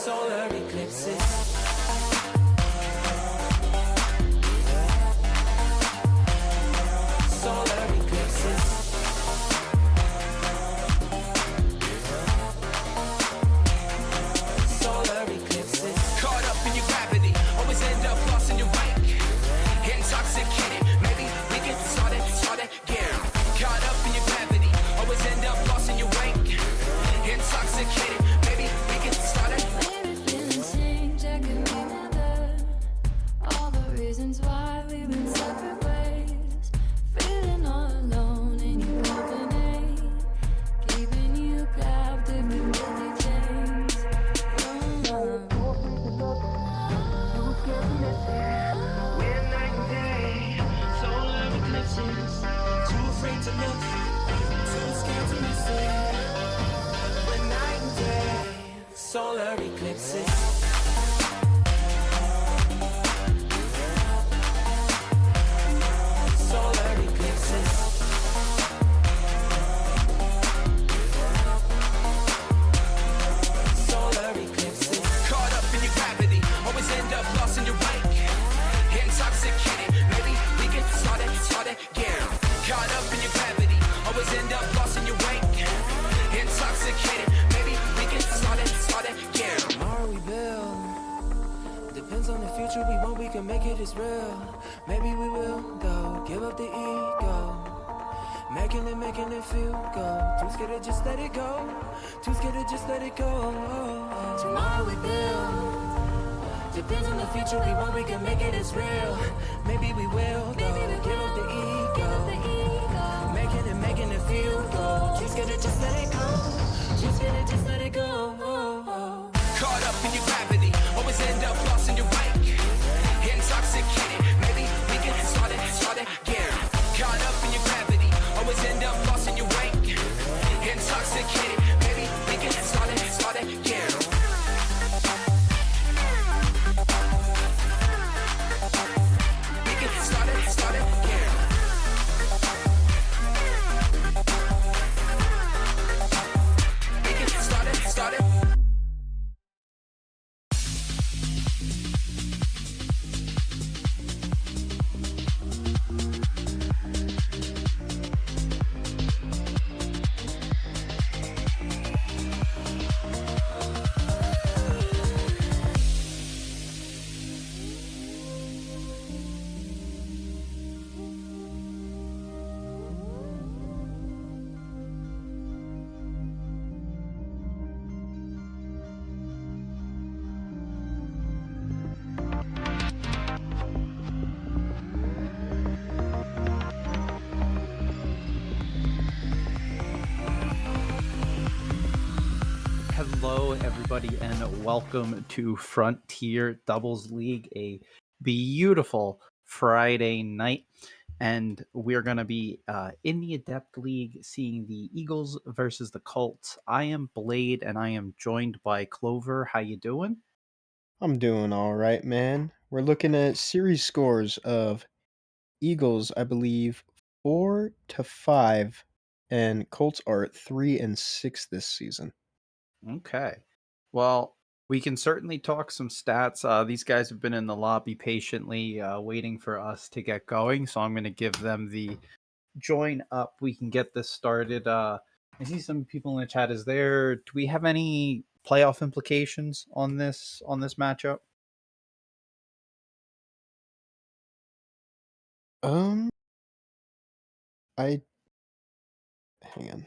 Solar eclipses. Solar eclipses. Solar eclipses. Caught up in your gravity, always end up lost in your wake. Intoxicated, maybe we can start again. Caught up in your gravity, always end up lost in your wake. Intoxicated, maybe we can start it. Feelings change, I can remember all the reasons why we went separate ways. Feeling all alone in your company, keeping you captive with guilty chains. We're night and day, solar eclipses. Too afraid to look, too scared to miss it. When night and day. Solar eclipses. Solar eclipses. Solar eclipses. Caught up in your gravity, always end up lost in your wake. Intoxicated, maybe we can start again. Caught up in your gravity, always end up lost in your wake. Intoxicated, maybe we can start again. Tomorrow we build. Depends on the future we want, we can make it as real. Maybe we will, though. Give up the ego. Making it feel good. Too scared to just let it go. Too scared to just let it go. Tomorrow we build. Depends on the future we want, we can make it as real. Maybe we will, though. Give up the ego. Making it feel good. Too scared to just let it go. Too scared to just let it go. Caught up in your gravity, always end up lost in your wake. Intoxicated, maybe we can start again. Caught up in your gravity, always end up lost in your wake. Intoxicated, maybe we can start again. We can start again. We can start it. Hello, everybody, and welcome to Frontier Doubles League, a beautiful Friday night. And we're going to be in the Adept League seeing the Eagles versus the Colts. I am Blade, and I am joined by Clover. How you doing? I'm doing all right, man. We're looking at series scores of Eagles, I believe, 4-5, and Colts are at 3-6 this season. Okay. Well, we can certainly talk some stats. These guys have been in the lobby patiently waiting for us to get going, so I'm going to give them the join up. We can get this started. I see some people in the chat. Do we have any playoff implications on this matchup? Hang on.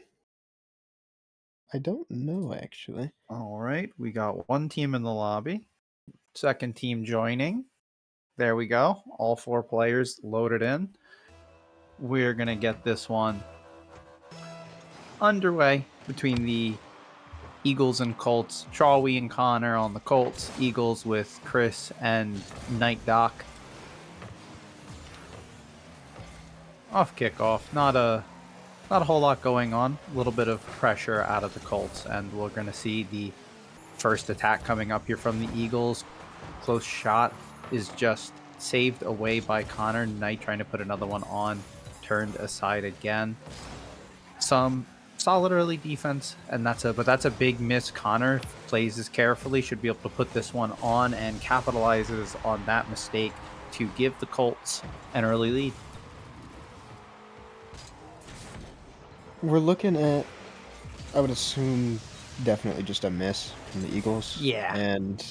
I don't know, actually. All right, we got one team in the lobby. Second team joining. There we go. All four players loaded in. We're going to get this one underway between the Eagles and Colts. Charlie and Connor on the Colts. Eagles with Chris and Night Doc. Off kickoff. Not a whole lot going on. A little bit of pressure out of the Colts, and we're going to see the first attack coming up here from the Eagles. Close shot is just saved away by Connor. Knight trying to put another one on. Turned aside again. Some solid early defense, and that's a big miss. Connor plays this carefully, should be able to put this one on and capitalizes on that mistake to give the Colts an early lead. We're looking at, I would assume, definitely just a miss from the Eagles. Yeah. And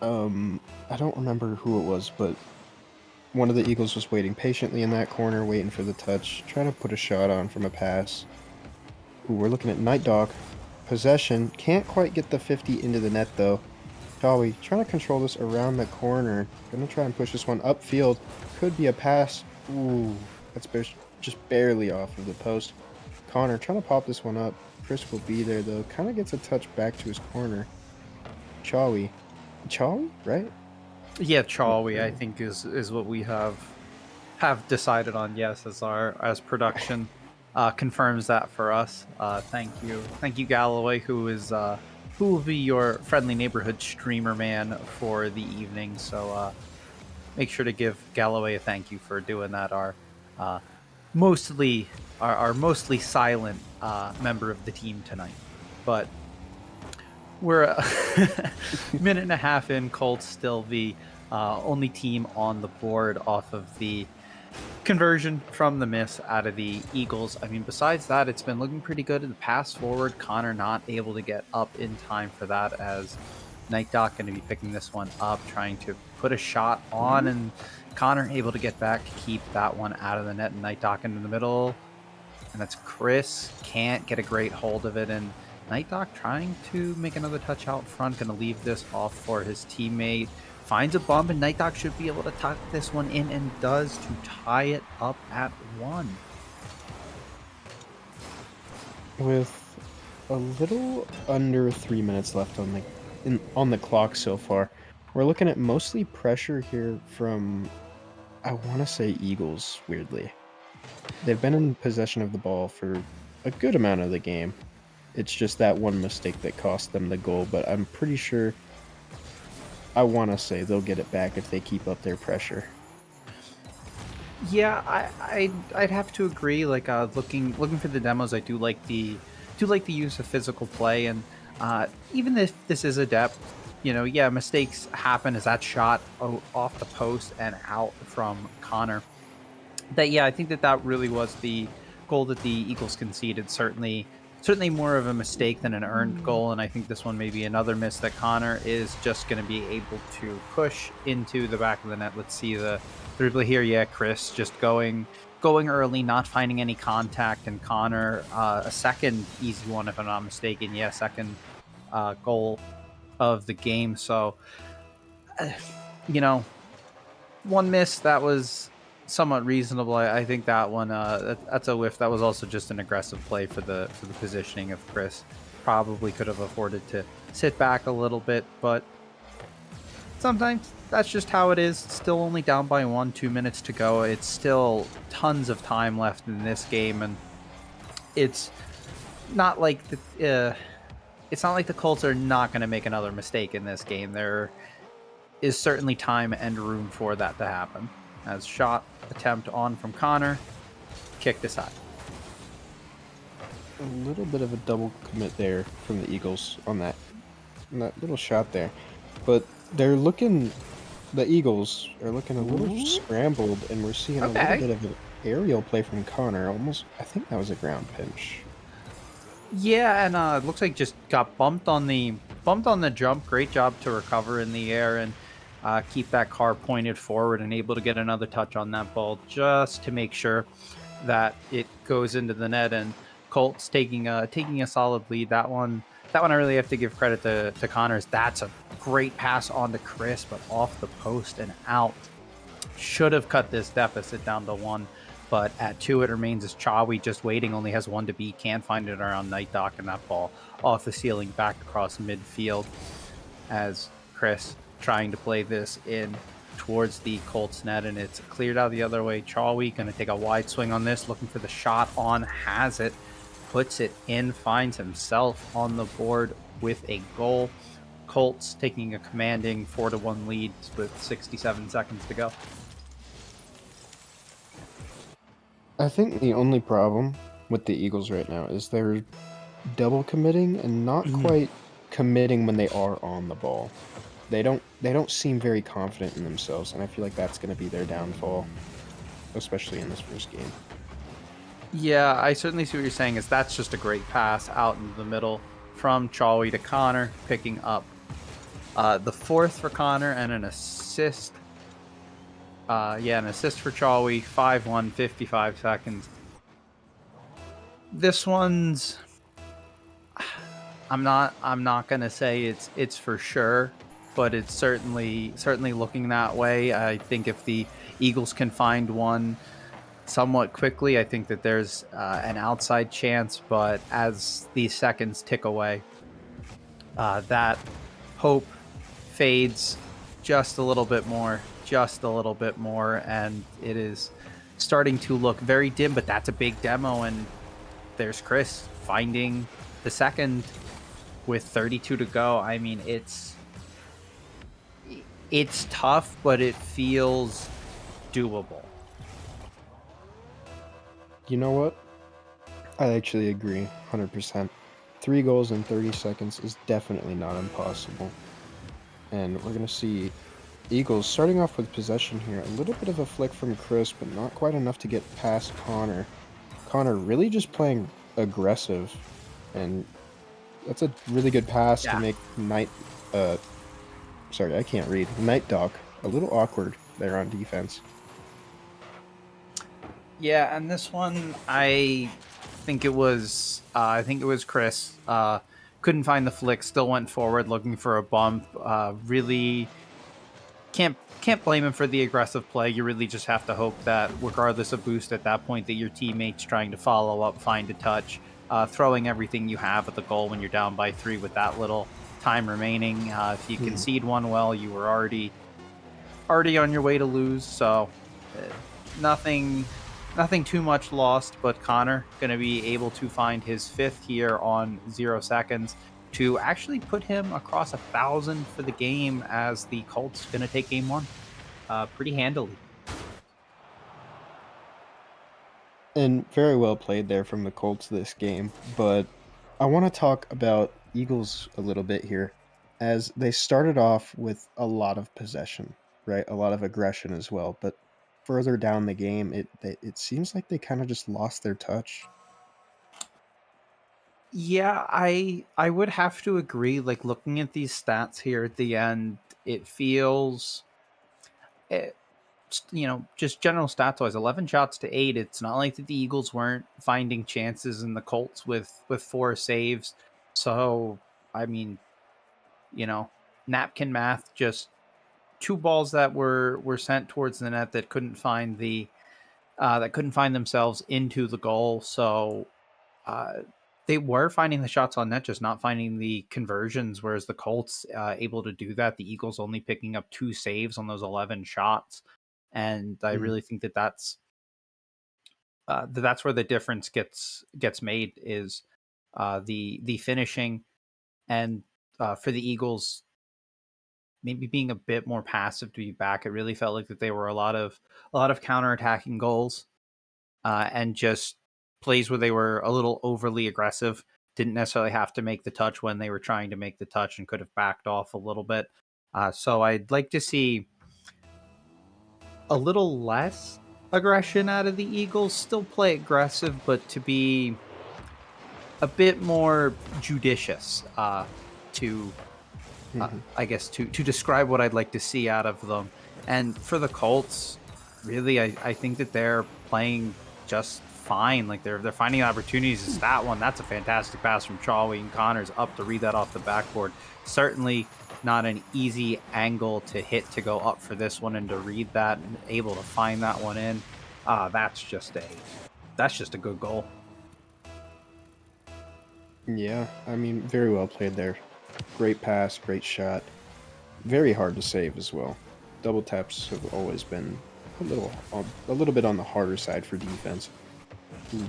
I don't remember who it was, but one of the Eagles was waiting patiently in that corner, waiting for the touch, trying to put a shot on from a pass. Ooh, we're looking at Night Dog. Possession. Can't quite get the 50 into the net, though. Shawi trying to control this around the corner. Gonna try and push this one upfield. Could be a pass. Ooh, that's just barely off of the post. Connor trying to pop this one up. Chris will be there, though. Kind of gets a touch back to his corner. Chawi, right? Yeah, Chawi, I think is what we have decided on. Yes, as production confirms that for us. Thank you, Galloway, who will be your friendly neighborhood streamer man for the evening. So make sure to give Galloway a thank you for doing that. Uh, mostly our mostly silent member of the team tonight, but we're a minute and a half in. Colts still the only team on the board off of the conversion from the miss out of the Eagles. I mean, besides that, it's been looking pretty good in the pass forward. Connor not able to get up in time for that, as Night Doc going to be picking this one up, trying to put a shot on, and Connor able to get back, keep that one out of the net, and Night Doc into the middle. And that's Chris. Can't get a great hold of it, and Night Doc trying to make another touch out front, going to leave this off for his teammate. Finds a bump, and Night Doc should be able to tuck this one in, and does, to tie it up at 1. With a little under 3 minutes left on the clock so far, we're looking at mostly pressure here from, I want to say, Eagles, weirdly. They've been in possession of the ball for a good amount of the game. It's just that one mistake that cost them the goal, but I'm pretty sure, I want to say, they'll get it back if they keep up their pressure. Yeah, I'd have to agree. Like looking for the demos, I do like the use of physical play, and even if this is Adept, mistakes happen. As that shot off the post and out from Connor, I think that really was the goal that the Eagles conceded. Certainly more of a mistake than an earned goal, and I think this one may be another miss that Connor is just going to be able to push into the back of the net. Let's see the dribble here. Yeah, Chris just going early, not finding any contact, and Connor a second easy one if I'm not mistaken. Yeah, second goal of the game. So one miss that was somewhat reasonable. I think that one that's a whiff. That was also just an aggressive play for the positioning of Chris. Probably could have afforded to sit back a little bit, but sometimes that's just how it is. Still only down by 1, 2 minutes to go. It's still tons of time left in this game, and it's not like the Colts are not going to make another mistake in this game. There is certainly time and room for that to happen. As shot attempt on from Connor, kicked aside. A little bit of a double commit there from the Eagles on that little shot there. But the Eagles are looking a little scrambled, and we're seeing a little bit of an aerial play from Connor. Almost, I think that was a ground pinch. Yeah, and it looks like just got bumped on the jump. Great job to recover in the air and keep that car pointed forward and able to get another touch on that ball, just to make sure that it goes into the net. And Colts taking a solid lead. That one I really have to give credit to Connors. That's a great pass on to Chris, but off the post and out. Should have cut this deficit down to 1, but at 2 it remains as Chawi just waiting, only has 1 to beat, can't find it around Night Doc, and that ball off the ceiling back across midfield as Chris trying to play this in towards the Colts net, and it's cleared out the other way. Chawi going to take a wide swing on this, looking for the shot on, has it, puts it in, finds himself on the board with a goal. Colts taking a commanding 4-1 lead with 67 seconds to go. I think the only problem with the Eagles right now is they're double committing and not quite committing when they are on the ball. They don't seem very confident in themselves, and I feel like that's going to be their downfall, especially in this first game. Yeah, I certainly see what you're saying. Is that's just a great pass out in the middle from Chawi to Connor, picking up the fourth for Connor and an assist. An assist for Chawi. 5-1, 55 seconds. This one's. I'm not gonna say it's for sure, but it's certainly looking that way. I think if the Eagles can find one somewhat quickly, I think that there's an outside chance. But as these seconds tick away, that hope fades just a little bit more, and it is starting to look very dim. But that's a big demo, and there's Chris finding the second with 32 to go. I mean, it's tough, but it feels doable. You know what? I actually agree 100%. 3 goals in 30 seconds is definitely not impossible. And we're going to see Eagles starting off with possession here. A little bit of a flick from Chris, but not quite enough to get past Connor. Connor really just playing aggressive, and that's a really good pass to make Night Dog a little awkward there on defense. Yeah, and this one I think it was Chris. Couldn't find the flick, still went forward looking for a bump. Really can't blame him for the aggressive play. You really just have to hope that regardless of boost at that point that your teammate's trying to follow up, find a touch, throwing everything you have at the goal when you're down by 3 with that little time remaining. If you concede one, well, you were already on your way to lose. So nothing too much lost, but Connor going to be able to find his 5th here on 0 seconds to actually put him across 1,000 for the game, as the Colts going to take game 1 pretty handily. And very well played there from the Colts this game, but I want to talk about Eagles a little bit here, as they started off with a lot of possession, right? A lot of aggression as well, but further down the game, it seems like they kind of just lost their touch. Yeah, I would have to agree. Like, looking at these stats here at the end, it feels, just general stats wise, 11 shots to 8. It's not like that the Eagles weren't finding chances, and the Colts with 4 saves. So, I mean, napkin math, just 2 balls that were sent towards the net that couldn't find themselves into the goal. So they were finding the shots on net, just not finding the conversions, whereas the Colts able to do that. The Eagles only picking up 2 saves on those 11 shots. And I really think that's where the difference gets made, is the finishing, and for the Eagles maybe being a bit more passive to be back. It really felt like that they were a lot of counterattacking goals, and just plays where they were a little overly aggressive. Didn't necessarily have to make the touch when they were trying to make the touch, and could have backed off a little bit. So I'd like to see a little less aggression out of the Eagles. Still play aggressive, but to be a bit more judicious, I guess to describe what I'd like to see out of them. And for the Colts, really, I think that they're playing just fine. Like, they're finding opportunities. It's that one. That's a fantastic pass from Chawi, and Connor's up to read that off the backboard. Certainly not an easy angle to hit to go up for this one, and to read that and able to find that one in. That's just a good goal. Yeah, I mean, very well played there. Great pass, great shot. Very hard to save as well. Double taps have always been a little bit on the harder side for defense.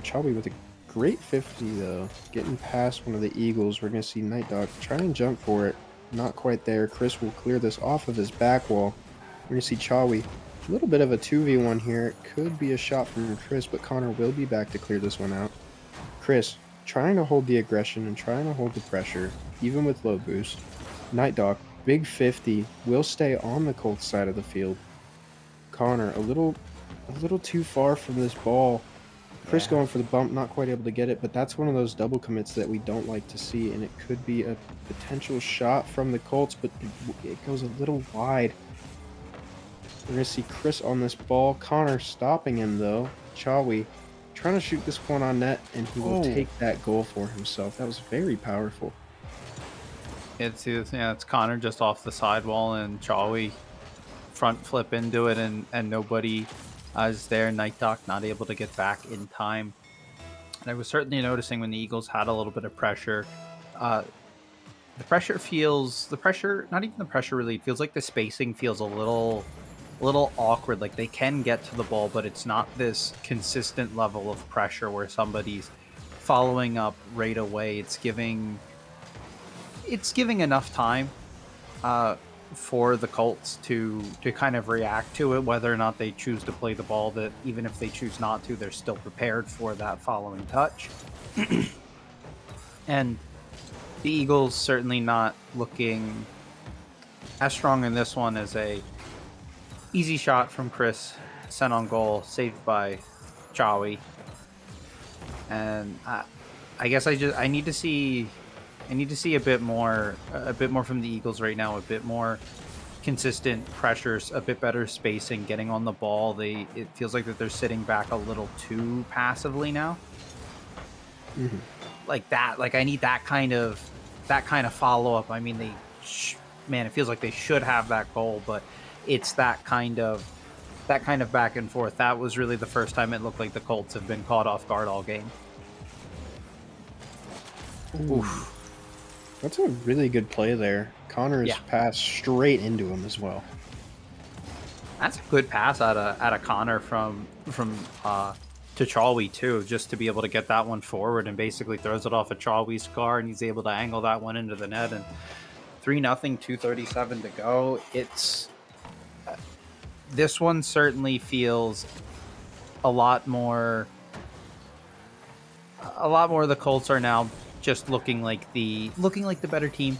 Chawi with a great 50 though, getting past one of the Eagles. We're gonna see Night Dog try and jump for it. Not quite there. Chris will clear this off of his back wall. We're gonna see Chawi. A little bit of a 2v1 here. It could be a shot from Chris, but Connor will be back to clear this one out. Chris, trying to hold the aggression and trying to hold the pressure, even with low boost. Night Dog, big 50, will stay on the Colts side of the field. Connor, a little too far from this ball. Chris Yeah. going for the bump, not quite able to get it, but that's one of those double commits that we don't like to see, and it could be a potential shot from the Colts, but it goes a little wide. We're going to see Chris on this ball. Connor stopping him, though. Chawi trying to shoot this one on net, and he will take that goal for himself. That was very powerful. It's Connor just off the sidewall, and Chawi front flip into it, and nobody is there. Night Doc not able to get back in time. And I was certainly noticing when the Eagles had a little bit of pressure. The pressure, not even the pressure really. It feels like the spacing feels a little awkward. Like they can get to the ball, but it's not this consistent level of pressure where somebody's following up right away. It's giving enough time for the Colts to kind of react to it, whether or not they choose to play the ball. That even if they choose not to, they're still prepared for that following touch. And the Eagles certainly not looking as strong in this one as a easy shot from Chris, sent on goal, saved by Chawi. And I guess I need to see a bit more from the Eagles right now, a bit more consistent pressures, a bit better spacing, getting on the ball. It feels like that they're sitting back a little too passively now. Mm-hmm. Like that, like I need that kind of follow up. I mean, it feels like they should have that goal, but it's that kind of back and forth. That was really the first time it looked like the Colts have been caught off guard all game. Oof. That's a really good play there. Connor's passed straight into him as well. That's a good pass out of Connor from to Chawi too, just to be able to get that one forward and basically throws it off a Chawi's car, and he's able to angle that one into the net. And 3-0, 2:37 to go. It's this one certainly feels a lot more. The Colts are now just looking like the better team,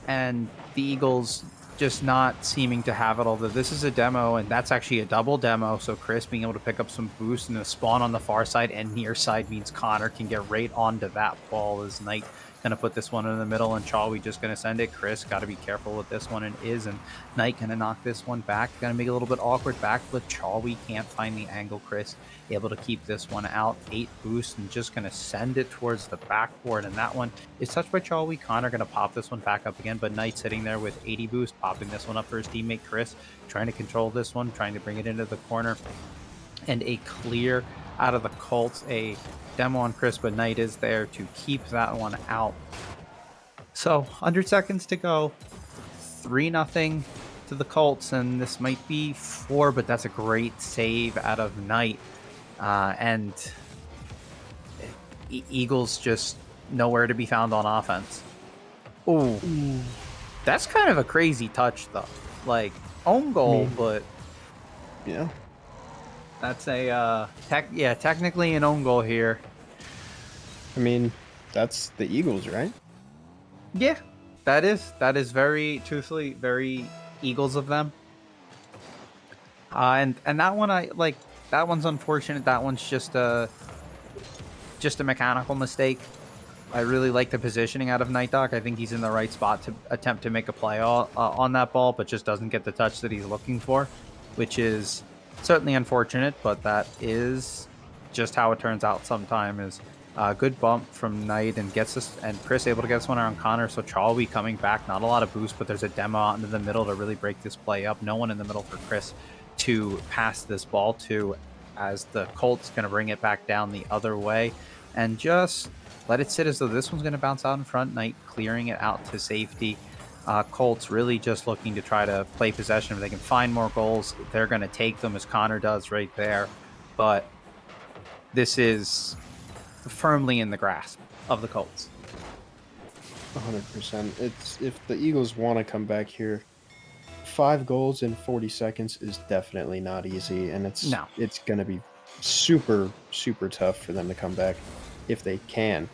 and the Eagles just not seeming to have it. Although this is a demo, and that's actually a double demo, so Chris being able to pick up some boost and a spawn on the far side and near side means Connor can get right onto that ball. As Knight gonna put this one in the middle, and Chawi just gonna send it. Chris got to be careful with this one, and Knight gonna knock this one back. Gonna make it a little bit awkward back, but Chawi can't find the angle. Chris able to keep this one out. 8 boost, and just gonna send it towards the backboard, and that one is touched by Chawi. Connor gonna pop this one back up again, but Knight sitting there with 80 boost, popping this one up for his teammate Chris, trying to control this one, trying to bring it into the corner, and a clear out of the Colts. A demo on Chris, but Knight is there to keep that one out. So 100 seconds to go. 3-0 to the Colts, and this might be 4, but that's a great save out of Knight. And Eagles just nowhere to be found on offense. Ooh. That's kind of a crazy touch, though. Like, own goal, but yeah, that's a technically an own goal here. I mean, that's the Eagles, right? Yeah, that is very truthfully very Eagles of them. And that one I like. That one's unfortunate. That one's just a mechanical mistake. I really like the positioning out of Night Doc. I think he's in the right spot to attempt to make a play on that ball, but just doesn't get the touch that he's looking for, which is certainly unfortunate, but that is just how it turns out sometime. Is a good bump from Knight, and gets this, and Chris able to get this one around Connor, so Chawi coming back. Not a lot of boost, but there's a demo out into the middle to really break this play up. No one in the middle for Chris to pass this ball to, as the Colts going to bring it back down the other way and just let it sit as though this one's going to bounce out in front. Knight clearing it out to safety. Colts really just looking to try to play possession. If they can find more goals, they're going to take them, as Connor does right there. But this is firmly in the grasp of the Colts. 100%. It's if the Eagles want to come back here, 5 goals in 40 seconds is definitely not easy, and it's going to be super, super tough for them to come back. if they can.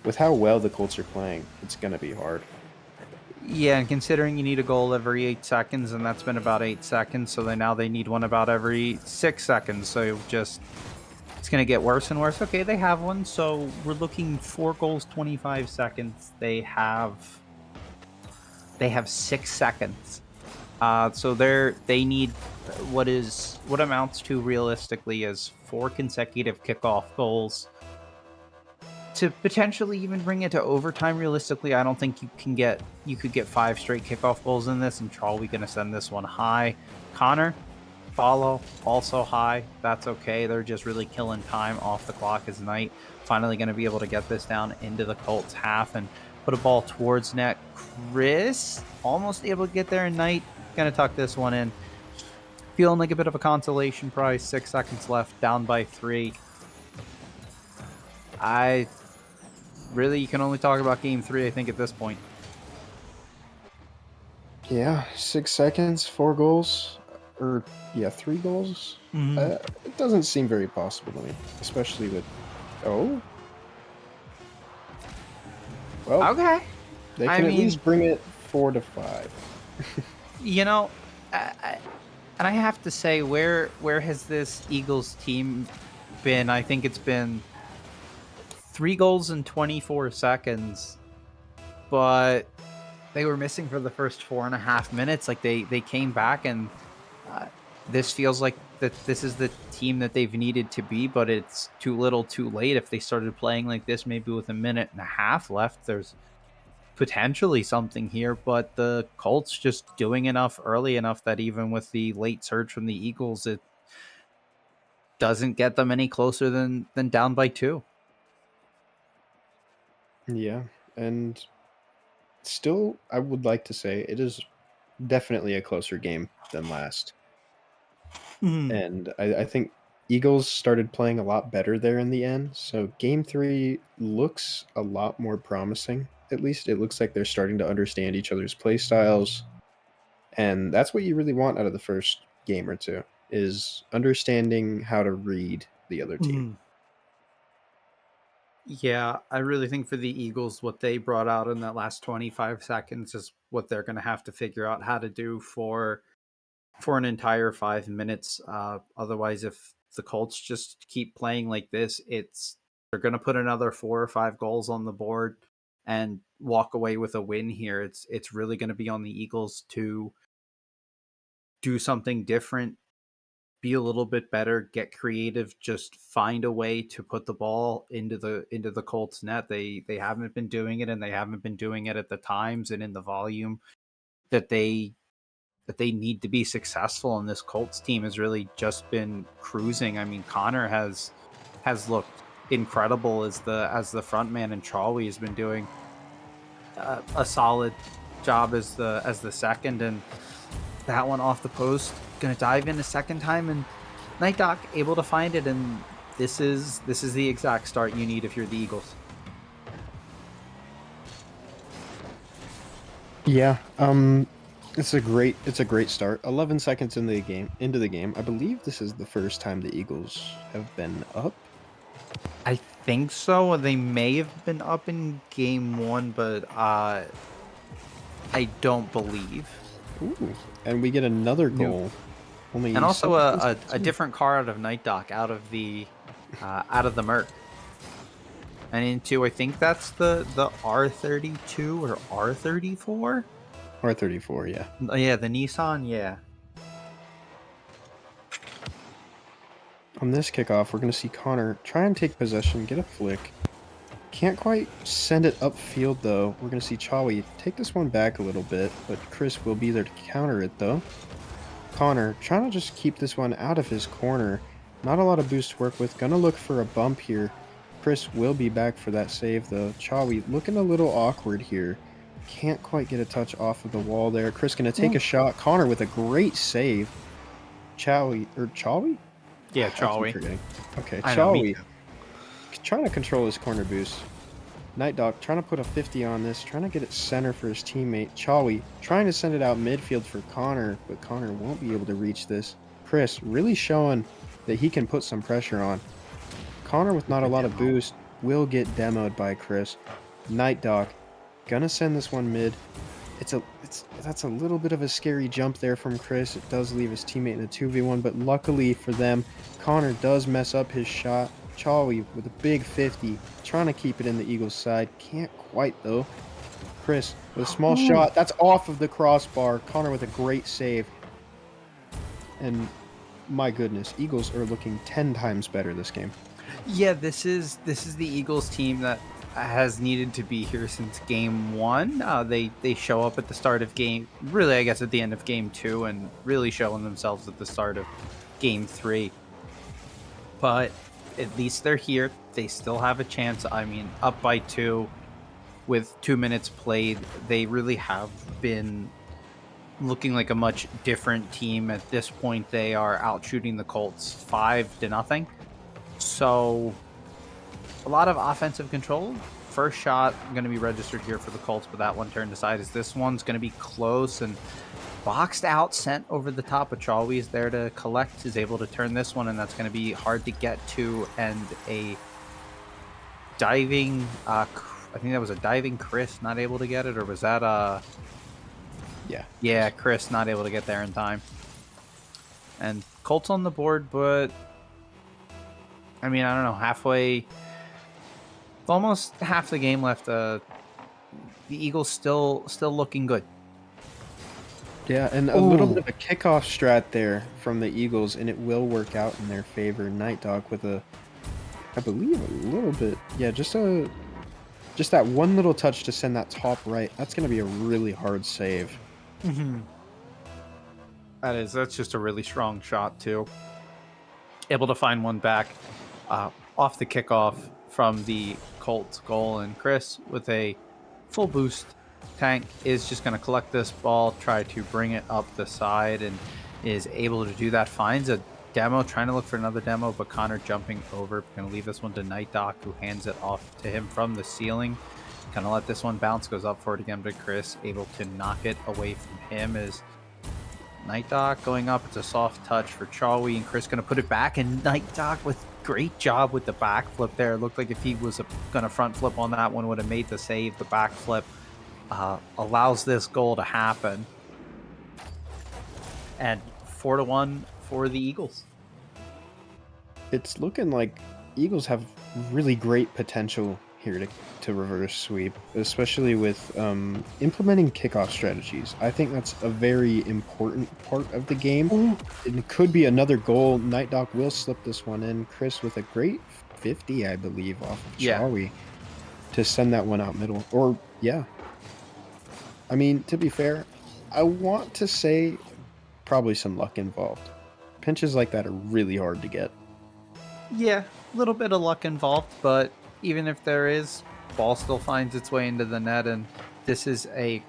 With how well the Colts are playing, it's going to be hard. Yeah, and considering you need a goal every 8 seconds, and that's been about 8 seconds, so now they need one about every 6 seconds. So just it's going to get worse and worse. Okay, they have one, so we're looking 4 goals, 25 seconds. They have 6 seconds. So they need what amounts to realistically is 4 consecutive kickoff goals to potentially even bring it to overtime. Realistically, I don't think you could get 5 straight kickoff goals in this, and Charlie gonna send this one high. Connor, follow, also high. That's okay. They're just really killing time off the clock as Knight finally gonna be able to get this down into the Colts half and put a ball towards net. Chris almost able to get there, and Knight gonna tuck this one in. Feeling like a bit of a consolation prize. 6 seconds left, down by 3. You can only talk about game 3, I think, at this point. Yeah, 6 seconds, 4 goals, or 3 goals. It doesn't seem very possible to me, especially with. Oh, well, Okay. they can at least bring it 4 to 5. You know, and I have to say, where has this Eagles team been? I think it's been 3 goals in 24 seconds, but they were missing for the first 4.5 minutes. Like they came back, and this feels like that this is the team that they've needed to be, but it's too little too late. If they started playing like this maybe with a minute and a half left, there's potentially something here, but the Colts just doing enough early enough that even with the late surge from the Eagles, it doesn't get them any closer than down by 2. Yeah, and still, I would like to say it is definitely a closer game than last. And I think Eagles started playing a lot better there in the end. So game 3 looks a lot more promising. At least it looks like they're starting to understand each other's play styles. And that's what you really want out of the first game or two, is understanding how to read the other team. Yeah, I really think for the Eagles, what they brought out in that last 25 seconds is what they're going to have to figure out how to do for an entire 5 minutes. Otherwise, if the Colts just keep playing like this, they're going to put another 4 or 5 goals on the board and walk away with a win here. It's really going to be on the Eagles to do something different, be a little bit better, get creative, just find a way to put the ball into the Colts net. They haven't been doing it, and they haven't been doing it at the times and in the volume that they need to be successful. And this Colts team has really just been cruising. I mean, Connor has looked incredible as the front man, and Charlie has been doing a solid job as the second. And that one off the post, gonna dive in a second time, and Night Doc able to find it. And this is the exact start you need if you're the Eagles. Yeah, it's a great start. 11 seconds into the game. I believe this is the first time the Eagles have been up. I think so. They may have been up in game 1, but I don't believe. Ooh, and we get another goal. And also a different car out of Night Doc, out of the Merc, and into, I think that's the R32 or R34. R34, yeah. Yeah, the Nissan, yeah. On this kickoff, we're going to see Connor try and take possession, get a flick. Can't quite send it upfield, though. We're going to see Chawi take this one back a little bit, but Chris will be there to counter it, though. Connor trying to just keep this one out of his corner. Not a lot of boost to work with. Going to look for a bump here. Chris will be back for that save, though. Chawi looking a little awkward here. Can't quite get a touch off of the wall there. Chris going to take a shot. Connor with a great save. Chawi? Yeah, Chawi. Okay, Chawi trying to control his corner boost. Night Dog trying to put a 50 on this, trying to get it center for his teammate. Chawi trying to send it out midfield for Connor, but Connor won't be able to reach this. Chris really showing that he can put some pressure on. Connor with not a lot of boost, will get demoed by Chris. Night Doc gonna send this one mid. That's a little bit of a scary jump there from Chris. It does leave his teammate in a 2v1, but luckily for them, Connor does mess up his shot. Chawi with a big 50, trying to keep it in the Eagles' side. Can't quite, though. Chris with a small shot. That's off of the crossbar. Connor with a great save. And my goodness, Eagles are looking 10 times better this game. Yeah, this is the Eagles team that has needed to be here since game 1. They show up at the start of game, really I guess at the end of game 2, and really showing themselves at the start of game 3. But at least they're here. They still have a chance. I mean, up by 2 with 2 minutes played, they really have been looking like a much different team. At this point, they are out shooting the Colts 5-0. So a lot of offensive control. First shot going to be registered here for the Colts, but that one turned aside as this one's going to be close and boxed out, sent over the top. Achawi is there to collect, is able to turn this one, and that's going to be hard to get to. And a diving, I think that was a diving Chris not able to get it, or was that Yeah, Chris not able to get there in time. And Colts on the board, but I mean, I don't know, halfway, almost half the game left. The Eagles still looking good. Yeah, and a little bit of a kickoff strat there from the Eagles, and it will work out in their favor. Night Dog with I believe a little bit, yeah, just that one little touch to send that top right. That's going to be a really hard save. Mm-hmm. That's just a really strong shot too. Able to find one back off the kickoff from the Colts goal, and Chris with a full boost tank is just going to collect this ball, try to bring it up the side, and is able to do that. Finds a demo, trying to look for another demo, but Connor jumping over. Going to leave this one to Night Doc, who hands it off to him from the ceiling. Kind of let this one bounce, goes up for it again, but Chris able to knock it away from him. Is Night Doc going up. It's a soft touch for Chawi, and Chris going to put it back, and Night Doc with great job with the backflip there. It looked like if he was going to front flip on that one, would have made the save. The backflip allows this goal to happen. And 4-1 for the Eagles. It's looking like Eagles have really great potential here to reverse sweep, especially with implementing kickoff strategies. I think that's a very important part of the game. It could be another goal. Night Doc will slip this one in. Chris with a great 50, I believe, off of Chawi to send that one out middle. Or, yeah. I mean, to be fair, I want to say probably some luck involved. Pinches like that are really hard to get. Yeah, a little bit of luck involved, but even if there is, ball still finds its way into the net, and this is an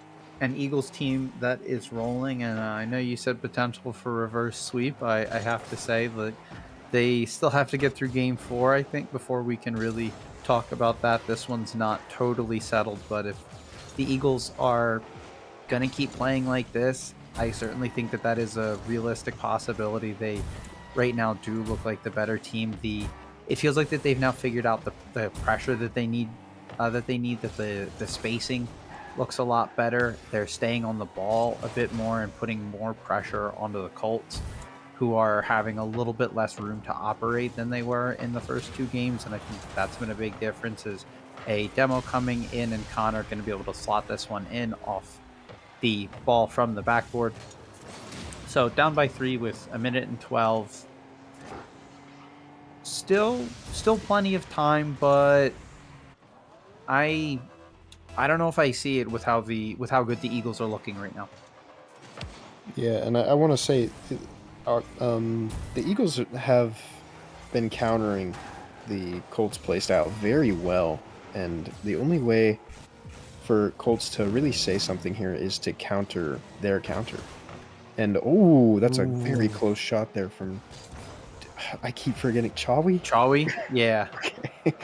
Eagles team that is rolling. And I know you said potential for reverse sweep. I have to say that they still have to get through game 4, I think, before we can really talk about that. This one's not totally settled, but if the Eagles are going to keep playing like this, I certainly think that is a realistic possibility. They right now do look like the better team. It feels like that they've now figured out the pressure that they need, that the spacing looks a lot better. They're staying on the ball a bit more and putting more pressure onto the Colts, who are having a little bit less room to operate than they were in the first 2 games. And I think that's been a big difference. Is a demo coming in, and Connor going to be able to slot this one in off the ball from the backboard. So down by 3 with 1:12. Still plenty of time, but I don't know if I see it with how good the Eagles are looking right now. Yeah, and I want to say, the Eagles have been countering the Colts play style very well, and the only way for Colts to really say something here is to counter their counter. And that's a very close shot there from, I keep forgetting, Chawi, yeah. Okay.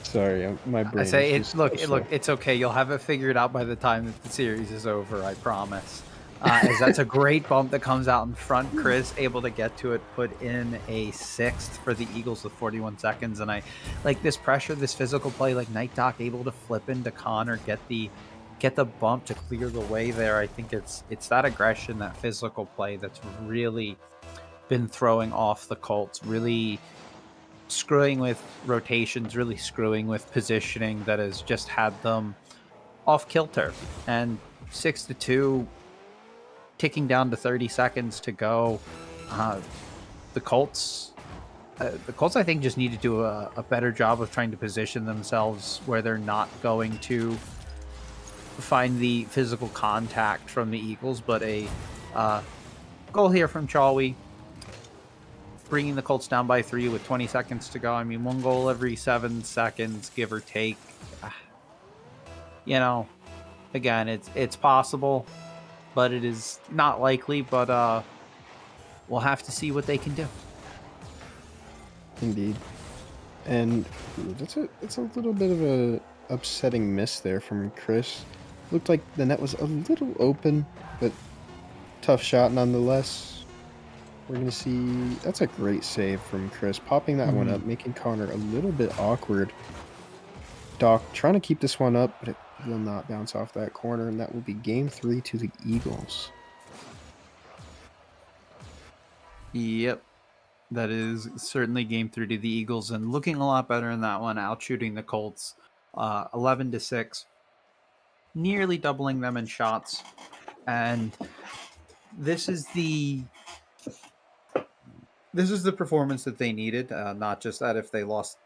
Sorry, my brain. I say it's okay. You'll have it figured out by the time that the series is over. I promise. as that's a great bump that comes out in front. Chris able to get to it, put in a 6th for the Eagles with 41 seconds. And I like this pressure, this physical play, like Night Doc able to flip into Connor, get the bump to clear the way there. I think it's that aggression, that physical play that's really been throwing off the Colts, really screwing with rotations, really screwing with positioning that has just had them off kilter. And 6-2, ticking down to 30 seconds to go. The Colts, I think, just need to do a better job of trying to position themselves where they're not going to find the physical contact from the Eagles. But a goal here from Chawi, bringing the Colts down by 3 with 20 seconds to go. I mean, 1 goal every 7 seconds, give or take. Again, it's possible, but it is not likely. But we'll have to see what they can do. Indeed. And it's a little bit of a upsetting miss there from Chris. Looked like the net was a little open, but tough shot nonetheless. We're going to see... That's a great save from Chris. Popping that one up, making Connor a little bit awkward. Doc trying to keep this one up, but it will not bounce off that corner, and that will be game 3 to the Eagles. Yep. That is certainly game 3 to the Eagles, and looking a lot better in that one, outshooting the Colts 11-6, nearly doubling them in shots. And this is the performance that they needed. Not just that if they lost,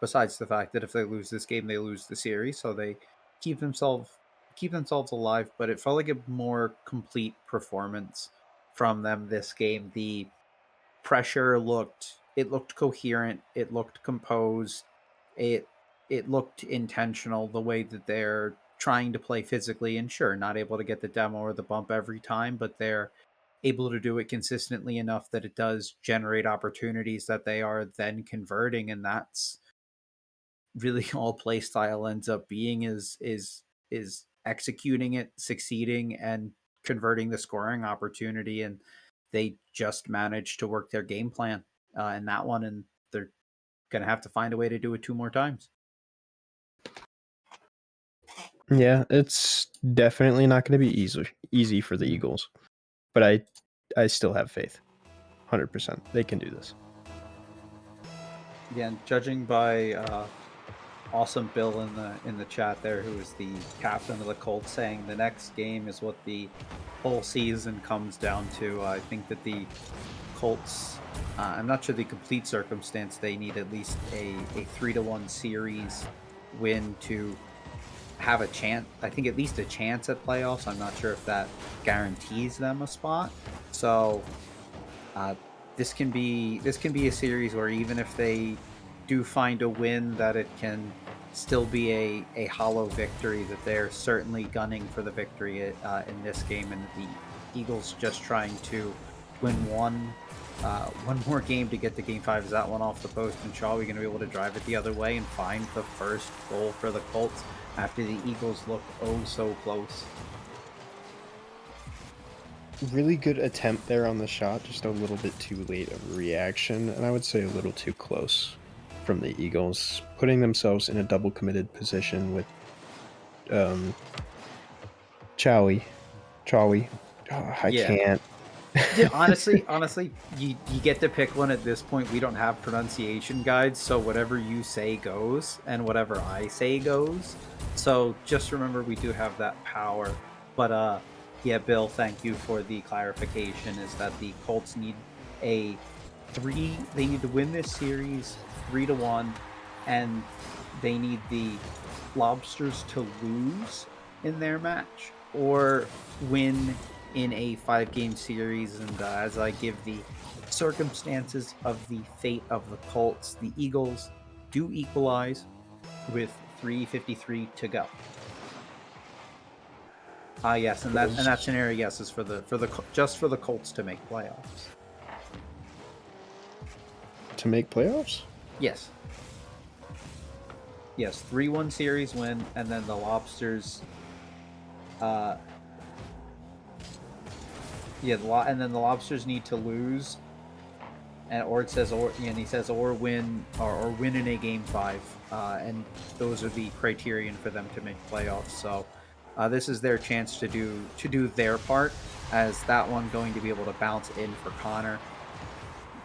besides the fact that if they lose this game, they lose the series, so they keep themselves alive. But it felt like a more complete performance from them this game. The pressure looked coherent, it looked composed, it looked intentional, the way that they're trying to play physically. And sure, not able to get the demo or the bump every time, but they're able to do it consistently enough that it does generate opportunities that they are then converting. And that's really all play style ends up being, is executing it, succeeding, and converting the scoring opportunity. And they just managed to work their game plan in that one, and they're going to have to find a way to do it 2 more times. Yeah, it's definitely not going to be easy for the Eagles, but I still have faith. 100%. They can do this. Again, judging by Awesome Bill in the chat there, who is the captain of the Colts, saying the next game is what the whole season comes down to. I think that the Colts, I'm not sure the complete circumstance, they need at least a 3-1 series win to have a chance. I think at least a chance at playoffs. I'm not sure if that guarantees them a spot. So this can be a series where even if they do find a win, that it can still be a hollow victory, that they're certainly gunning for the victory in this game, and the Eagles just trying to win one more game to get to game 5. Is that one off the post, and Shaw, we going to be able to drive it the other way and find the first goal for the Colts after the Eagles look oh so close? Really good attempt there on the shot, just a little bit too late of a reaction, and I would say a little too close from the Eagles, putting themselves in a double committed position with Chawi. Oh, I can't. Yeah, honestly, you get to pick one at this point. We don't have pronunciation guides, so whatever you say goes, and whatever I say goes. So just remember, we do have that power. But yeah, Bill, thank you for the clarification. Is that the Colts need they need to win this series 3-1, and they need the Lobsters to lose in their match or win in a 5-game series. And as I give the circumstances of the fate of the Colts, the Eagles do equalize with 3:53 to go. Yes, and that scenario, yes, is for the Colts to make playoffs. To make playoffs? Yes. Yes, 3-1 series win, and then the Lobsters Yeah, and then the Lobsters need to lose, and or it says and he says or win or win in a game 5, and those are the criterion for them to make playoffs. So this is their chance to do their part, as that one going to be able to bounce in for Connor,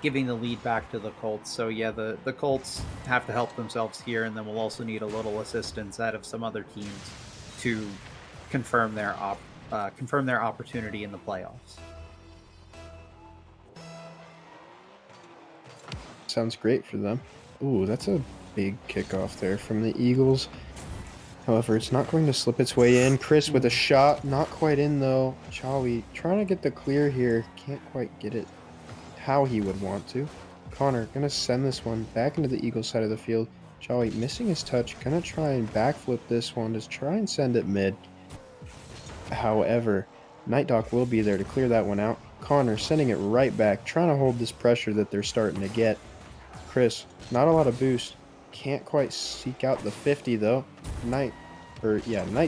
giving the lead back to the Colts. So yeah, the Colts have to help themselves here, and then we'll also need a little assistance out of some other teams to confirm their opportunity in the playoffs. Sounds great for them. Ooh, that's a big kickoff there from the Eagles. However, it's not going to slip its way in. Chris with a shot, not quite in though. Chawi trying to get the clear here, can't quite get it how he would want to. Connor gonna send this one back into the Eagles side of the field. Chawi missing his touch, gonna try and backflip this one, just try and send it mid. However, Night Doc will be there to clear that one out. Connor sending it right back, trying to hold this pressure that they're starting to get. Chris, not a lot of boost. Can't quite seek out the 50 though. Night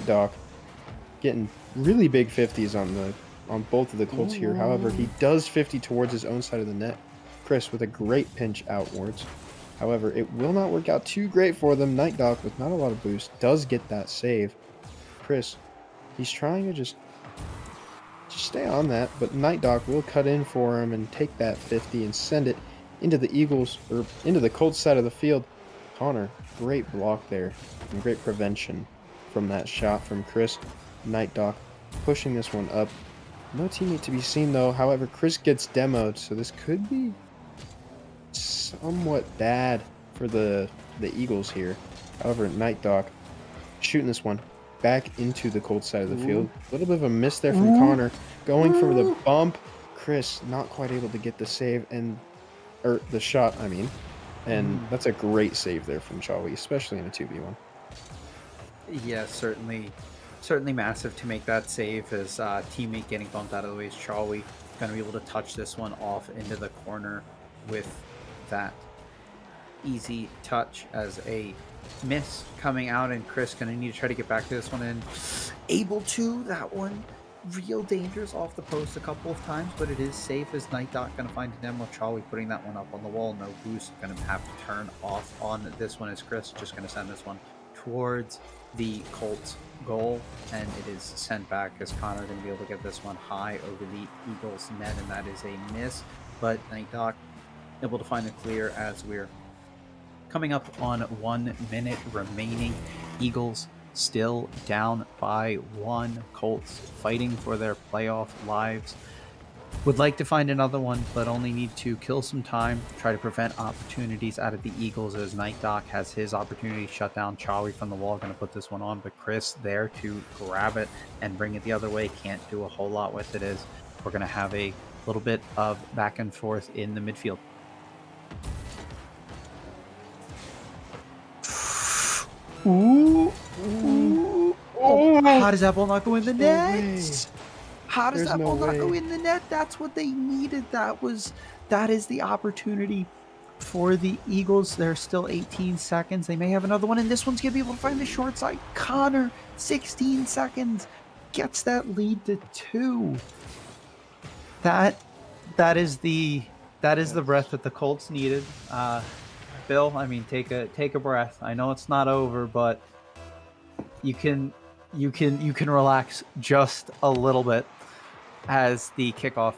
Doc getting really big 50s on both of the Colts here. However, he does 50 towards his own side of the net. Chris with a great pinch outwards. However, it will not work out too great for them. Night Doc with not a lot of boost does get that save. Chris, he's trying to just stay on that, but Night Doc will cut in for him and take that 50 and send it into the Eagles, or into the Colts side of the field. Connor, great block there and great prevention from that shot from Chris. Night Doc pushing this one up. No teammate to be seen though. However, Chris gets demoed, so this could be somewhat bad for the Eagles here. However, Night Doc shooting this one back into the Colts side of the field. A little bit of a miss there from Connor. Going for the bump. Chris not quite able to get the save, or the shot, I mean. And that's a great save there from Chawi, especially in a 2v1. Yeah, certainly massive to make that save. As teammate getting bumped out of the way is Chawi. Going to be able to touch this one off into the corner with that easy touch as a miss coming out, and Chris going to need to try to get back to this one, and able to. That one real dangerous off the post a couple of times, but it is safe as Night Doc going to find a demo. Charlie putting that one up on the wall. No boost. Going to have to turn off on this one as Chris just going to send this one towards the Colts goal, and it is sent back as Connor going to be able to get this one high over the Eagles net, and that is a miss. But Night Doc able to find the clear as we're coming up on 1 minute remaining. Eagles still down by 1. Colts fighting for their playoff lives. Would like to find another one, but only need to kill some time, try to prevent opportunities out of the Eagles, as Night Doc has his opportunity shut down. Charlie from the wall going to put this one on, but Chris there to grab it and bring it the other way. Can't do a whole lot with it, as we're going to have a little bit of back and forth in the midfield. Ooh. Oh, how does that ball not go in the net? How does that ball not go in the net? That's what they needed. That is the opportunity for the Eagles. There's still 18 seconds. They may have another one, and this one's going to be able to find the short side. Connor, 16 seconds, gets that lead to 2. That is the breath that the Colts needed. Bill, I mean, take a breath. I know it's not over, but you can relax just a little bit, as the kickoff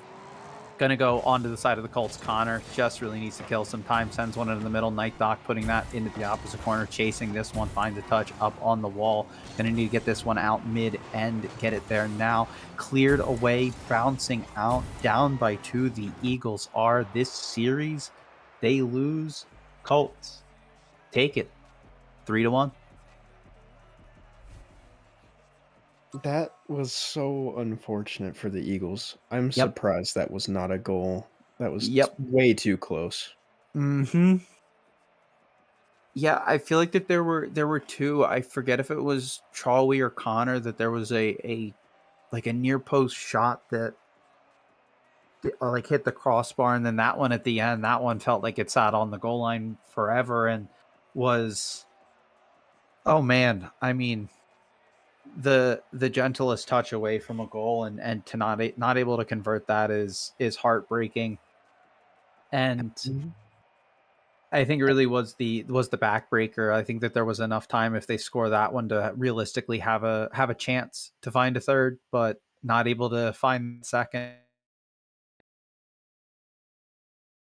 going to go onto the side of the Colts. Connor just really needs to kill some time, sends one into the middle. Night Doc putting that into the opposite corner, chasing this one, finds a touch up on the wall. Going to need to get this one out mid-end, get it there now. Cleared away, bouncing out, down by 2. The Eagles are. This series, they lose. Colts take it 3-1. That was so unfortunate for the Eagles. I'm surprised that was not a goal. That was way too close. Yeah, I feel like that there were 2. I forget if it was Charlie or Connor, that there was a near post shot that like hit the crossbar, and then that one at the end, that one felt like it sat on the goal line forever and was, oh man, I mean, the gentlest touch away from a goal, and to not able to convert that is heartbreaking. And Mhm. I think it really was the backbreaker. I think that there was enough time if they score that one to realistically have a chance to find a third, but not able to find second.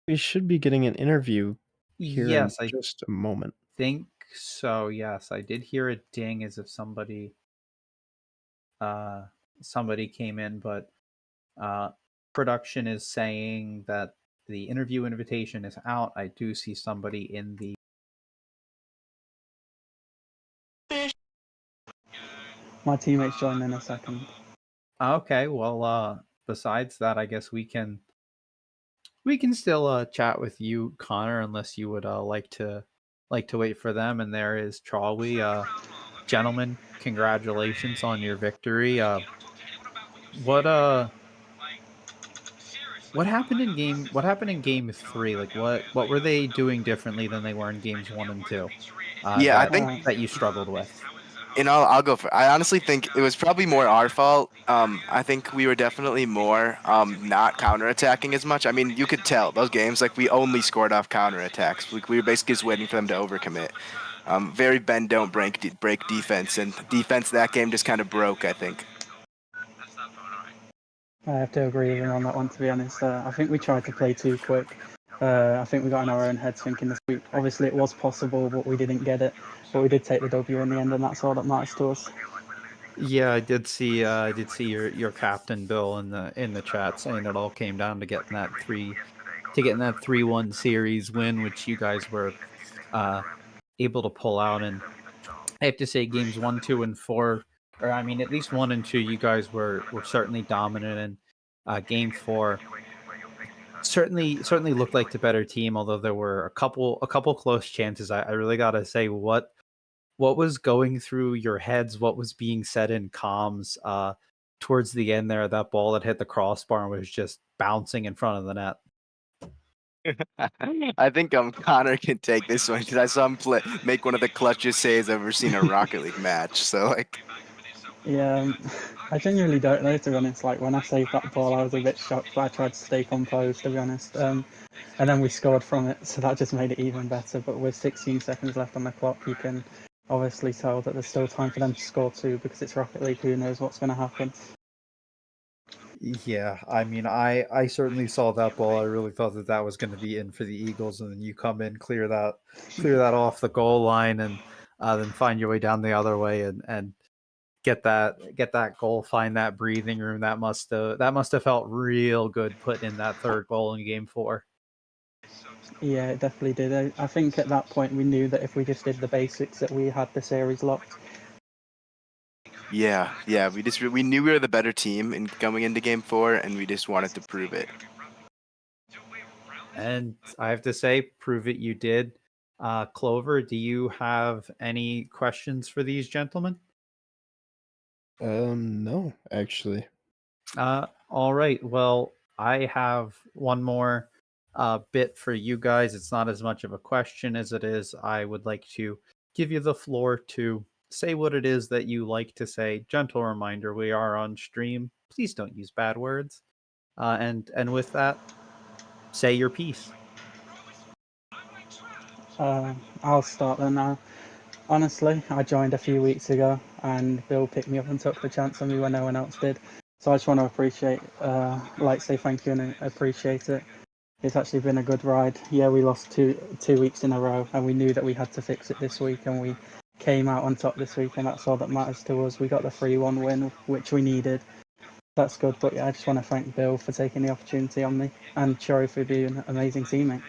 We should be getting an interview here in Yes, I just a moment. think so. Yes, I did hear a ding as if uh somebody came in, but uh production is saying that the interview invitation is out. I do see somebody in the My teammates join in a second. Okay, well besides that, I guess we can still chat with you, Connor, unless you would like to wait for them. And there is Charlie. Gentlemen, congratulations on your victory. What uh what happened in game 3? Like what were they doing differently than they were in games 1 and 2? Yeah, I That think, that you struggled with. I'll go for. I honestly think it was probably more our fault. I think we were definitely more not counterattacking as much. I mean, you could tell those games like we only scored off counterattacks. Like we were basically just waiting for them to overcommit. Very bend don't break defense, and defense that game just kind of broke. I think. I have to agree with him on that one, to be honest. I think we tried to play too quick. I think we got in our own heads thinking this week. Obviously, it was possible, but we didn't get it. But we did take the W in the end, and that's all that matters to us. Yeah, I did see your captain Bill in the chat saying it all came down to getting that 3-1 series win, which you guys were uh able to pull out. And I have to say games 1, 2, and 4, or I mean at least 1 and 2, you guys were certainly dominant. And game 4 certainly looked like the better team, although there were a couple close chances. I really gotta say, what was going through your heads, what was being said in comms towards the end there, that ball that hit the crossbar and was just bouncing in front of the net. I think Connor can take this one because I saw him make one of the clutchest saves I've ever seen in a Rocket League match. So like, Yeah, I genuinely don't know, to be honest. Like, when I saved that ball, I was a bit shocked, but I tried to stay composed, to be honest. And then we scored from it, so that just made it even better. But with 16 seconds left on the clock, you can obviously tell that there's still time for them to score too, because it's Rocket League. Who knows what's going to happen? Yeah, I mean, I certainly saw that ball. I really thought that was going to be in for the Eagles, and then you come in, clear that off the goal line, and then find your way down the other way, and get that goal, find that breathing room. That must have felt real good putting in that third goal in game 4. Yeah, it definitely did. I think at that point we knew that if we just did the basics, that we had the series locked. yeah, we knew we were the better team in going into game 4, and we just wanted to prove it. And I have to say, prove it you did. Clover, do you have any questions for these gentlemen? No, actually. All right. Well, I have one more bit for you guys. It's not as much of a question as it is. I would like to give you the floor to say what it is that you like to say. Gentle reminder: we are on stream. Please don't use bad words. And with that, say your piece. I'll start then now. Honestly, I joined a few weeks ago, and Bill picked me up and took the chance on me when no one else did. So I just want to say thank you and appreciate it. It's actually been a good ride. Yeah, we lost two weeks in a row, and we knew that we had to fix it this week, and we came out on top this week, and that's all that matters to us. We got the 3-1 win, which we needed. That's good. But yeah, I just want to thank Bill for taking the opportunity on me, and Chori for being an amazing teammate.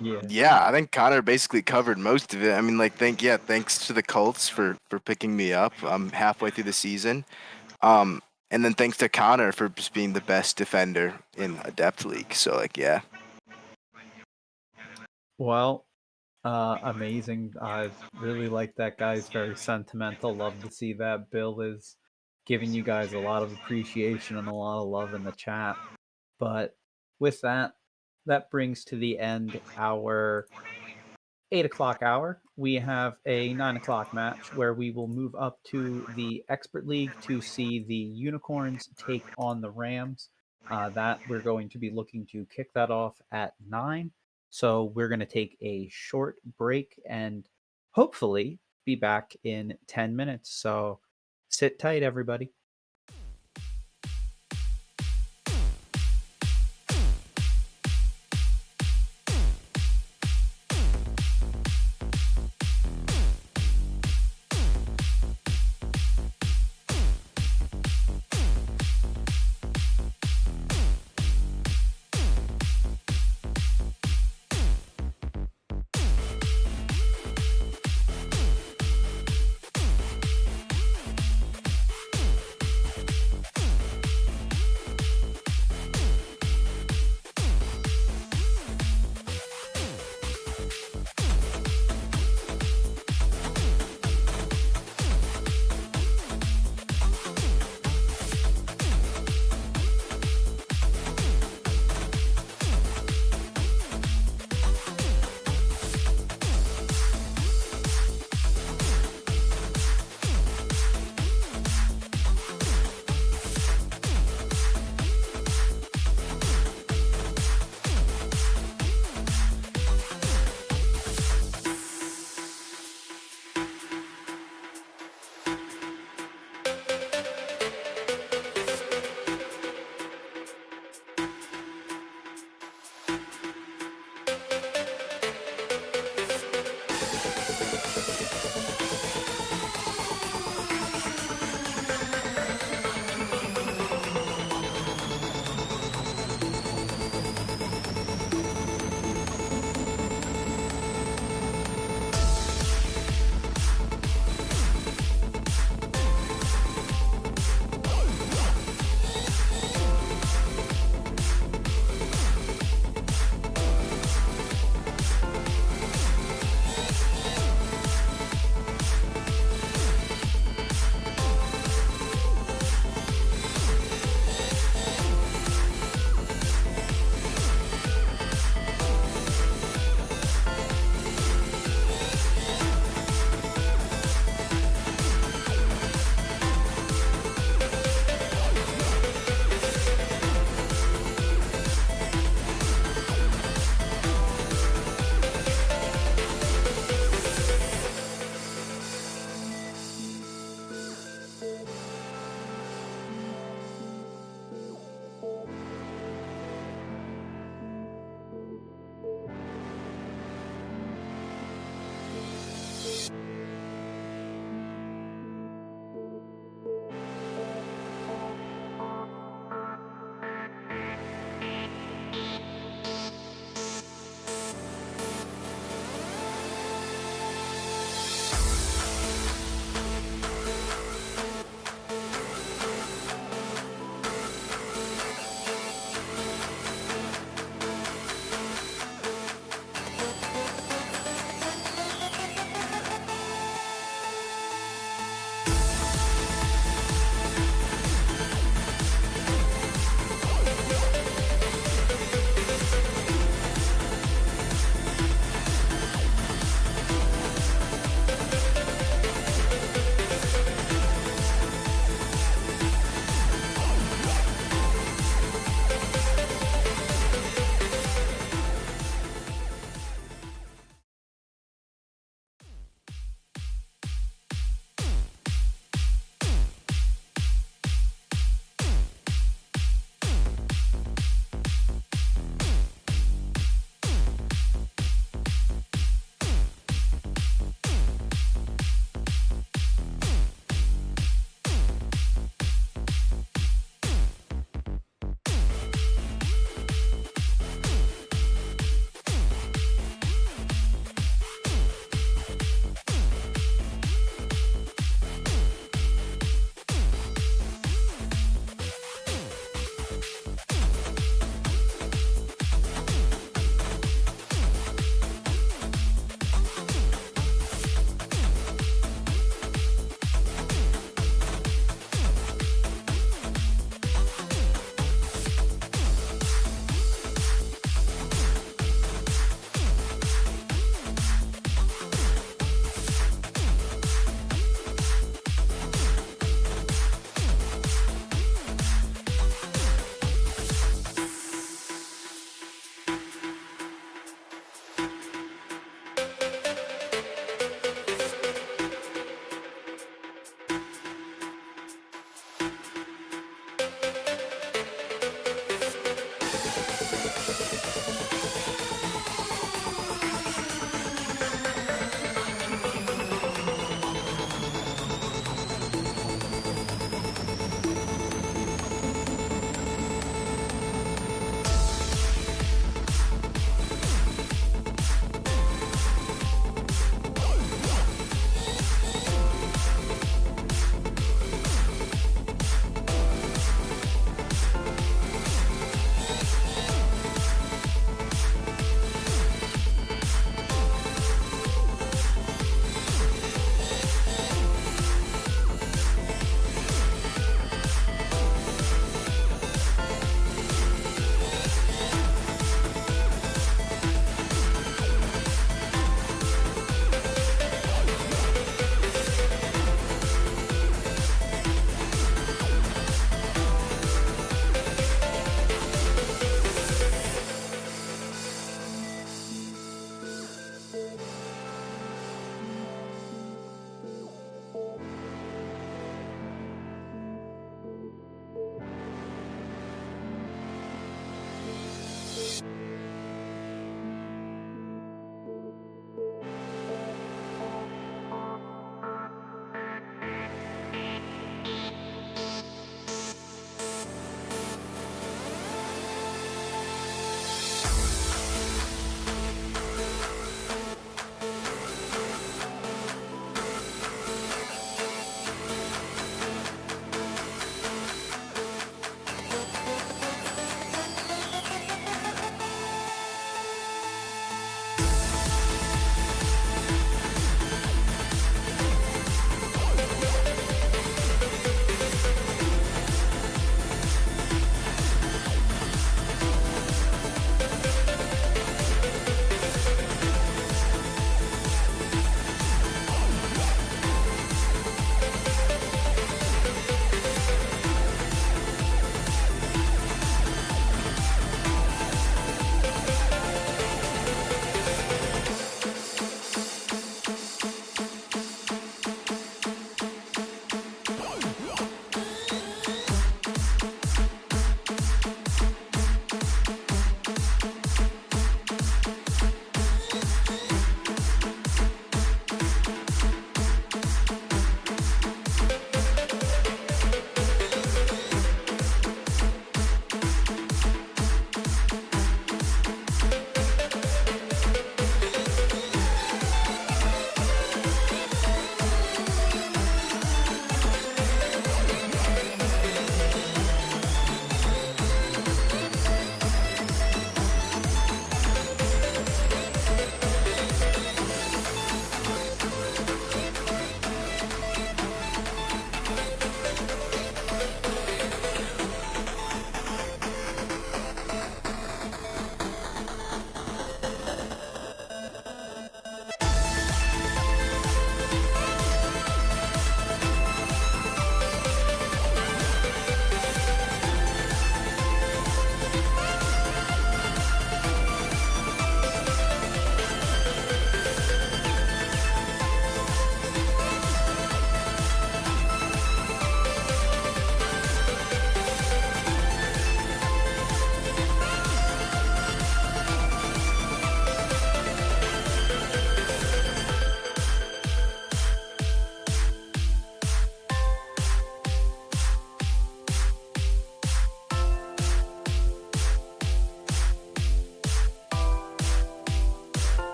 Yeah. Yeah, I think Connor basically covered most of it. I mean, like, thanks to the Colts for picking me up halfway through the season. And then thanks to Connor for just being the best defender in Adept League. So like, yeah. Well, amazing. I really like that guy's very sentimental. Love to see that. Bill is giving you guys a lot of appreciation and a lot of love in the chat. But with that, that brings to the end our 8 o'clock hour, we have a 9 o'clock match where we will move up to the Expert League to see the Unicorns take on the Rams. That we're going to be looking to kick that off at 9. So we're going to take a short break and hopefully be back in 10 minutes. So sit tight, everybody.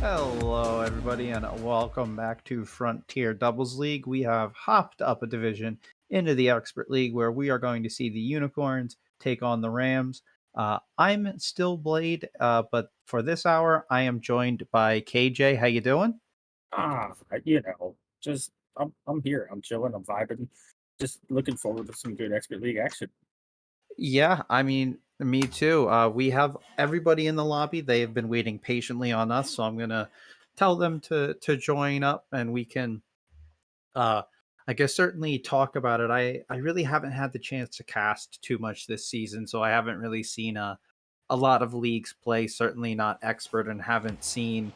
Hello, everybody, and welcome back to Frontier Doubles League. We have hopped up a division into the Expert League where we are going to see the Unicorns take on the Rams. I'm still Blade, but for this hour, I am joined by KJ. How you doing? Ah, just I'm here. I'm chilling. I'm vibing. Just looking forward to some good expert league action. Yeah, I mean, me too. We have everybody in the lobby. They have been waiting patiently on us, so I'm gonna tell them to join up, and we can uh I guess certainly talk about it. I really haven't had the chance to cast too much this season, so I haven't really seen a lot of leagues play, certainly not expert, and haven't seen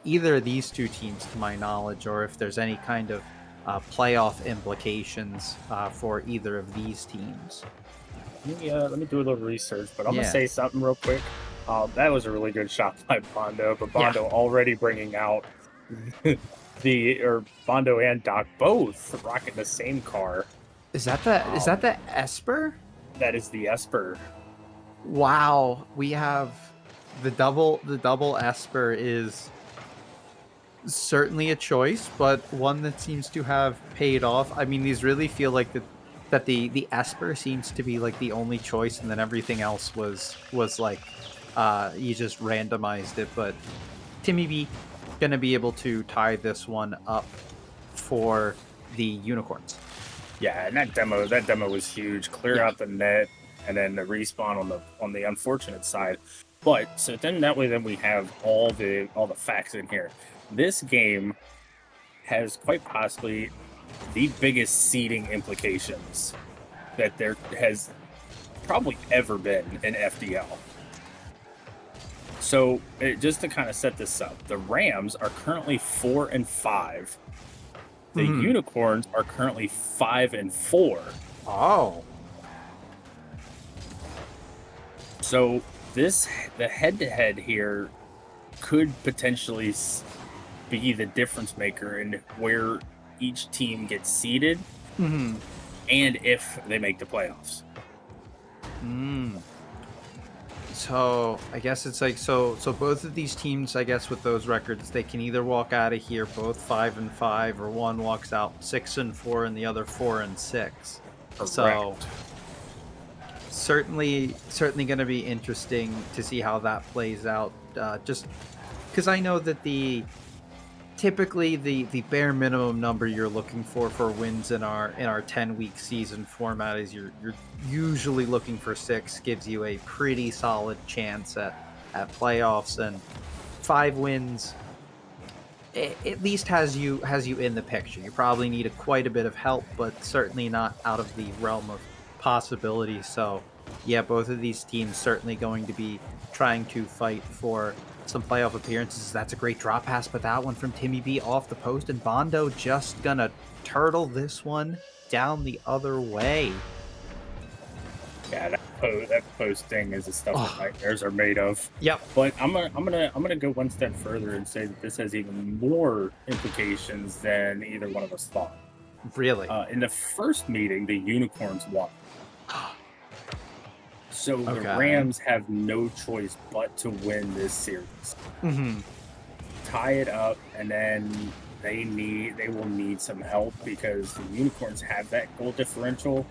either of these two teams to my knowledge, or if there's any kind of playoff implications for either of these teams. Let me do a little research, but I'm gonna Yeah. say something real quick. That was a really good shot by Bondo, but Yeah. Bondo already bringing out Bondo and Doc both rocking the same car. Is that the Esper? That is the Esper. Wow, we have the double Esper is certainly a choice, but one that seems to have paid off. I mean, these really feel like the Esper seems to be like the only choice, and then everything else was like you just randomized it. But Timmy B gonna be able to tie this one up for the Unicorns. Yeah, and that demo was huge. Clear Yeah. out the net, and then the respawn on the unfortunate side. But so then that way, then we have all the facts in here. This game has quite possibly the biggest seeding implications that there has probably ever been in FDL. So just to kind of set this up, the Rams are currently 4-5. The Unicorns are currently 5-4. Oh. So the head-to-head here could potentially be the difference maker in where each team gets seeded and if they make the playoffs. So I guess it's like so both of these teams, I guess, with those records, they can either walk out of here both 5-5, or one walks out 6-4 and the other 4-6. So certainly going to be interesting to see how that plays out. Just because I know that typically the bare minimum number you're looking for wins in our 10-week season format is you're usually looking for 6, gives you a pretty solid chance at playoffs, and 5 wins at least has you in the picture. You probably need quite a bit of help, but certainly not out of the realm of possibility. So yeah, both of these teams certainly going to be trying to fight for some playoff appearances. That's a great drop pass, but that one from Timmy B off the post, and Bondo just gonna turtle this one down the other way. Yeah, that post thing is the stuff that nightmares are made of. Yep. But I'm gonna go one step further and say that this has even more implications than either one of us thought. Really? In the first meeting, the Unicorns won. So the Rams have no choice but to win this series. Tie it up, and then they will need some help because the Unicorns have that goal differential.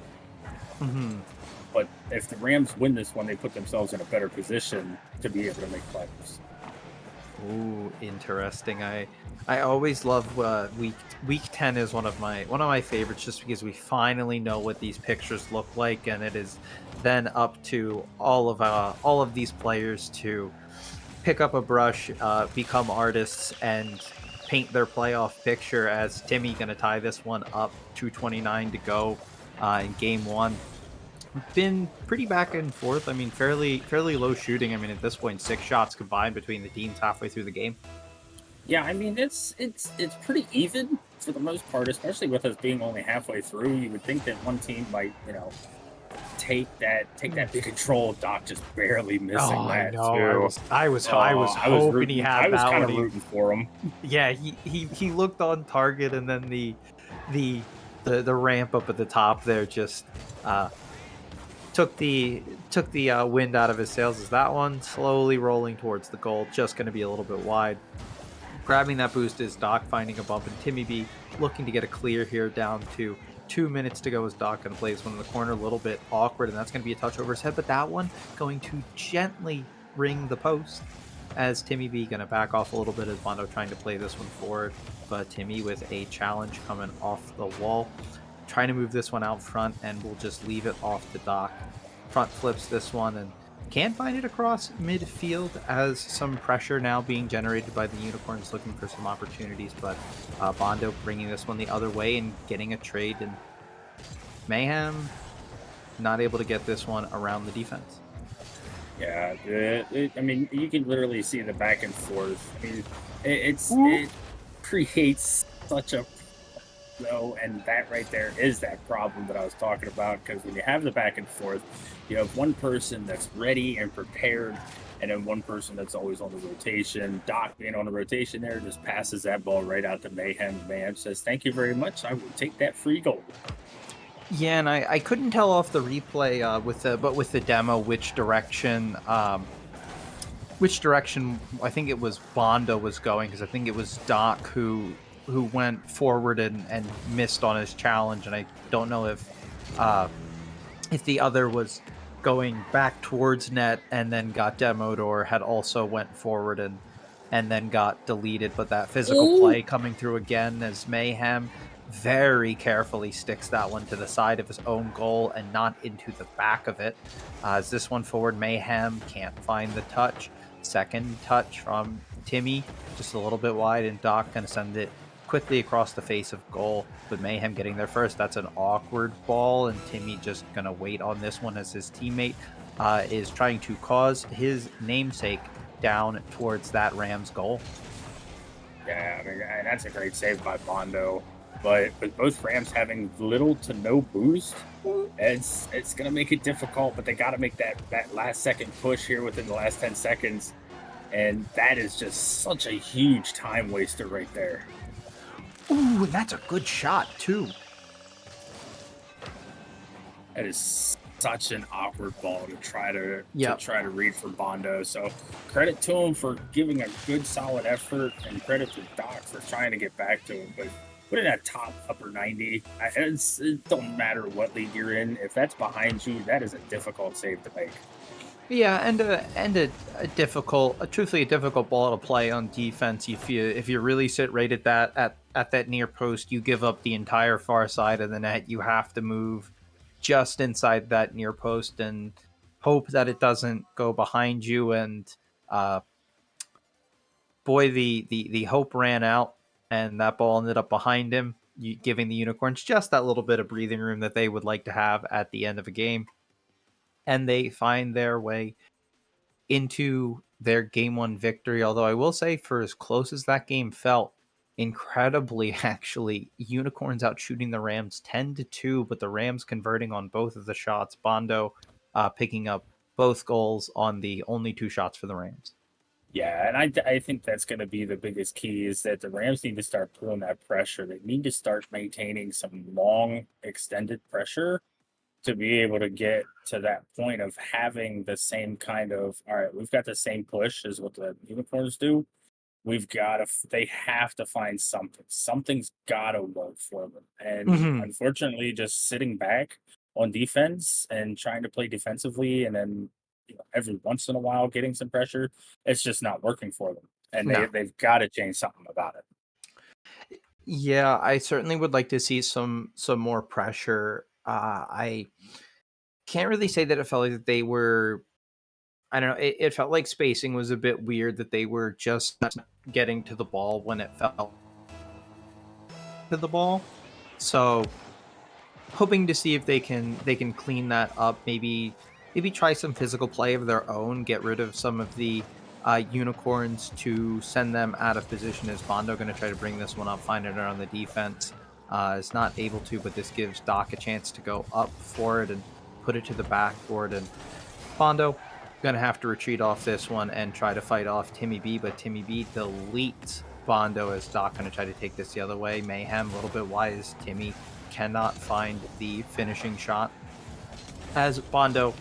But if the Rams win this one, they put themselves in a better position to be able to make playoffs. Ooh, interesting. I always love week 10 is one of my favorites, just because we finally know what these pictures look like, and it is then up to all of these players to pick up a brush, become artists, and paint their playoff picture. As Timmy gonna tie this one up, 2:29 to go in game 1. Been pretty back and forth. I mean, fairly low shooting. I mean, at this point, 6 shots combined between the teams halfway through the game. Yeah, I mean, it's pretty even for the most part, especially with us being only halfway through. You would think that one team might, take that big control. Doc just barely missing that. I was hoping he had that. I was kind of rooting for him. Yeah, he looked on target, and then the ramp up at the top there just took the wind out of his sails as that one slowly rolling towards the goal, just going to be a little bit wide. Grabbing that boost is Doc finding a bump, and Timmy B looking to get a clear here down to 2 minutes to go as Doc going to play this one in the corner, a little bit awkward, and that's going to be a touch over his head, but that one going to gently ring the post as Timmy B going to back off a little bit as Bondo trying to play this one forward, but Timmy with a challenge coming off the wall, trying to move this one out front, and we'll just leave it off the Doc. Front flips this one and can't find it across midfield as some pressure now being generated by the Unicorns looking for some opportunities, but Bondo bringing this one the other way and getting a trade, and Mayhem not able to get this one around the defense. Yeah, I mean, you can literally see the back and forth. I mean, it creates such a and that right there is that problem that I was talking about, because when you have the back and forth, you have one person that's ready and prepared, and then one person that's always on the rotation. Doc being on the rotation there just passes that ball right out to Mayhem. Mayhem says, "Thank you very much. I will take that free goal." Yeah, and I couldn't tell off the replay with the demo which direction I think it was Bondo was going, because I think it was Doc who went forward and missed on his challenge, and I don't know if the other was going back towards net and then got demoed, or had also went forward and then got deleted. But that physical play coming through again as Mayhem very carefully sticks that one to the side of his own goal and not into the back of it. As this one forward, Mayhem can't find the touch. Second touch from Timmy, just a little bit wide, and Doc gonna send it quickly across the face of goal, but Mayhem getting there first. That's an awkward ball, and Timmy just gonna wait on this one as his teammate is trying to cause his namesake down towards that Rams goal. Yeah, I mean, and that's a great save by Bondo. But with both Rams having little to no boost, it's gonna make it difficult. But they got to make that last second push here within the last 10 seconds, and that is just such a huge time waster right there. Ooh, and that's a good shot too. That is such an awkward ball to try to read for Bondo. So credit to him for giving a good solid effort, and credit to Doc for trying to get back to him. But putting that top upper 90, it don't matter what league you're in. If that's behind you, that is a difficult save to make. Yeah, and a truthfully difficult ball to play on defense. If you really sit right at that near post, you give up the entire far side of the net. You have to move just inside that near post and hope that it doesn't go behind you. And boy, the hope ran out, and that ball ended up behind him, giving the Unicorns just that little bit of breathing room that they would like to have at the end of a game. And they find their way into their game one victory. Although I will say, for as close as that game felt, incredibly, actually, Unicorns out shooting the Rams 10-2, but the Rams converting on both of the shots. Bondo picking up both goals on the only 2 shots for the Rams. Yeah, and I think that's going to be the biggest key, is that the Rams need to start pulling that pressure. They need to start maintaining some long, extended pressure to be able to get to that point of having the same kind of, all right, we've got the same push as what the Unicorns do. They have to find something. Something's got to work for them. And unfortunately, just sitting back on defense and trying to play defensively, and then every once in a while getting some pressure, it's just not working for them. And they've got to change something about it. Yeah, I certainly would like to see some more pressure. I can't really say that it felt like that they were, I don't know, it felt like spacing was a bit weird, that they were just not getting to the ball when it fell to the ball. So hoping to see if they can clean that up, maybe try some physical play of their own, get rid of some of the Unicorns to send them out of position. As Bondo going to try to bring this one up, find it around the defense. Is not able to, but this gives Doc a chance to go up for it and put it to the backboard. And Bondo going to have to retreat off this one and try to fight off Timmy B, but Timmy B deletes Bondo as Doc going to try to take this the other way. Mayhem a little bit wide as Timmy cannot find the finishing shot. as Bondo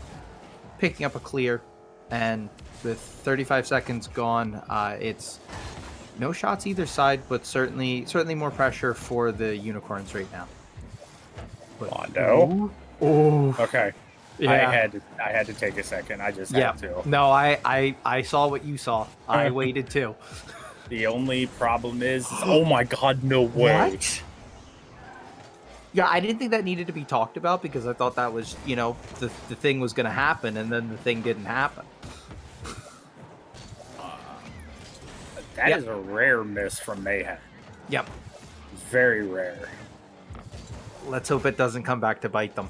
picking up a clear, and with 35 seconds gone, it's no shots either side, but certainly more pressure for the Unicorns right now. But, Bondo. Oh, Okay. yeah. I had to take a second. I just Yeah. had to. No, I saw what you saw. I waited too. The only problem is oh my god, no way. What? Yeah, I didn't think that needed to be talked about because I thought that was, the thing was going to happen, and then the thing didn't happen. That is a rare miss from Mayhem. Yep. Very rare. Let's hope it doesn't come back to bite them.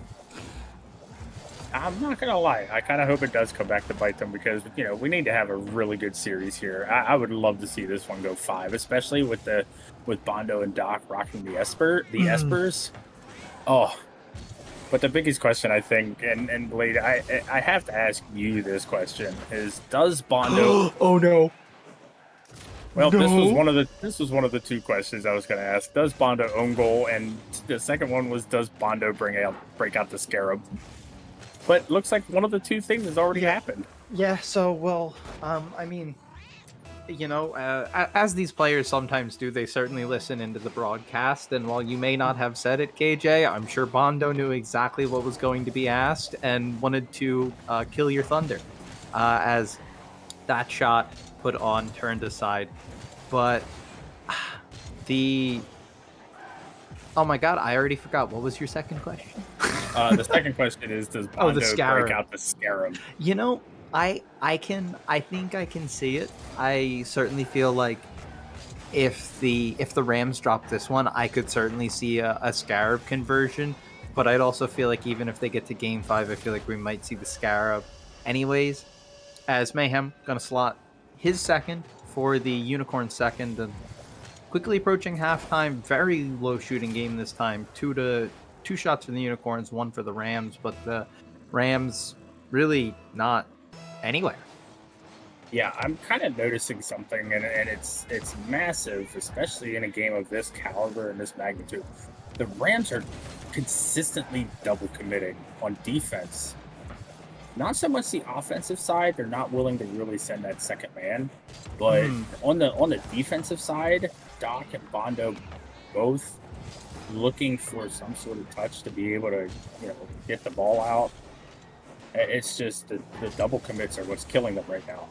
I'm not gonna lie. I kind of hope it does come back to bite them because we need to have a really good series here. I would love to see this one go 5, especially with Bondo and Doc rocking the Espers. Oh, but the biggest question I think, and Blade, I have to ask you this question: is does Bondo? Oh no. Well, no. This was one of the 2 questions I was going to ask. Does Bondo own goal? And the second one was, does Bondo break out the Scarab? But looks like one of the 2 things has already happened. Yeah. So I mean, as these players sometimes do, they certainly listen into the broadcast. And while you may not have said it, KJ, I'm sure Bondo knew exactly what was going to be asked and wanted to kill your thunder, as that shot put on turned aside. But oh my god, I already forgot. What was your second question? The second question is, does Bondo break out the Scarab? I think I can see it. I certainly feel like if the Rams drop this one, I could certainly see a Scarab conversion. But I'd also feel like even if they get to Game 5, I feel like we might see the Scarab anyways. As Mayhem gonna slot his second for the Unicorn second, and quickly approaching halftime. Very low shooting game this time. 2 shots for the Unicorns, 1 for the Rams, but the Rams really not anywhere. Yeah, I'm kind of noticing something, and it's massive, especially in a game of this caliber and this magnitude. The Rams are consistently double committing on defense. Not so much the offensive side; they're not willing to really send that second man. But on the defensive side, Doc and Bondo both looking for some sort of touch to be able to, get the ball out. It's just the double commits are what's killing them right now.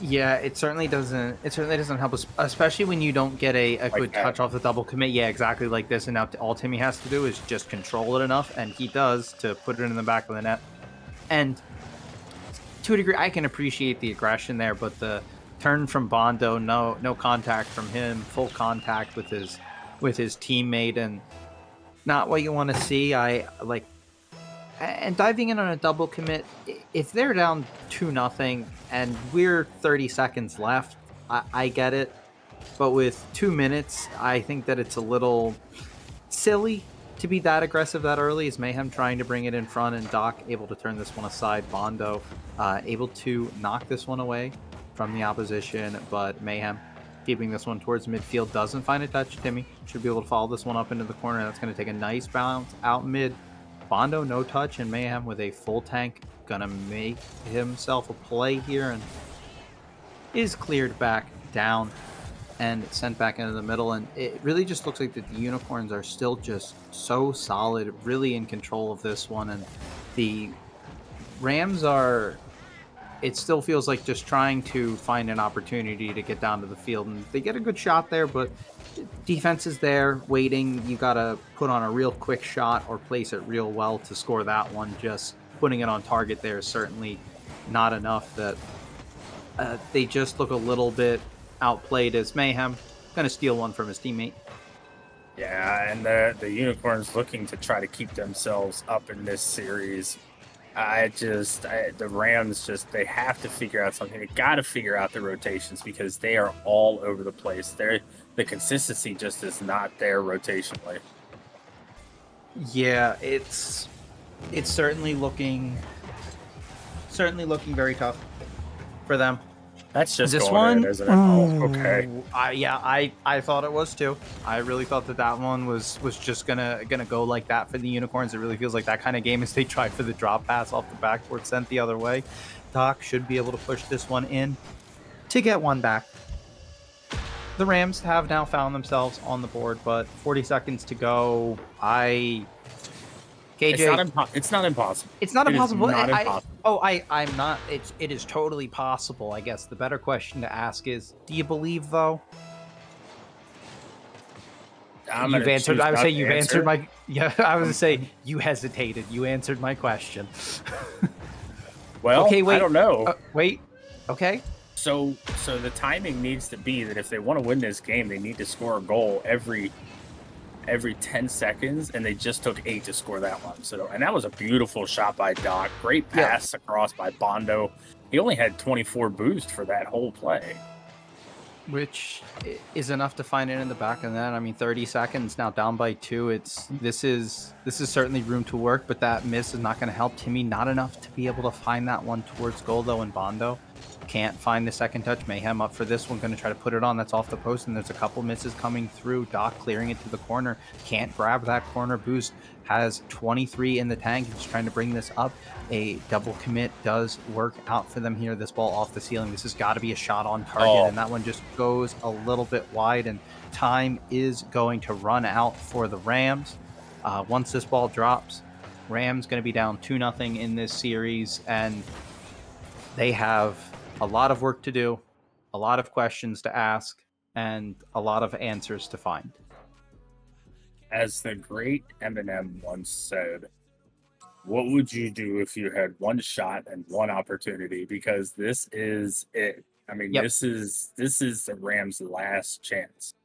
Yeah, it certainly doesn't help us, especially when you don't get a good touch off the double commit. Yeah, exactly like this. And now all Timmy has to do is just control it enough, and he does, to put it in the back of the net. And to a degree, I can appreciate the aggression there, but the turn from Bondo, no contact from him, full contact with his teammate, and not what you want to see. And diving in on a double commit, if they're down 2-0 and we're 30 seconds left, I get it. But with 2 minutes, I think that it's a little silly to be that aggressive that early. Is Mayhem trying to bring it in front, and Doc able to turn this one aside. Bondo able to knock this one away from the opposition, but Mayhem keeping this one towards midfield, doesn't find a touch. Timmy should be able to follow this one up into the corner. That's going to take a nice bounce out mid. Bondo no touch, and Mayhem with a full tank gonna make himself a play here, and is cleared back down and sent back into the middle. And it really just looks like the Unicorns are still just so solid, really in control of this one, and the Rams are, it still feels like just trying to find an opportunity to get down to the field, and they get a good shot there, but defense is there waiting. You gotta put on a real quick shot or place it real well to score that one. Just putting it on target there is certainly not enough. That they just look a little bit outplayed, as Mayhem gonna steal one from his teammate. Yeah, and the Unicorns looking to try to keep themselves up in this series. The Rams they have to figure out something. They got to figure out the rotations because they are all over the place. The consistency just is not there rotationally. Yeah, it's certainly looking very tough for them. That's just This going one, in, isn't it? Oh, okay. I thought it was too. I really thought that one was just gonna go like that for the Unicorns. It really feels like that kind of game as they try for the drop pass off the backboard sent the other way. Doc should be able to push this one in to get one back. The Rams have now found themselves on the board, but 40 seconds to go. KJ, It's not impossible. it's not It is impossible. not impossible. I'm not. It is totally possible. I guess the better question to ask is, do you believe though? You've answered. I would say you've answered my. Yeah, I was gonna say you hesitated. You answered my question. Well, okay, wait. I don't know. Wait. Okay. So the timing needs to be that if they want to win this game, they need to score a goal every 10 seconds, and they just took 8 to score that one. And that was a beautiful shot by Doc. Great pass across by Bondo. He only had 24 boost for that whole play, which is enough to find it in the back of that. I mean, 30 seconds now, down by 2. This is certainly room to work, but that miss is not going to help Timmy. Not enough to be able to find that one towards goal though, and Bondo can't find the second touch. Mayhem up for this one, going to try to put it on. That's off the post, and there's a couple misses coming through. Doc clearing it to the corner. Can't grab that corner boost. Has 23 in the tank. He's trying to bring this up. A double commit does work out for them here. This ball off the ceiling. This has got to be a shot on target, and that one just goes a little bit wide, and time is going to run out for the Rams. Once this ball drops, Rams going to be down 2-0 in this series, and they have a lot of work to do, a lot of questions to ask, and a lot of answers to find. As the great Eminem once said, what would you do if you had one shot and one opportunity? Because this is it. I mean, this is the Rams' last chance.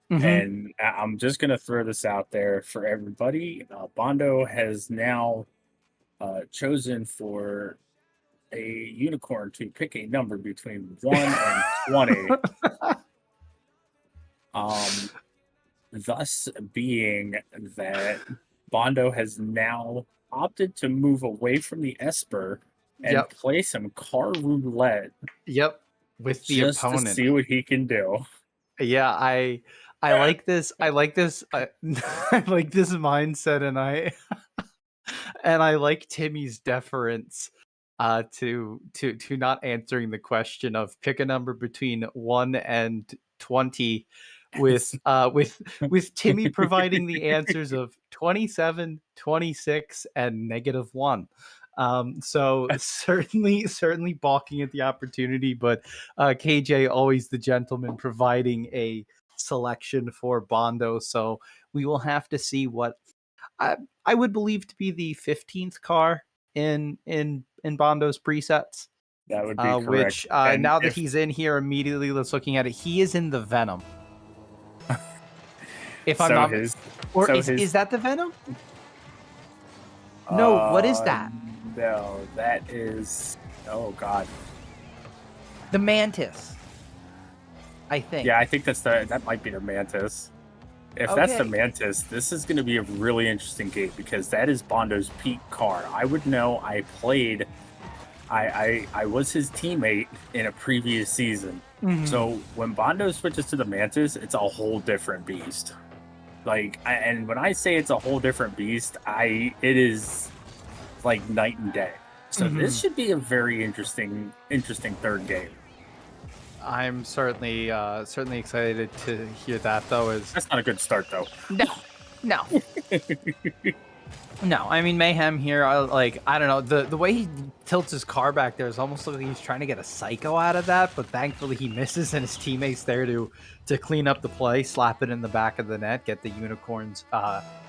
Mm-hmm. And I'm just going to throw this out there for everybody. Bondo has now chosen for a unicorn to pick a number between 1 and 20. Thus being that Bondo has now opted to move away from the Esper and play some car roulette. With the opponent. To see what he can do. Yeah, I like this. I like this. I like this mindset, and I like Timmy's deference to not answering the question of pick a number between 1 and 20, with Timmy providing the answers of 27, 26, and -1. So certainly balking at the opportunity, but KJ always the gentleman, providing a selection for Bondo. So we will have to see what I would believe to be the 15th car in Bondo's presets. That would be correct. Which now that he's in here, immediately let's looking at it, he is in the Venom. If I'm not, is that the Venom? No, what is that? No, that is, oh god, the Mantis, I think. Yeah, I think that might be the Mantis. If that's the Mantis, this is going to be a really interesting game, because that is Bondo's peak car. I would know. I played. I was his teammate in a previous season. Mm-hmm. So when Bondo switches to the Mantis, it's a whole different beast. And when I say it's a whole different beast, it is like night and day. So this should be a very interesting third game. I'm certainly excited to hear that, though. That's not a good start, though. No. No, I mean, Mayhem here, I don't know, the way he tilts his car back there is almost like he's trying to get a psycho out of that, but thankfully he misses, and his teammate's there to clean up the play, slap it in the back of the net, get the Unicorns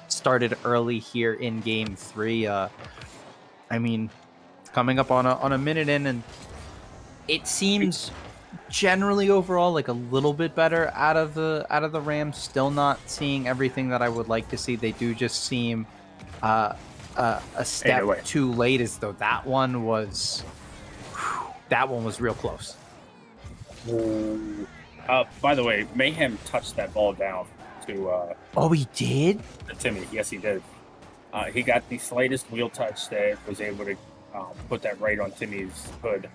started early here in Game 3. I mean, coming up on a minute in, and it seems generally overall like a little bit better out of the Rams. Still not seeing everything that I would like to see. They do just seem a step too late, as though that one was real close. By the way, Mayhem touched that ball down to oh, he did? Timmy. Yes, he did. He got the slightest wheel touch that was able to put that right on Timmy's hood.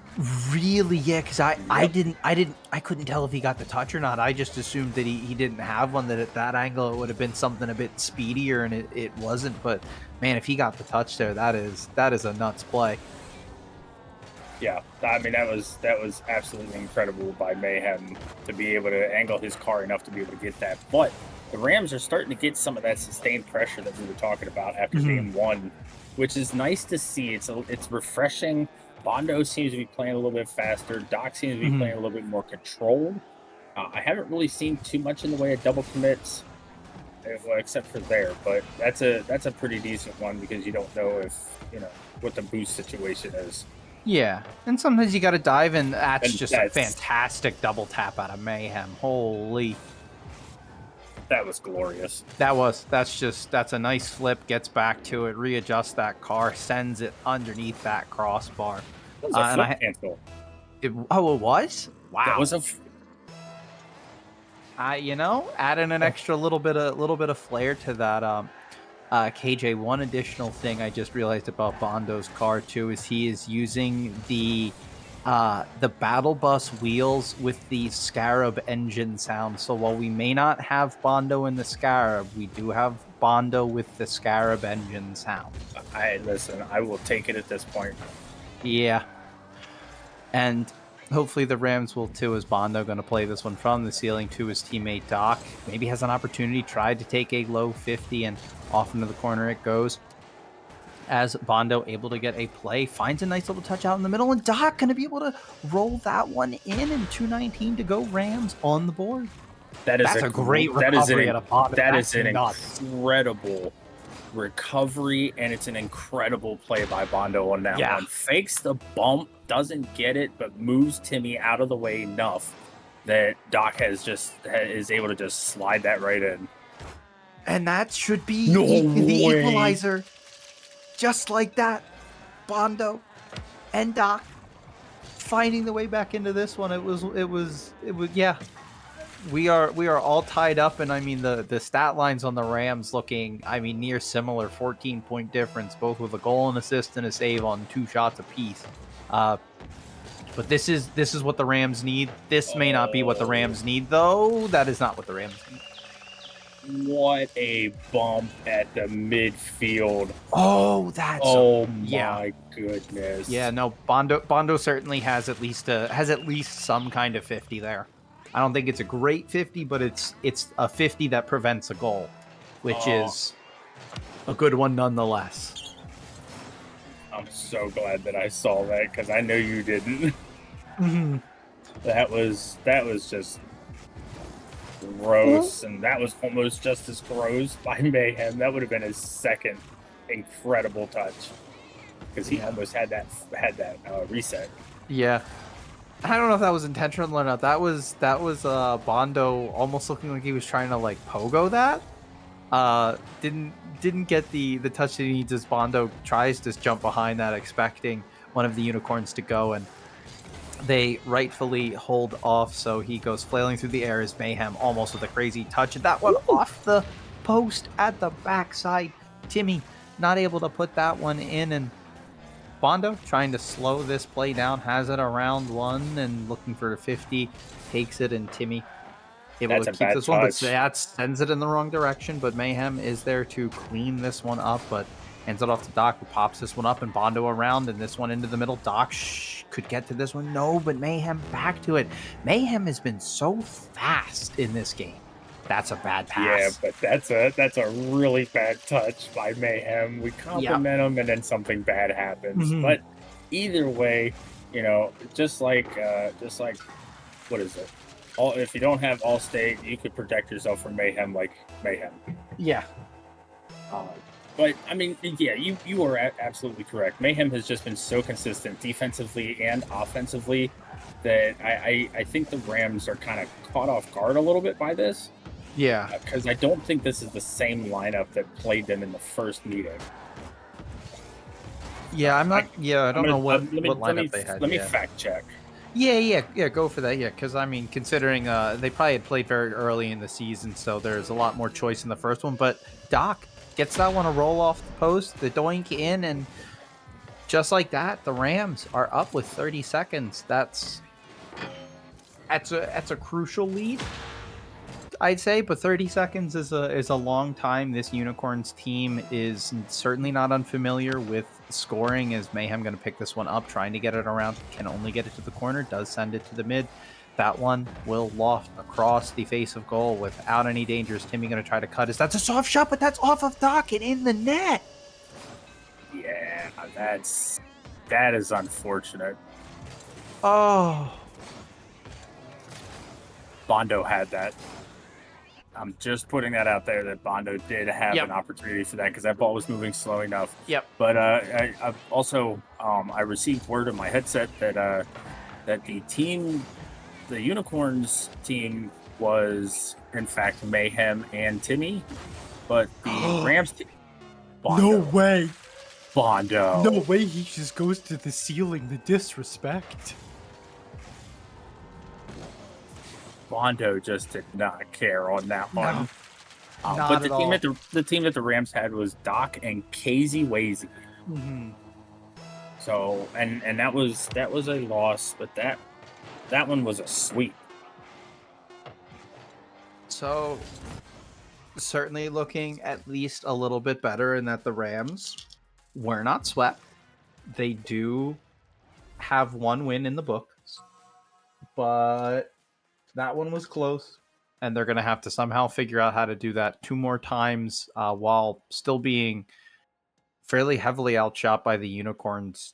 Really? Yeah, because I Yep. couldn't tell if he got the touch or not. I just assumed that he didn't have one, that at that angle it would have been something a bit speedier, and it wasn't. But man, if he got the touch there, that is a nuts play. Yeah, I mean that was absolutely incredible by Mayhem to be able to angle his car enough to be able to get that. But the Rams are starting to get some of that sustained pressure that we were talking about after game one, which is nice to see. It's refreshing. Bondo seems to be playing a little bit faster. Doc seems to be playing a little bit more controlled. I haven't really seen too much in the way of double commits, well, except for there. But that's a pretty decent one because you don't know if what the boost situation is. Yeah, and sometimes you got to dive, and that's And just a fantastic double tap out of Mayhem. Holy. That was glorious. That's a nice flip, gets back to it, readjusts that car, sends it underneath that crossbar. That was a flip cancel. It was? Wow. That was adding an extra little bit of flair to that. KJ, one additional thing I just realized about Bondo's car too is he is using the battle bus wheels with the Scarab engine sound. So while we may not have Bondo in the Scarab, we do have Bondo with the Scarab engine sound. I will take it at this point. Yeah. And hopefully the Rams will too, as Bondo going to play this one from the ceiling to his teammate Doc. Maybe has an opportunity, tried to take a low 50 and off into the corner it goes. As Bondo able to get a play, finds a nice little touch out in the middle, and Doc going to be able to roll that one in, and 219 to go, Rams on the board. That's a great recovery at a Bondo. That is an incredible recovery, and it's an incredible play by Bondo on that one. Fakes the bump, doesn't get it, but moves Timmy out of the way enough that Doc is able to just slide that right in. And that should be the equalizer. Just like that, Bondo and Doc finding the way back into this one. It was yeah. We are all tied up, and I mean the stat lines on the Rams looking, I mean, near similar, 14-point difference, both with a goal, and assist, and a save on 2 shots apiece. But this is what the Rams need. This may not be what the Rams need, though. That is not what the Rams need. What a bump at the midfield. My goodness. Yeah, no, Bondo certainly has at least some kind of 50 there. I don't think it's a great 50, but it's a 50 that prevents a goal, which is a good one nonetheless. I'm so glad that I saw that because I know you didn't. That was just gross, and that was almost just as gross by Mayhem. That would have been his second incredible touch because he almost had that reset. Yeah, I don't know if that was intentional or not. That was Bondo almost looking like he was trying to like pogo that. Didn't get the touch that he needs as Bondo tries to jump behind that, expecting one of the unicorns to go, and they rightfully hold off, so he goes flailing through the air as Mayhem almost with a crazy touch, and that one off the post at the backside. Timmy not able to put that one in, and Bondo trying to slow this play down, has it around one and looking for a 50, takes it, and Timmy able to keep this one, but that sends it in the wrong direction, but Mayhem is there to clean this one up, but hands it off to Doc, who pops this one up, and Bondo around, and this one into the middle. Doc could get to this one. No, but Mayhem back to it. Mayhem has been so fast in this game. That's a bad pass. Yeah, but that's a really bad touch by Mayhem. We compliment him, and then something bad happens. But either way, just like what is it? If you don't have Allstate, you could protect yourself from Mayhem like Mayhem. Yeah. But, I mean, yeah, you are absolutely correct. Mayhem has just been so consistent defensively and offensively that I think the Rams are kind of caught off guard a little bit by this. Yeah. Because I don't think this is the same lineup that played them in the first meeting. Yeah, I don't know what lineup they had. Let me fact check. Yeah, go for that. Yeah, because I mean, considering they probably had played very early in the season, so there's a lot more choice in the first one. But Doc gets that one a roll off the post, the doink in, and just like that, the Rams are up with 30 seconds. That's a crucial lead, I'd say, but 30 seconds is a long time. This Unicorns team is certainly not unfamiliar with scoring. Is Mayhem going to pick this one up, trying to get it around? Can only get it to the corner, does send it to the mid. That one will loft across the face of goal without any dangers. Timmy going to try to cut it. That's a soft shot, but that's off of Doc and in the net. Yeah, that is unfortunate. Oh, Bondo had that. I'm just putting that out there that Bondo did have Yep. an opportunity for that because that ball was moving slow enough. Yep. But I also I received word in my headset that the Unicorns team was in fact Mayhem and Timmy, but the Rams team. no way. Bondo. No way, he just goes to the ceiling. The disrespect. Bondo just did not care on that one. Not but at all. the team that the Rams had was Doc and KZ Wazy. Mm-hmm. So and that was a loss, but that one was a sweep. So certainly looking at least a little bit better in that the Rams were not swept. They do have one win in the books, but that one was close, and they're going to have to somehow figure out how to do that 2 more times while still being fairly heavily outshot by the Unicorns,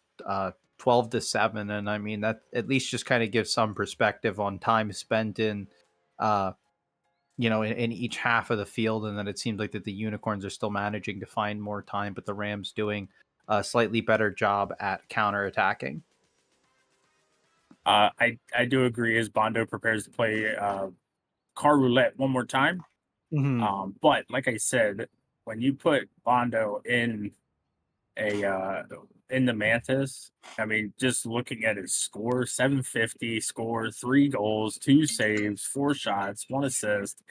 12-7. And I mean, that at least just kind of gives some perspective on time spent in in each half of the field, and then it seems like that the Unicorns are still managing to find more time, but the Rams doing a slightly better job at counterattacking. I do agree as Bondo prepares to play car roulette one more time. Mm-hmm. But like I said, when you put Bondo in the Mantis, I mean, just looking at his score, 750 score, 3 goals, 2 saves, 4 shots, 1 assist.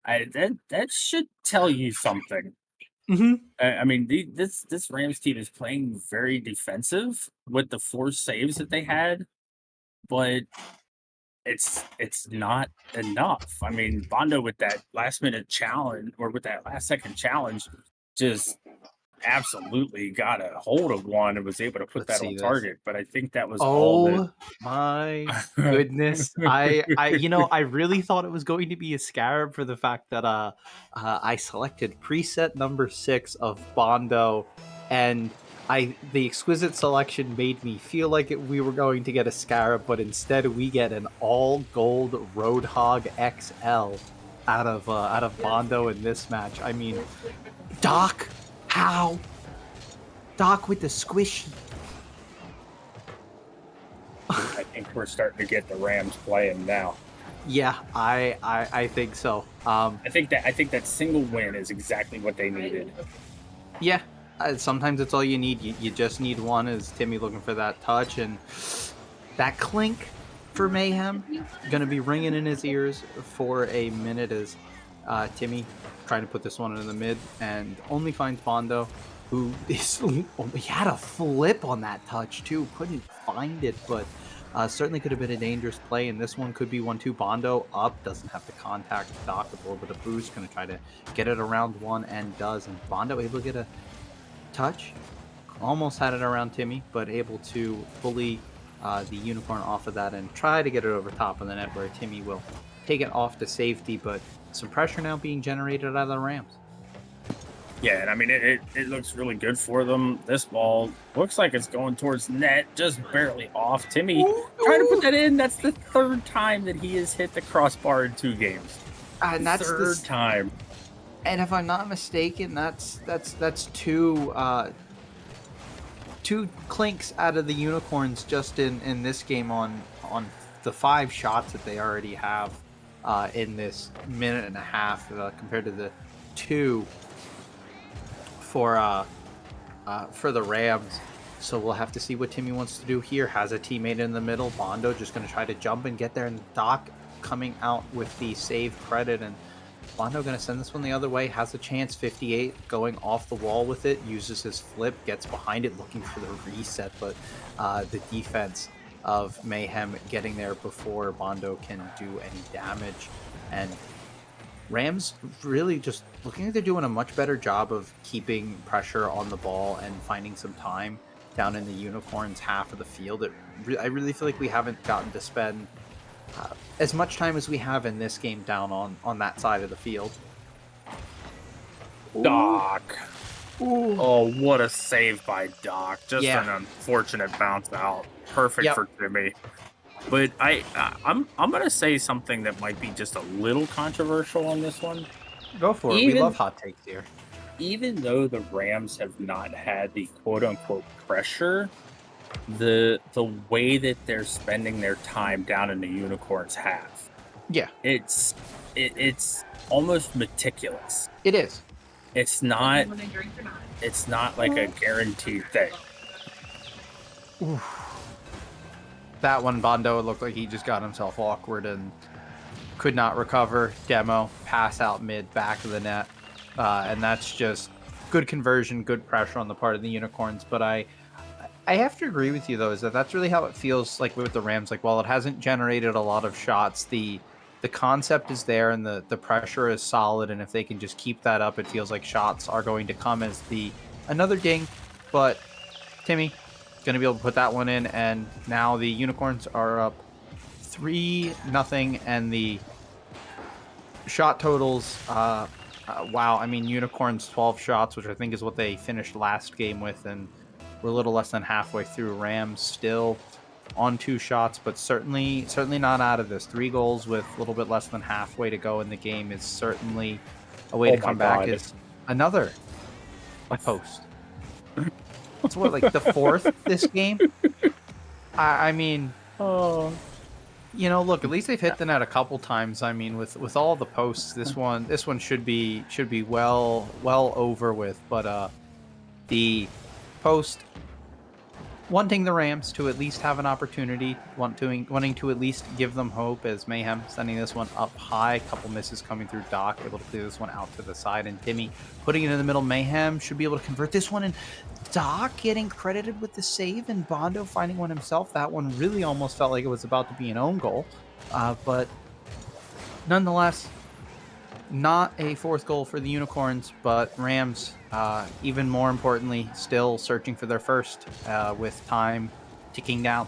That should tell you something. Mm-hmm. I mean, this Rams team is playing very defensive with the 4 saves that they had, but it's not enough. I mean, Bondo with that last minute challenge or with that last second challenge just absolutely got a hold of one and was able to put Let's that on see this. target. But I think that was all that. Oh my goodness. I really thought it was going to be a scarab for the fact that I selected preset number 6 of Bondo, and the exquisite selection made me feel like we were going to get a scarab, but instead we get an all gold Roadhog XL out of Bondo in this match. I mean, Doc, how? Doc with the squishy. I think we're starting to get the Rams playing now. Yeah, I think so. I think that single win is exactly what they needed. Yeah, sometimes it's all you need. You just need one. Is Timmy looking for that touch, and that clink for Mayhem gonna be ringing in his ears for a minute as Timmy trying to put this one in the mid and only finds Bondo, who is he had a flip on that touch too. Couldn't find it, but certainly could have been a dangerous play, and this one could be 1-2. Bondo up, doesn't have to contact Doc with a little bit of boost, going to try to get it around one, and does. And Bondo able to get a touch, almost had it around Timmy, but able to bully the Unicorn off of that and try to get it over top of the net, where Timmy will take it off to safety, but some pressure now being generated out of the Rams. Yeah, and I mean, it looks really good for them. This ball looks like it's going towards net, just barely off. Timmy trying to put that in. That's the 3rd time that he has hit the crossbar in 2 games. And that's the 3rd time. And if I'm not mistaken, that's 2 clinks out of the Unicorns just in this game on the 5 shots that they already have in this minute and a half compared to the 2 for the Rams. So we'll have to see what Timmy wants to do here. Has a teammate in the middle. Bondo just going to try to jump and get there, and Doc coming out with the save credit, and Bondo going to send this one the other way, has a chance, 58, going off the wall with it, uses his flip, gets behind it, looking for the reset, but the defense of Mayhem getting there before Bondo can do any damage. And Rams really just looking like they're doing a much better job of keeping pressure on the ball and finding some time down in the Unicorns' half of the field. I really feel like we haven't gotten to spend as much time as we have in this game down on that side of the field. Doc. Ooh. Oh, what a save by Doc. Just Yeah. an unfortunate bounce out. Perfect Yep. for Jimmy. But I'm gonna say something that might be just a little controversial on this one. Go for it. We love hot takes here. Even though the Rams have not had the quote unquote pressure, the way that they're spending their time down in the Unicorns' half, Yeah, it's almost meticulous. it is. It's not like a guaranteed thing. That one, Bondo, it looked like he just got himself awkward and could not recover. Demo, pass out mid, back of the net. And that's just good conversion, good pressure on the part of the Unicorns. But I have to agree with you, though, is that's really how it feels like with the Rams. Like, while it hasn't generated a lot of shots, the concept is there and the pressure is solid. And if they can just keep that up, it feels like shots are going to come as another ding. But Timmy going to be able to put that one in. And now the Unicorns are up 3-0. And the shot totals, wow. I mean, Unicorns 12 shots, which I think is what they finished last game with. And we're a little less than halfway through. Rams still on 2 shots, but certainly not out of this. 3 goals with a little bit less than halfway to go in the game is certainly a way to come back. Is another post. It's what, like the 4th this game? I mean, you know, look, at least they've hit the net a couple times. I mean, with all the posts, this one should be well over with. But the post, wanting the Rams to at least have an opportunity, wanting to at least give them hope, as Mayhem sending this one up high. A couple misses coming through Doc, able to clear this one out to the side, and Timmy putting it in the middle. Mayhem should be able to convert this one, and Doc getting credited with the save, and Bondo finding one himself. That one really almost felt like it was about to be an own goal, but nonetheless, not a 4th goal for the Unicorns, but Rams, even more importantly, still searching for their first, with time ticking down.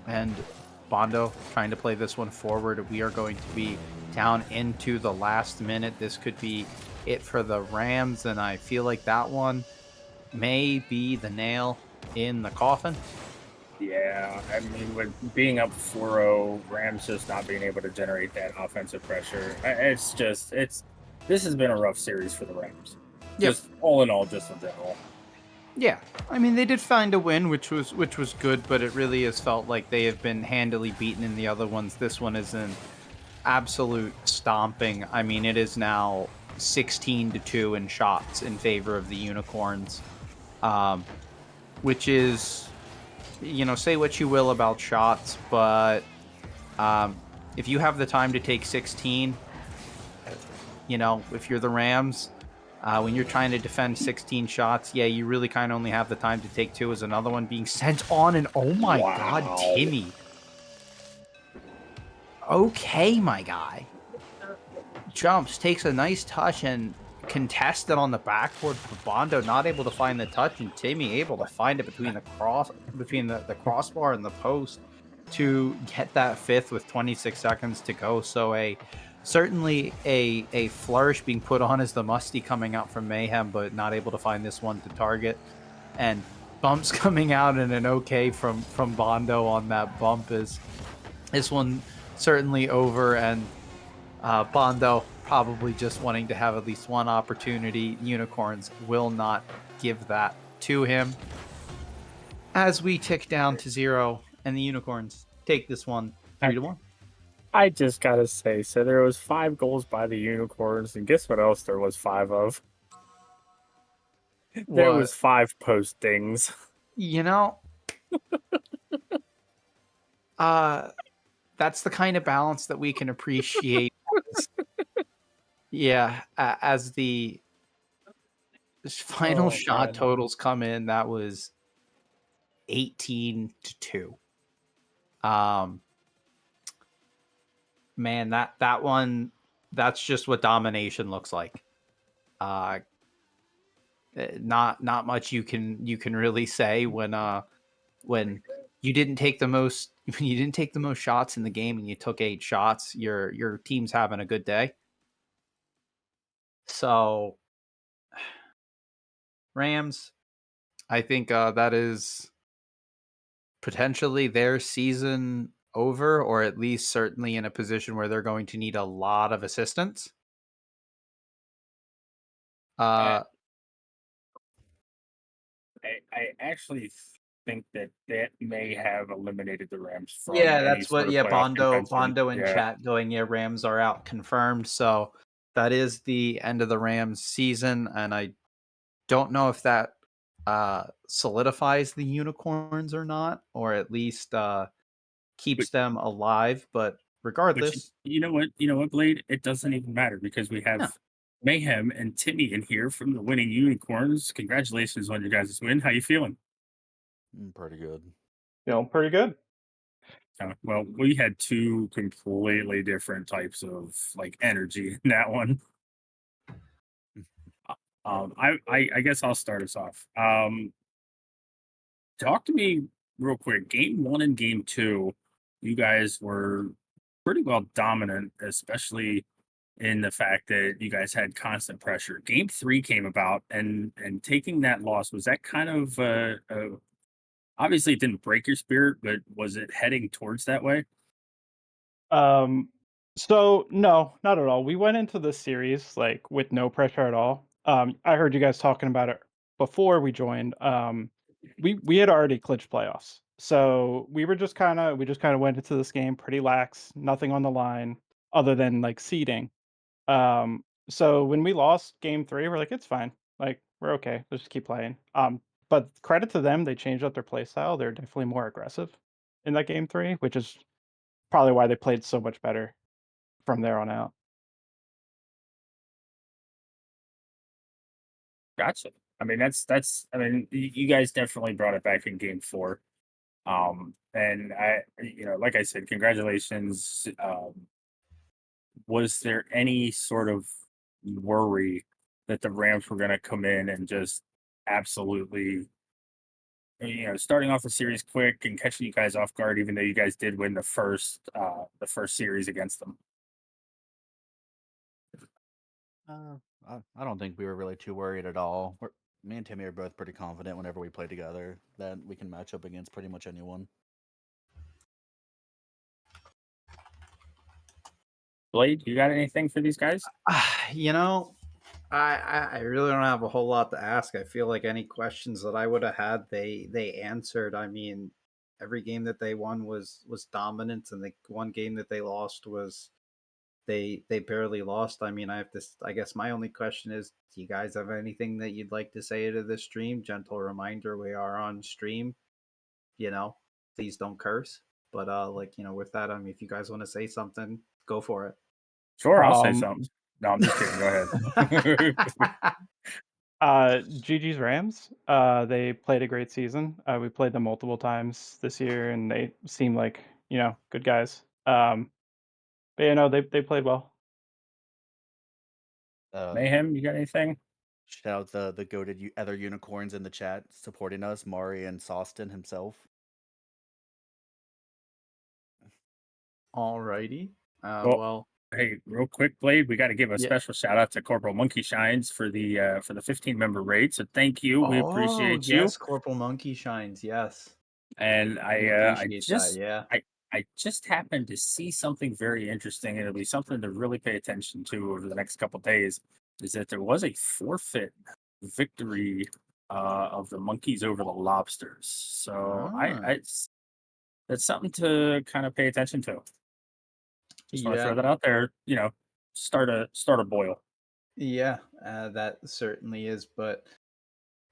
And Bondo trying to play this one forward. We are going to be down into the last minute. This could be it for the Rams, and I feel like that one may be the nail in the coffin. Yeah, I mean, with being up 4-0, Rams just not being able to generate that offensive pressure. This has been a rough series for the Rams. Yep. Just all in all, just in general. Yeah, I mean, they did find a win, which was good, but it really has felt like they have been handily beaten in the other ones. This one is an absolute stomping. I mean, it is now 16-2 in shots in favor of the Unicorns, which is, you know, say what you will about shots, but if you have the time to take 16, you know, if you're the Rams, when you're trying to defend 16 shots, yeah, you really kind of only have the time to take 2, as another one being sent on, and oh my God, Timmy. Okay, my guy. Jumps, takes a nice touch, and contested on the backboard for Bondo, not able to find the touch, and Timmy able to find it between the crossbar and the post to get that 5th with 26 seconds to go. So certainly a flourish being put on as the musty coming out from Mayhem, but not able to find this one to target. And bumps coming out, and an okay from Bondo on that bump. Is this one certainly over, and Bondo probably just wanting to have at least one opportunity. Unicorns will not give that to him. As we tick down to 0, and the Unicorns take this one 3-1. I just gotta say, so there was 5 goals by the Unicorns, and guess what else there was 5 of? There was 5 postings. You know, That's the kind of balance that we can appreciate. As the final Oh, shot man. totals come in, that was 18-2. Man, that one, that's just what domination looks like. Not much you can really say when you didn't take the most when you didn't take the most shots in the game and you took 8 shots, your team's having a good day. So Rams, I think that is potentially their season over, or at least certainly in a position where they're going to need a lot of assistance. I, Uh, I actually think that may have eliminated the Rams from yeah, any that's what. sort of Yeah, playoff contention. Bondo in Yeah, chat going. Yeah, Rams are out, confirmed. So that is the end of the Rams season, and I don't know if that solidifies the unicorns or not, or at least but keeps them alive. But but regardless, you know what, Blade? It doesn't even matter because we have yeah, Mayhem and Timmy in here from the winning unicorns. Congratulations on your guys' win. How you feeling? Pretty good. Feeling pretty good. Well, we had two completely different types of like energy in that one. I guess I'll start us off. Talk to me real quick. Game one and game two, you guys were pretty well dominant, especially in the fact that you guys had constant pressure. Game three came about, and taking that loss, was that kind of obviously it didn't break your spirit, but was it heading towards that way? Um, so no, not at all. We went into the series like with no pressure at all. I heard you guys talking about it before we joined. We had already clinched playoffs, so we just kind of went into this game pretty lax, nothing on the line other than like seeding. So when we lost game three, we're like, it's fine, like we're okay, let's just keep playing. But credit to them, they changed up their play style. They're definitely more aggressive in that game three, which is probably why they played so much better from there on out. Gotcha. I mean, that's. I mean, you guys definitely brought it back in game four. And like I said, congratulations. Was there any sort of worry that the Rams were going to come in and just absolutely, starting off the series quick and catching you guys off guard, even though you guys did win the first series against them? I don't think we were really too worried at all. Me and Timmy are both pretty confident whenever we play together that we can match up against pretty much anyone. Blade, you got anything for these guys? you know, I really don't have a whole lot to ask. I feel like any questions that I would have had, they answered. I mean, every game that they won was dominant, and the one game that they lost was they barely lost. I mean, I guess my only question is, do you guys have anything that you'd like to say to the stream? Gentle reminder, we are on stream. Please don't curse. But with that, I mean, if you guys want to say something, go for it. Sure, I'll say Um, something. No, I'm just kidding. Go ahead. GG's Rams. They played a great season. We played them multiple times this year, and they seem like good guys. But they played well. Uh, Mayhem, you got anything? Shout out the goated other unicorns in the chat supporting us, Mari and Sawston himself. Alrighty. Well, hey, real quick, Blade, we got to give a Yeah. special shout out to Corporal Monkey Shines for the 15 member raid. So thank you. We appreciate you. Yes, Corporal Monkey Shines. Yes. And We appreciate that. Yeah. I just happened to see something very interesting, and it'll be something to really pay attention to over the next couple days. Is that there was a forfeit victory of the monkeys over the lobsters. So that's something to kind of pay attention to. Just want to throw Yeah. that out there. Start a boil. Yeah, that certainly is. But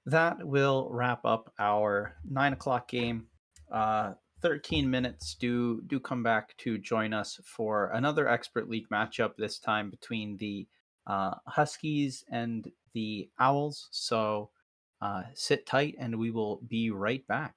that will wrap up our 9 o'clock game. 13 minutes, do come back to join us for another expert league matchup, this time between the Huskies and the Owls. So sit tight and we will be right back.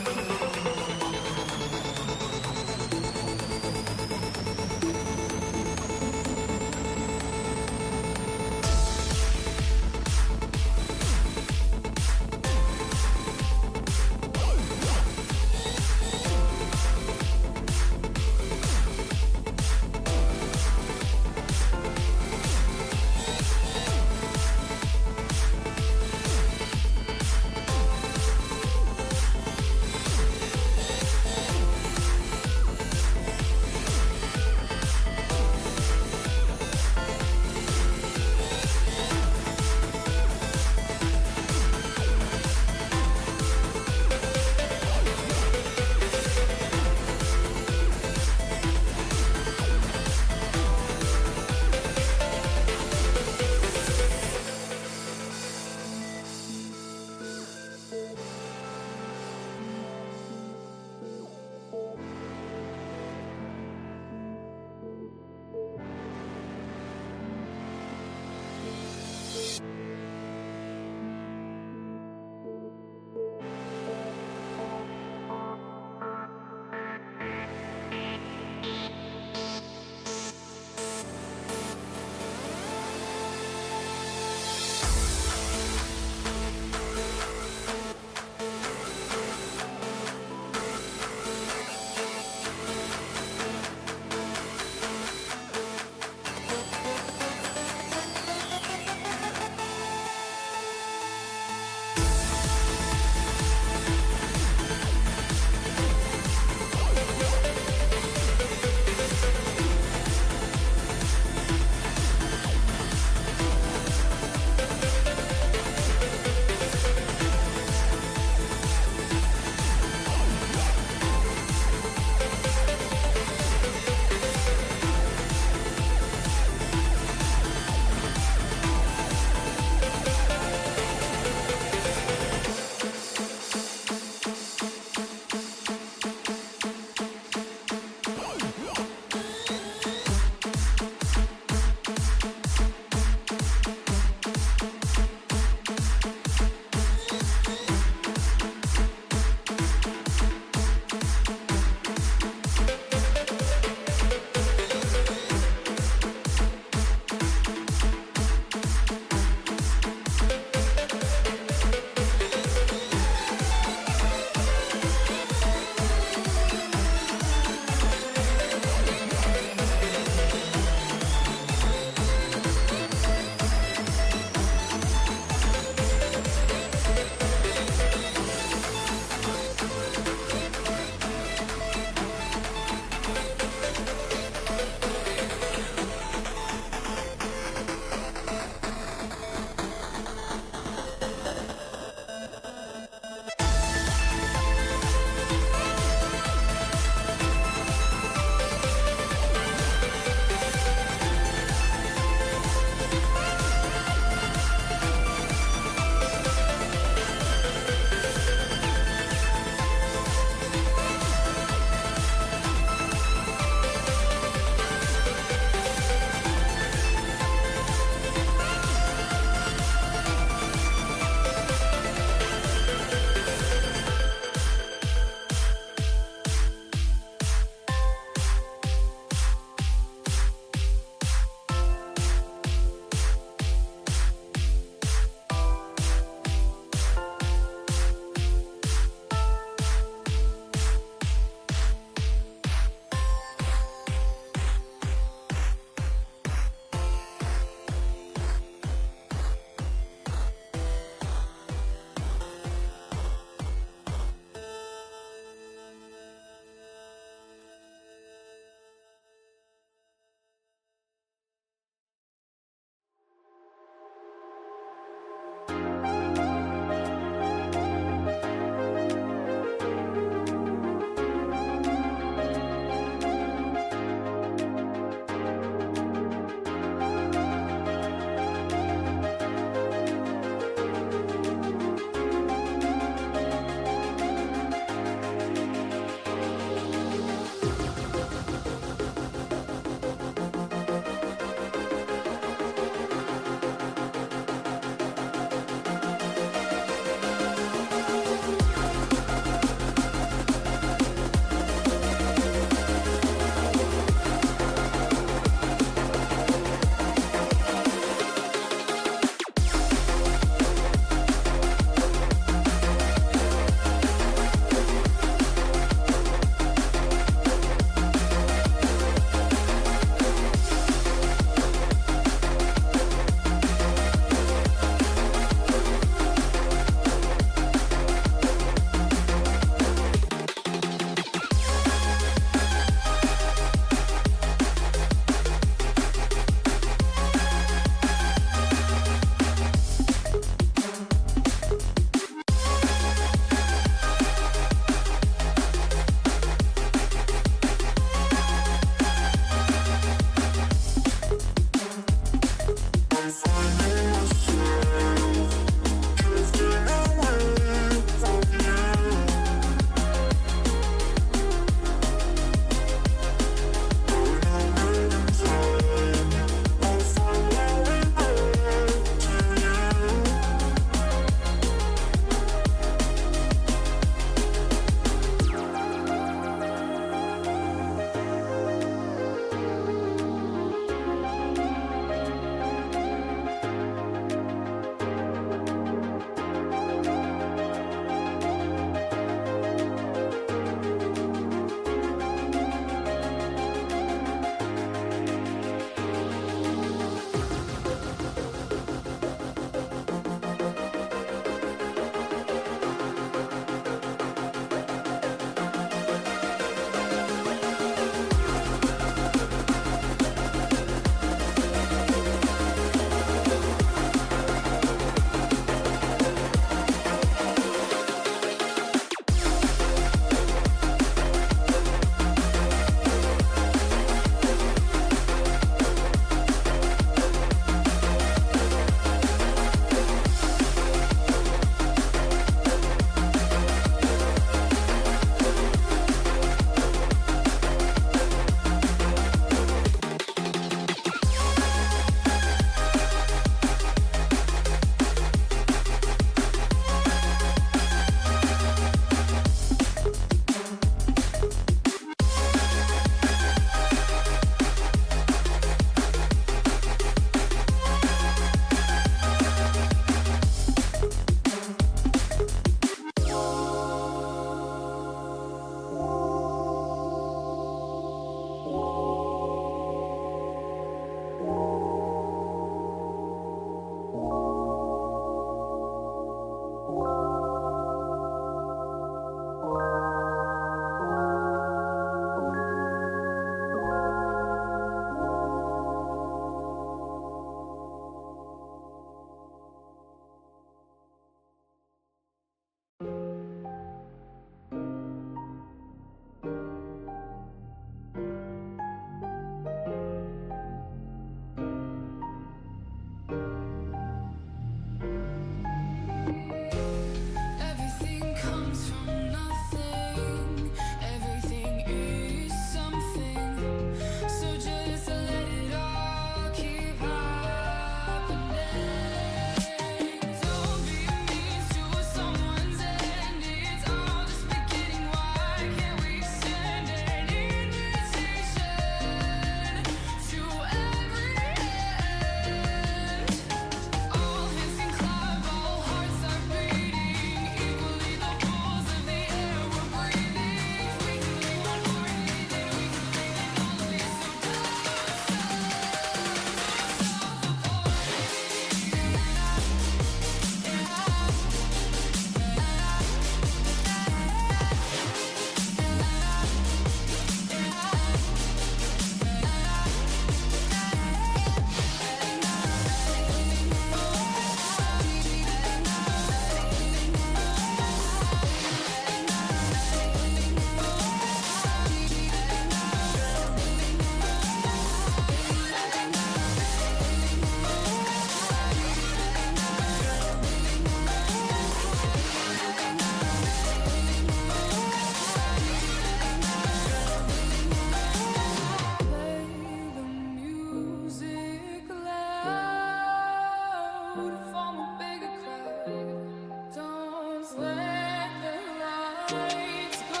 lights go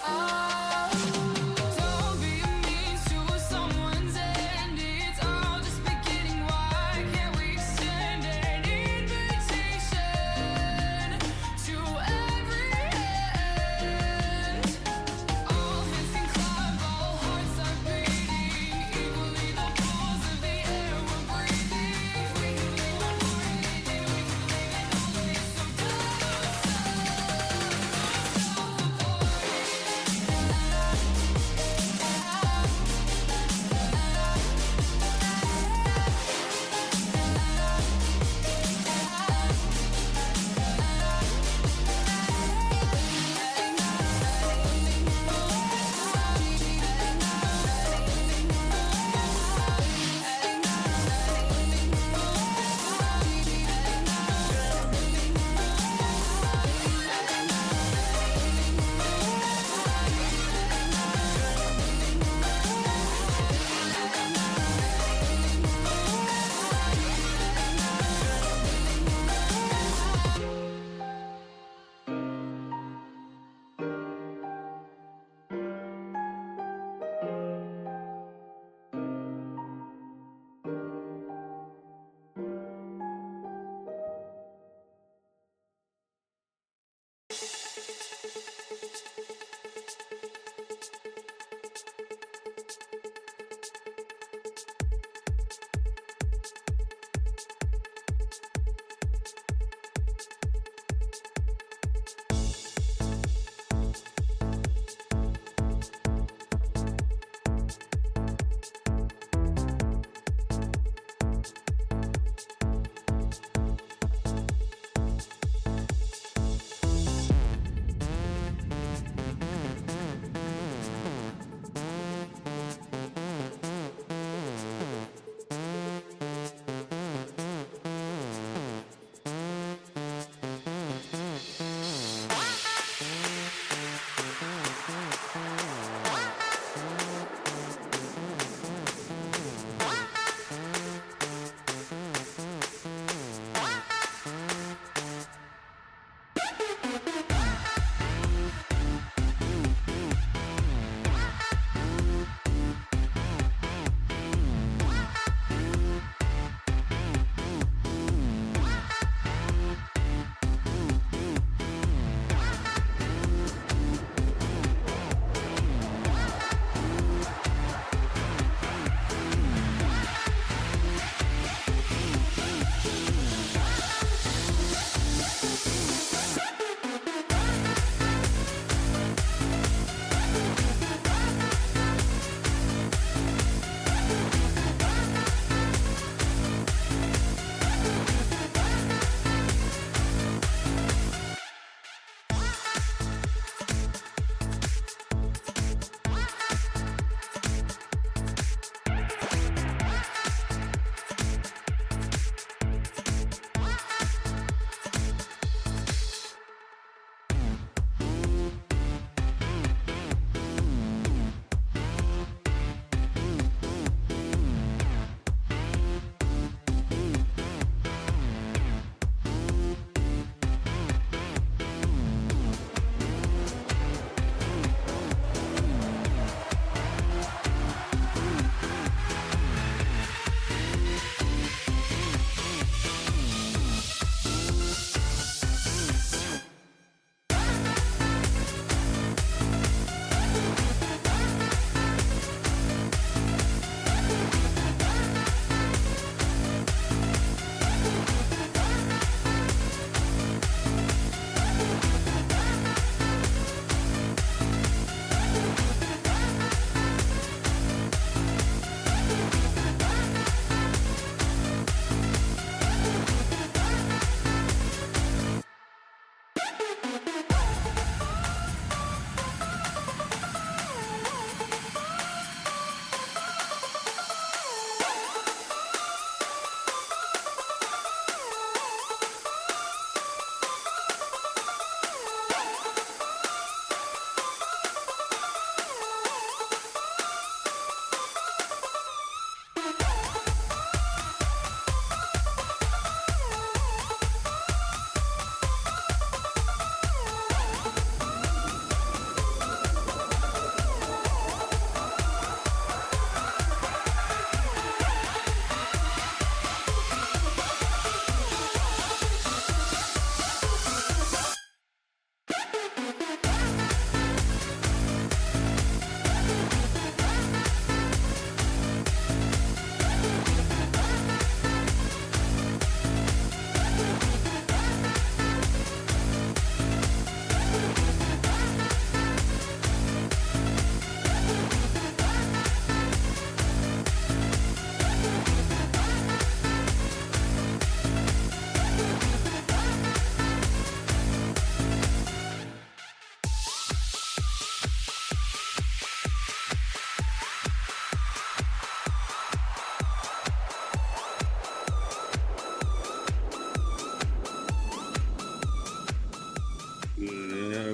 out. Don't be mean to someone's end. It's all just beginning. Why can't we extend an invitation to every end? All hands can clap, all hearts are beating equally. The pulse of the air we're breathing. We can leave one more anything. We can leave it all. So don't stop.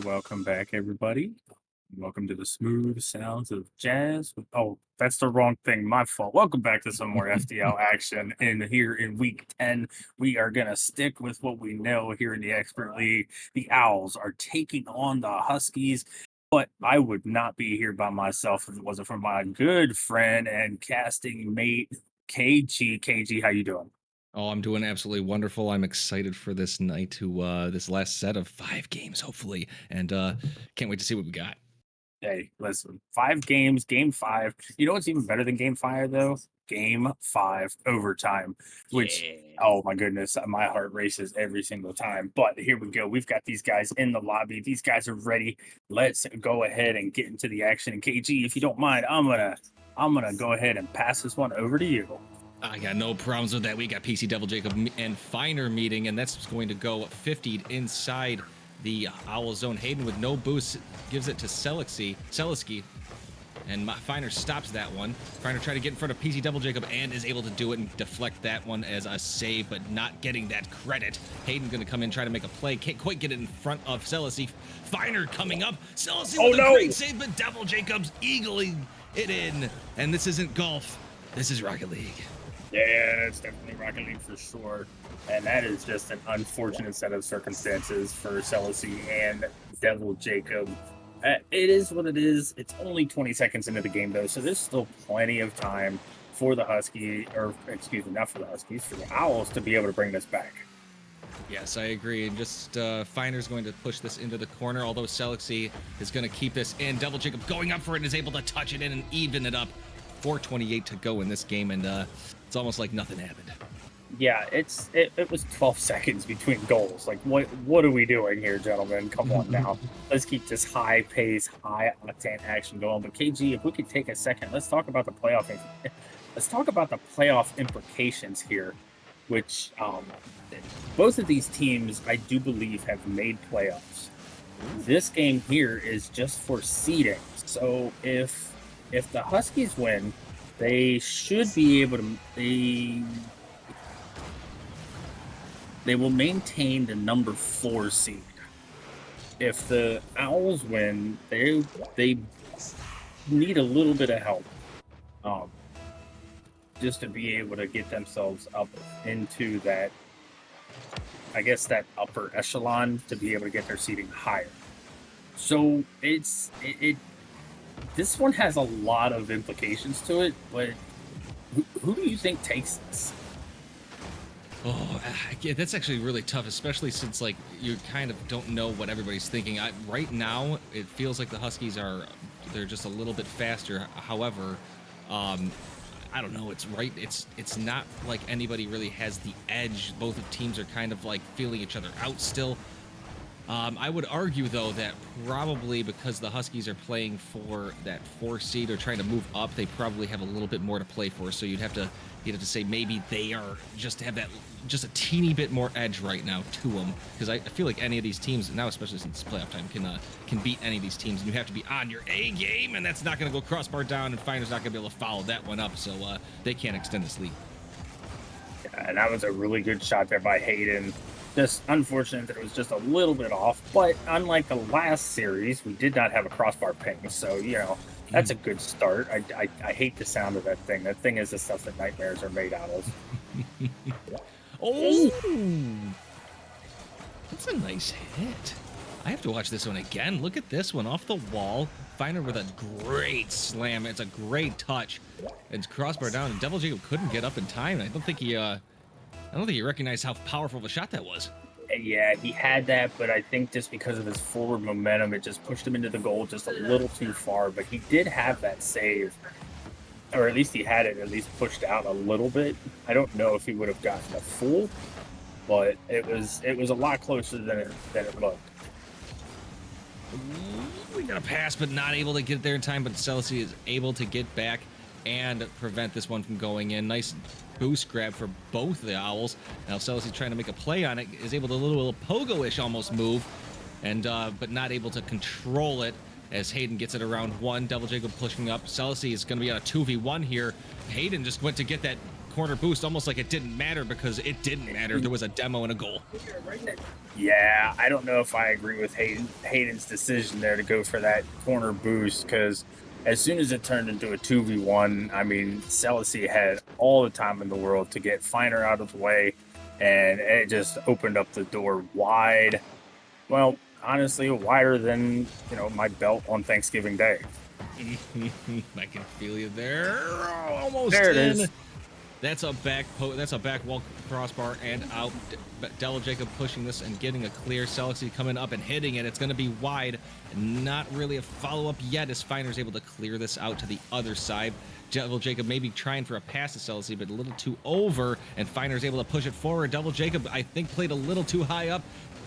Welcome back, everybody. Welcome to the smooth sounds of jazz. Oh, that's the wrong thing. My fault. Welcome back to some more FDL action. And here in week 10, we are going to stick with what we know here in the Expert League. The Owls are taking on the Huskies. But I would not be here by myself if it wasn't for my good friend and casting mate, KG. KG, how you doing? Oh, I'm doing absolutely wonderful. I'm excited for this night to this last set of 5 games, hopefully, and can't wait to see what we got. Hey, listen, 5 games, game 5. You know what's even better than game 5, though? Game 5 overtime, which, oh my goodness, my heart races every single time. But here we go. We've got these guys in the lobby. These guys are ready. Let's go ahead and get into the action. And KG, if you don't mind, I'm gonna go ahead and pass this one over to you. I got no problems with that. We got PC Devil Jacob and Finer meeting, and that's going to go 50 inside the Owl Zone. Hayden with no boost gives it to Seliski, and Finer stops that one. Finer tried to get in front of PC Devil Jacob and is able to do it and deflect that one as a save, but not getting that credit. Hayden going to come in, try to make a play. Can't quite get it in front of Seliski. Finer coming up. Seliski with a great save, but Devil Jacob's eagling it in. And this isn't golf. This is Rocket League. Yeah, it's definitely Rocket League for sure. And that is just an unfortunate set of circumstances for Celesi and Devil Jacob. It is what it is. It's only 20 seconds into the game, though, so there's still plenty of time for the Huskies, or excuse me, not for the Huskies, for the Owls to be able to bring this back. Yes, I agree. And just Finer's going to push this into the corner, although Selexy is going to keep this in. Devil Jacob going up for it and is able to touch it in and even it up. 4:28 to go in this game, and it's almost like nothing happened. Yeah, it was 12 seconds between goals. Like, what are we doing here, gentlemen? Come on now. Let's keep this high pace, high octane action going. But KG, if we could take a second, let's talk about the playoff. Let's talk about the playoff implications here, which both of these teams, I do believe, have made playoffs. This game here is just for seeding. So if the Huskies win, they should be able to. They will maintain the number 4 seed. If the Owls win, they need a little bit of help, just to be able to get themselves up into that, I guess, that upper echelon to be able to get their seeding higher. So this one has a lot of implications to it, but who do you think takes this? Oh, yeah, that's actually really tough, especially since like you kind of don't know what everybody's thinking. Right now, it feels like the Huskies they're just a little bit faster. However, I don't know. It's not like anybody really has the edge. Both of teams are kind of like feeling each other out still. I would argue, though, that probably because the Huskies are playing for that 4 seed or trying to move up, they probably have a little bit more to play for. So you'd have to say maybe they are just a teeny bit more edge right now to them, because I feel like any of these teams now, especially since it's playoff time, can beat any of these teams, and you have to be on your A game, and that's not going to go crossbar down, and Finer's not going to be able to follow that one up, so they can't extend this lead. Yeah, and that was a really good shot there by Hayden. Just unfortunate that it was just a little bit off, but unlike the last series, we did not have a crossbar ping, so, that's a good start. I hate the sound of that thing. That thing is the stuff that nightmares are made out of. Oh! That's a nice hit. I have to watch this one again. Look at this one off the wall. Finer with a great slam. It's a great touch. It's crossbar down, and Devil Jacob couldn't get up in time. I don't think he recognized how powerful of a shot that was. Yeah, he had that, but I think just because of his forward momentum, it just pushed him into the goal just a little too far. But he did have that save, or at least he had it at least pushed out a little bit. I don't know if he would have gotten a full, but it was a lot closer than it looked. We got a pass, but not able to get there in time. But Celsi is able to get back and prevent this one from going in. Nice boost grab for both the Owls. Now Celsi trying to make a play on it, is able to do a little pogo-ish almost move, and but not able to control it as Hayden gets it around 1. Devil Jacob pushing up. Celsi is going to be on a 2v1 here. Hayden just went to get that corner boost, almost like it didn't matter because it didn't matter. There was a demo and a goal. Yeah, I don't know if I agree with Hayden's decision there to go for that corner boost, because as soon as it turned into a 2v1, I mean, Selassie had all the time in the world to get Finer out of the way, and it just opened up the door wide. Well, honestly, wider than, my belt on Thanksgiving Day. I can feel you there. Oh, almost There it in. is. That's a back wall crossbar and out. Devil Jacob pushing this and getting a clear. Selassie coming up and hitting it. It's going to be wide. Not really a follow-up yet as Finer's able to clear this out to the other side. Devil Jacob maybe trying for a pass to Selassie, but a little too over, and Finer's able to push it forward. Devil Jacob, I think, played a little too high up.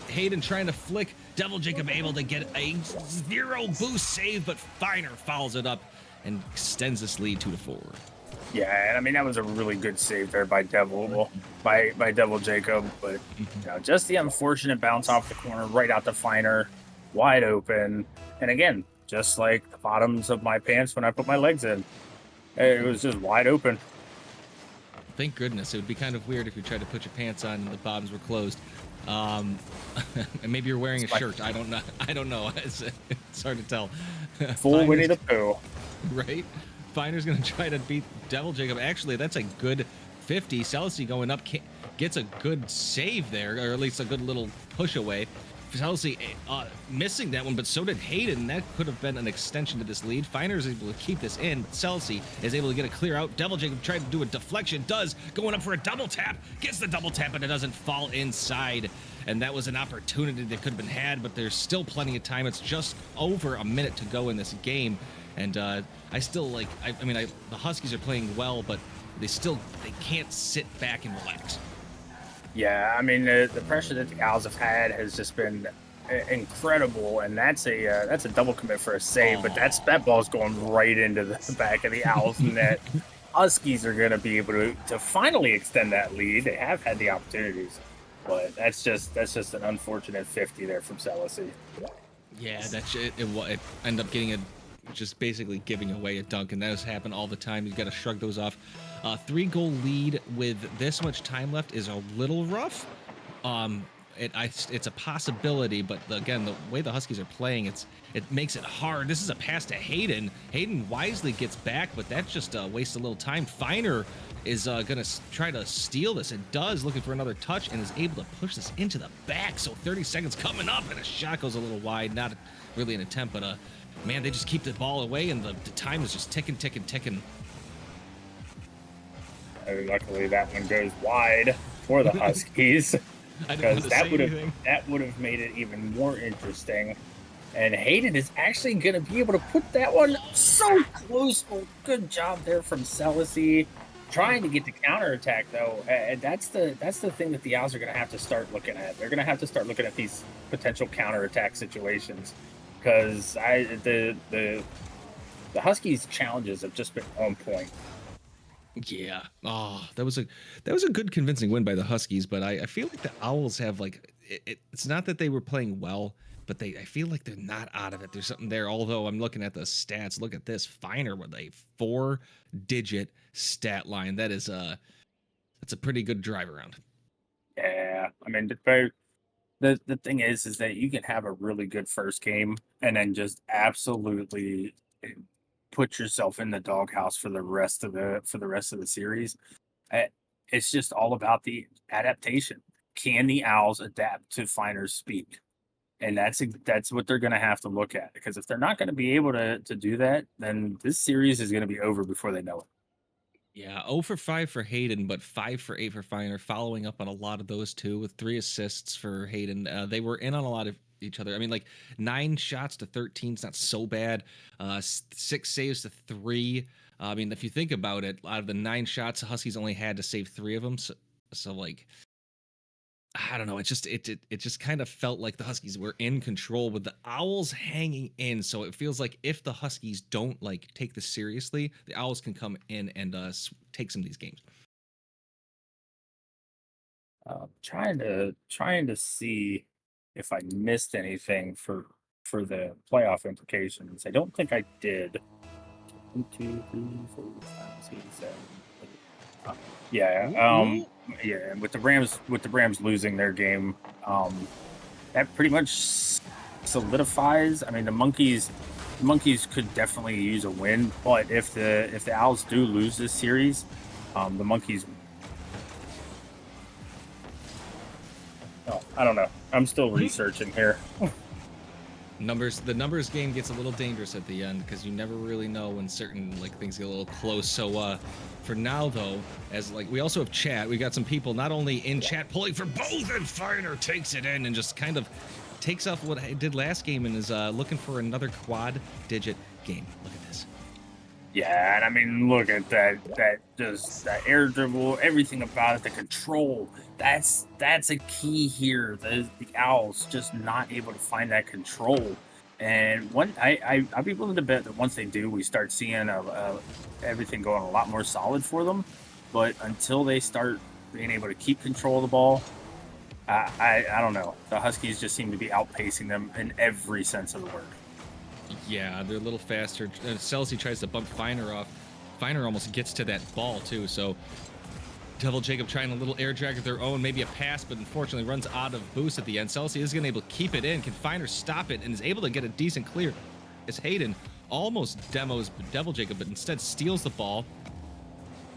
Hayden trying to flick. Devil Jacob able to get a 0 boost save, but Finer follows it up and extends this lead 2-4. Yeah, and I mean, that was a really good save there by Devil Jacob, but just the unfortunate bounce off the corner right out to Finer, wide open. And again, just like the bottoms of my pants when I put my legs in, it was just wide open. Thank goodness. It would be kind of weird if you tried to put your pants on and the bottoms were closed. And maybe you're wearing a shirt. I don't know. It's hard to tell. Full Winnie the Pooh. Right? Finer's going to try to beat Devil Jacob. Actually, that's a good 50. Selassie going up gets a good save there, or at least a good little push away. Selassie missing that one, but so did Hayden. That could have been an extension to this lead. Finer is able to keep this in. Selassie is able to get a clear out. Devil Jacob tried to do a deflection. Going up for a double tap. Gets the double tap, but it doesn't fall inside. And that was an opportunity that could have been had, but there's still plenty of time. It's just over a minute to go in this game. And I still the Huskies are playing well, but they can't sit back and relax. Yeah, I mean, the pressure that the Owls have had has just been incredible, and that's a double commit for a save, but that ball's going right into the back of the Owls net. Huskies are going to be able to finally extend that lead. They have had the opportunities, but that's just an unfortunate 50 there from Selassie. Yeah, it ended up getting just basically giving away a dunk, and those happen all the time. You got to shrug those off. 3-goal lead with this much time left is a little rough. It's a possibility, but again, the way the Huskies are playing, it makes it hard. This is a pass to Hayden. Hayden wisely gets back, but that just wastes a little time. Finer is gonna try to steal this, and does, looking for another touch, and is able to push this into the back. So 30 seconds coming up, and a shot goes a little wide. Not really an attempt, but man, they just keep the ball away, and the time is just ticking. Luckily, that one goes wide for the Huskies, because that would have made it even more interesting. And Hayden is actually going to be able to put that one so close. Well, good job there from Selassie, trying to get the counterattack though. And that's the thing that the Owls are going to have to start looking at. They're going to have to start looking at these potential counterattack situations, because the Huskies' challenges have just been on point. Yeah. Oh, that was a good convincing win by the Huskies, but I feel like the Owls have it's not that they were playing well, but I feel like they're not out of it. There's something there. Although I'm looking at the stats, look at this. Finer with a 4-digit stat line. That's a pretty good drive around. Yeah, I mean, the thing is that you can have a really good first game and then just absolutely put yourself in the doghouse for the rest of the series. It's just all about the adaptation. Can the Owls adapt to Finer's speed? And that's what they're going to have to look at, because if they're not going to be able to do that, then this series is going to be over before they know it. Yeah, 0 for 5 for Hayden, but 5 for 8 for Finer, following up on a lot of those two with 3 assists for Hayden. They were in on a lot of each other. I mean, 9 shots to 13 is not so bad. 6 saves to 3. I mean, if you think about it, out of the 9 shots, the Huskies only had to save 3 of them. So I don't know. It just kind of felt like the Huskies were in control with the Owls hanging in. So it feels like if the Huskies don't take this seriously, the Owls can come in and take some of these games. Trying to see if I missed anything for the playoff implications. I don't think I did. 1, 2, 3, 4, 5, 6, 7, 8. Yeah, yeah. With the Rams losing their game, that pretty much solidifies. I mean, the monkeys could definitely use a win, but if the Owls do lose this series, the monkeys. Oh, I don't know. I'm still researching here. The numbers game gets a little dangerous at the end because you never really know when certain like things get a little close. So for now though, as like we also have chat, we got some people not only in chat pulling for both, and Finer takes it in and just kind of takes off what I did last game and is looking for another quad digit game. Look at this. Yeah, and I mean, look at that air dribble, everything about it, the control. That's a key here. The Owls just not able to find that control. And I'd be willing to bet that once they do, we start seeing everything going a lot more solid for them. But until they start being able to keep control of the ball, I don't know. The Huskies just seem to be outpacing them in every sense of the word. Yeah, they're a little faster. Celsi tries to bump Finer off. Finer almost gets to that ball too. So Devil Jacob trying a little air drag of their own, maybe a pass, but unfortunately runs out of boost at the end. Celsi is going to be able to keep it in. Can Finer stop it and is able to get a decent clear as Hayden almost demos Devil Jacob, but instead steals the ball.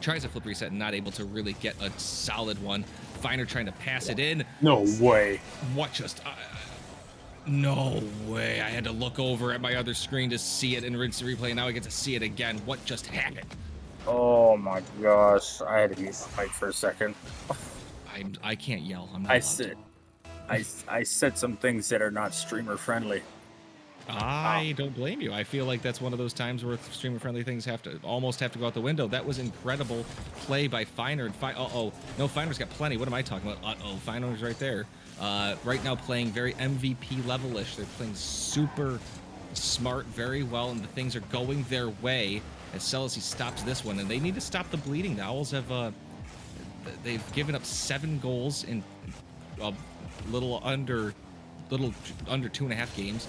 Tries a flip reset and not able to really get a solid one. Finer trying to pass it in. No way. What just... no way. I had to look over at my other screen to see it and rinse the replay, and now I get to see it again. What just happened? Oh my gosh. I had to mute the mic for a second. I can't yell. I'm not I said some things that are not streamer friendly. I don't blame you. I feel like that's one of those times where streamer friendly things almost have to go out the window. That was incredible play by Finer. No, Finer's got plenty. What am I talking about? Finer's right there. Right now playing very MVP level-ish. They're playing super smart, very well, and the things are going their way as Celsi stops this one. And they need to stop the bleeding. The Owls have they've given up 7 goals in a little under 2.5 games.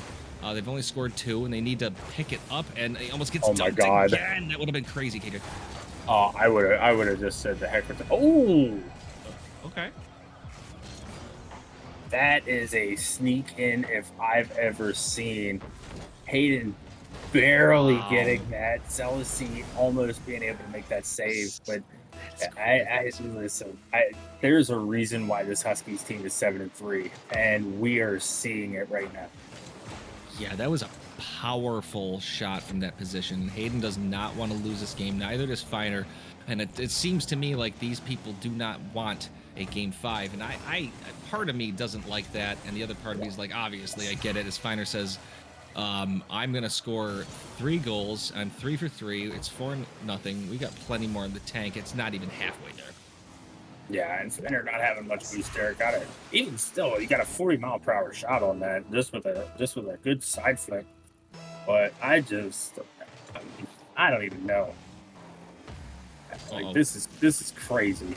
They've only scored 2, and they need to pick it up. And it almost gets dumped again. That would have been crazy, KJ. I would have just said the heck with it. Oh, okay. That is a sneak in if I've ever seen. Hayden barely getting that. Celsi almost being able to make that save, but listen. There's a reason why this Huskies team is 7-3, and we are seeing it right now. Yeah, that was a powerful shot from that position. Hayden does not want to lose this game. Neither does Finer. And it seems to me like these people do not want a game 5. And I part of me doesn't like that. And the other part of me is like, obviously, I get it. As Finer says, I'm going to score 3 goals. I'm 3 for 3. It's 4-0. We got plenty more in the tank. It's not even halfway there. Yeah, and Finer not having much boost there. Even still, you got a 40-mile-per-hour shot on that, just with a good side flick. But I don't even know. Like this is crazy.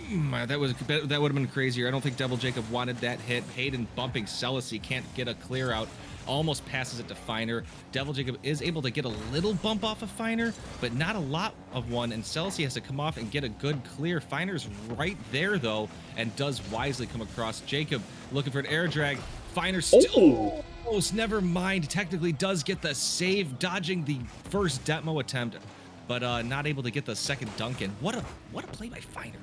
That would have been crazier. I don't think Devil Jacob wanted that hit. Hayden bumping Celsi, can't get a clear out. Almost passes it to Finer. Devil Jacob is able to get a little bump off of Finer, but not a lot of one, and Celsi has to come off and get a good clear. Finer's right there, though, and does wisely come across. Jacob looking for an air drag. Finer still almost, never mind, technically does get the save, dodging the first Detmo attempt, but not able to get the second dunk in. What a play by Finer.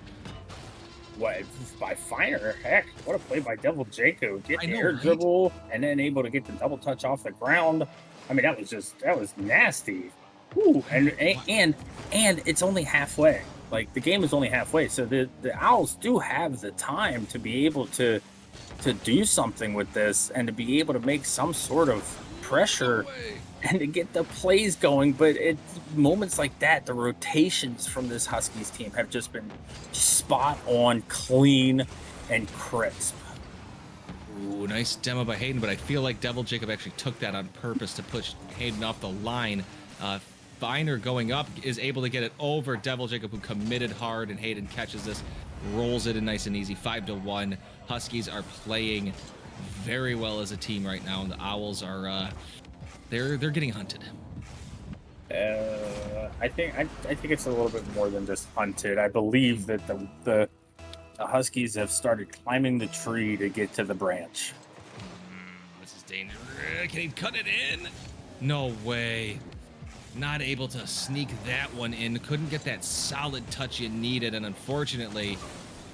What, by Finer? Heck, what a play by Devil Jacob. Get the air dribble and then able to get the double touch off the ground. I mean, that was nasty. Ooh, and it's only halfway. Like, the game is only halfway. So the Owls do have the time to be able to do something with this and to be able to make some sort of pressure and to get the plays going. But at moments like that, the rotations from this Huskies team have just been spot on, clean, and crisp. Ooh, nice demo by Hayden, but I feel like Devil Jacob actually took that on purpose to push Hayden off the line. Finer going up is able to get it over Devil Jacob, who committed hard, and Hayden catches this, rolls it in nice and easy, 5-1. Huskies are playing very well as a team right now, and the Owls are they're getting hunted. I think it's a little bit more than just hunted. I believe that the Huskies have started climbing the tree to get to the branch. This is dangerous. Can he cut it in? No way. Not able to sneak that one in. Couldn't get that solid touch you needed, and unfortunately,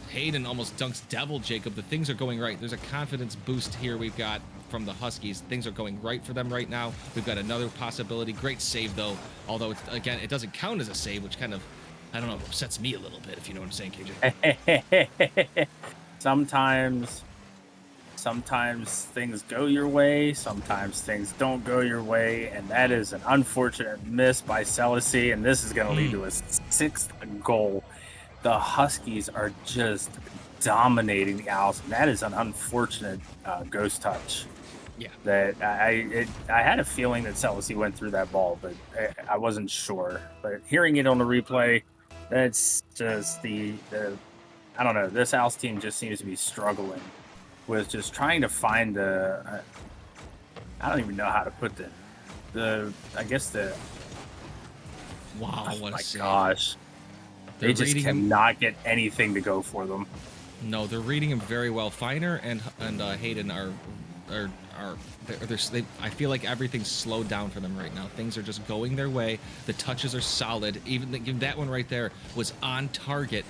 Hayden almost dunks Devil Jacob. The things are going right. There's a confidence boost here we've got from the Huskies. Things are going right for them right now. We've got another possibility. Great save, though. Although, again, it doesn't count as a save, which kind of, I don't know, upsets me a little bit, if you know what I'm saying, KJ. Sometimes things go your way, sometimes things don't go your way, and that is an unfortunate miss by Celisy, and this is going to lead to a 6th goal. The Huskies are just dominating the Owls, and that is an unfortunate ghost touch. Yeah. That I had a feeling that Celisy went through that ball, but I wasn't sure. But hearing it on the replay, that's just the I don't know. This Owls team just seems to be struggling with just trying to find the I don't even know how to put I guess the wow, oh what my a save. gosh. They just cannot get anything to go for them. No, they're reading him very well. Feiner and Hayden are I feel like everything's slowed down for them right now. Things are just going their way. The touches are solid. Even that one right there was on target.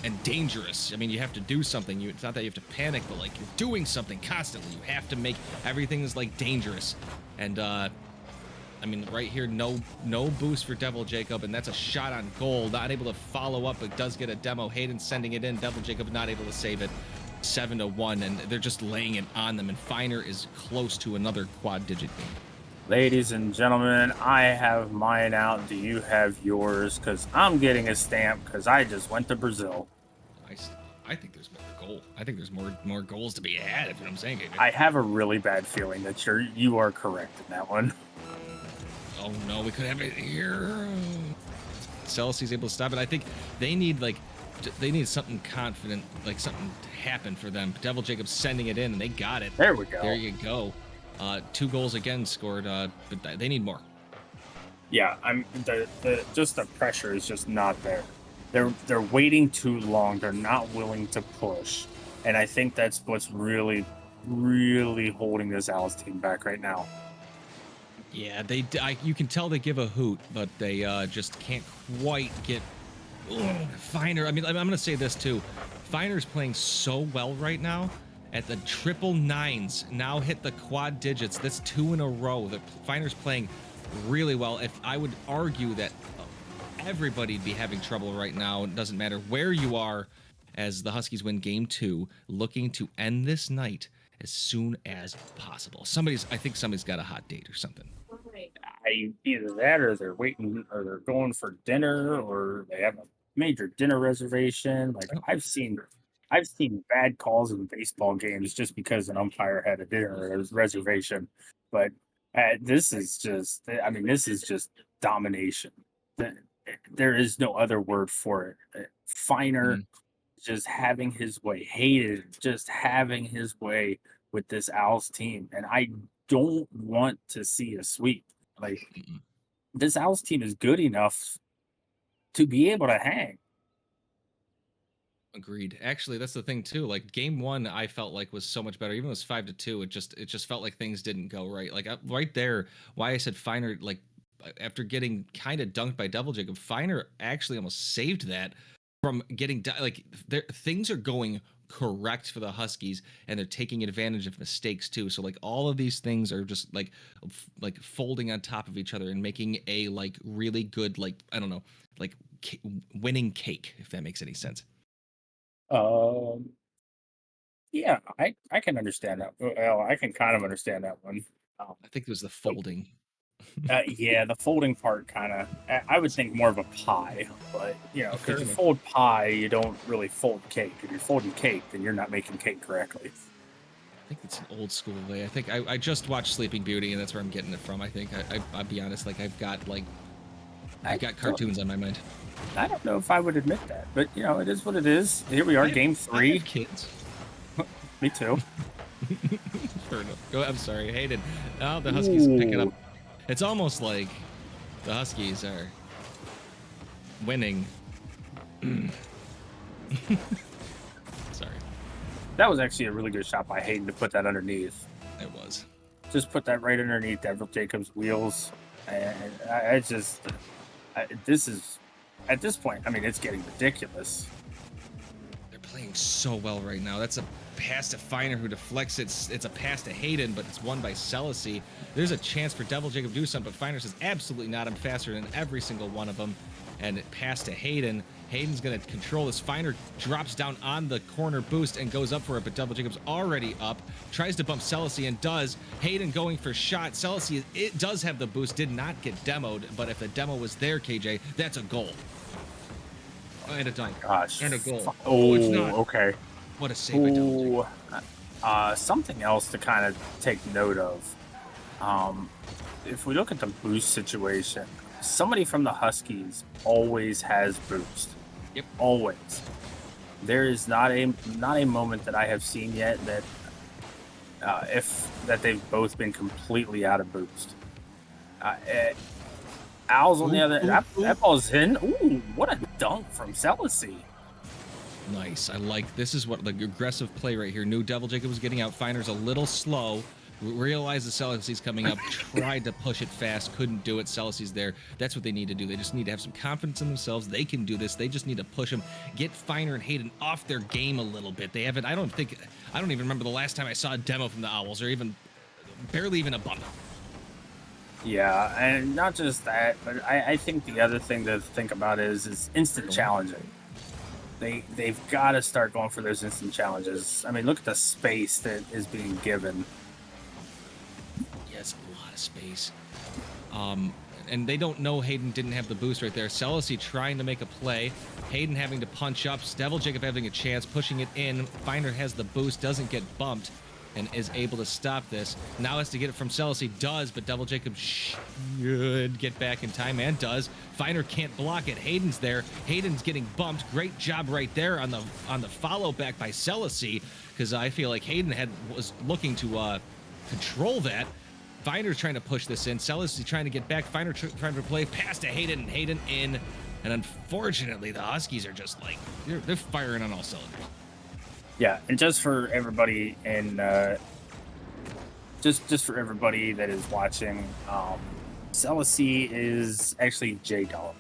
And dangerous. I mean, you have to do something. It's not that you have to panic, but like you're doing something constantly. You have to make everything is like dangerous. And I mean, right here, no boost for Devil Jacob, and that's a shot on goal. Not able to follow up, but does get a demo. Hayden sending it in. Devil Jacob not able to save it. 7-1, and they're just laying it on them. And Feiner is close to another quad-digit game. Ladies and gentlemen, I have mine out. Do you have yours? Because I'm getting a stamp because I just went to Brazil. I think there's more goal. I think there's more goals to be had, if you know what I'm saying. I have a really bad feeling that you are correct in that one. Oh no, we could have it here. Celisy's able to stop it. I think they need something confident, like something to happen for them. Devil Jacob sending it in, and they got it. There we go. There you go. 2 goals again scored, but they need more. Yeah, just the pressure is just not there. They're waiting too long. They're not willing to push, and I think that's what's really, really holding this Owls team back right now. Yeah, you can tell they give a hoot, but they just can't quite get Feiner. I mean, I'm going to say this too. Feiner's playing so well right now. At the 999s, now hit the quad digits. That's 2 in a row. The Feiner's playing really well. If I would argue that everybody'd be having trouble right now. It doesn't matter where you are, as the Huskies win game 2, looking to end this night as soon as possible. I think somebody's got a hot date or something. Either that, or they're waiting, or they're going for dinner, or they have a major dinner reservation. Like I've seen bad calls in baseball games just because an umpire had a dinner reservation. But this is just domination. There is no other word for it. Feiner just having his way, Hayden just having his way with this Owls team, and I don't want to see a sweep. Like this Owls team is good enough to be able to hang. Agreed. Actually, that's the thing too. Like game 1, I felt like was so much better. Even though it was 5-2, it just felt like things didn't go right. Like right there, why I said Feiner, like after getting kind of dunked by Devil Jacob, Feiner actually almost saved that from getting things are going correct for the Huskies, and they're taking advantage of mistakes too. So like all of these things are just like folding on top of each other and making a like really good, like I don't know, like winning cake, if that makes any sense. Yeah, I can understand that. Well, I can kind of understand that one. I think it was the folding. Yeah, the folding part kind of. I would think more of a pie, but because you enough. fold pie, you don't really fold cake. If you're folding cake, then you're not making cake correctly. I think it's an old school way. I think I just watched Sleeping Beauty, and that's where I'm getting it from. I think I'll be honest. Like I've got cartoons on my mind. I don't know if I would admit that, but it is what it is. Here we are, game 3. I have kids. Me too. Fair enough. I'm sorry, Hayden. Oh, the Huskies pick it up. It's almost like The Huskies are winning. Sorry. That was actually a really good shot by Hayden to put that underneath. It was. Just put that right underneath Devil Jacobs' wheels. And this is, at this point, I mean, it's getting ridiculous. They're playing so well right now. That's a pass to Feiner who deflects it. It's a pass to Hayden, but it's won by Selassie. There's a chance for Devil Jacob to do something, but Feiner says absolutely not. I'm faster than every single one of them. And it passed to Hayden. Hayden's going to control this. Feiner drops down on the corner boost and goes up for it, but Devil Jacob's already up. Tries to bump Selassie and does. Hayden going for shot. Selassie, it does have the boost, did not get demoed, but if the demo was there, KJ, that's a goal. And a dunk. Gosh. And a goal. Oh, it's not. Okay. What a save by Devil Jacob. Something else to kind of take note of. If we look at the boost situation, somebody from the Huskies always has boost. Yep. Always. There is not a moment that I have seen yet that they've both been completely out of boost. Owls on the other, that ball's in. Ooh, what a dunk from Selassie. Nice. I like this. Is what the aggressive play right here. Knew Devil Jacob was getting out. Feiner's a little slow. Realized the Selassie's coming up. Tried to push it fast. Couldn't do it. Selassie's there. That's what they need to do. They just need to have some confidence in themselves. They can do this. They just need to push them. Get Feiner and Hayden off their game a little bit. They haven't. I don't even remember the last time I saw a demo from the Owls, or even barely even a bump. Yeah, and not just that, but I think the other thing to think about is instant challenging. They've got to start going for those instant challenges. I mean, look at the space that is being given. Yeah, it's a lot of space. And they don't know Hayden didn't have the boost right there. Selassie trying to make a play. Hayden having to punch up. Devil Jacob having a chance, pushing it in. Feiner has the boost, doesn't get bumped, and is able to stop this. Now has to get it from Selassie, does, but Devil Jacob should get back in time, and does. Feiner can't block it. Hayden's there. Hayden's getting bumped. Great job right there on the follow back by Selassie, because I feel like Hayden was looking to control that. Feiner's trying to push this in. Selassie trying to get back. Feiner trying to play. Pass to Hayden, and Hayden in. And unfortunately, the Huskies are just like, they're firing on all cylinders. Yeah, and just for everybody just for everybody that is watching, Selassie is actually J-Dog.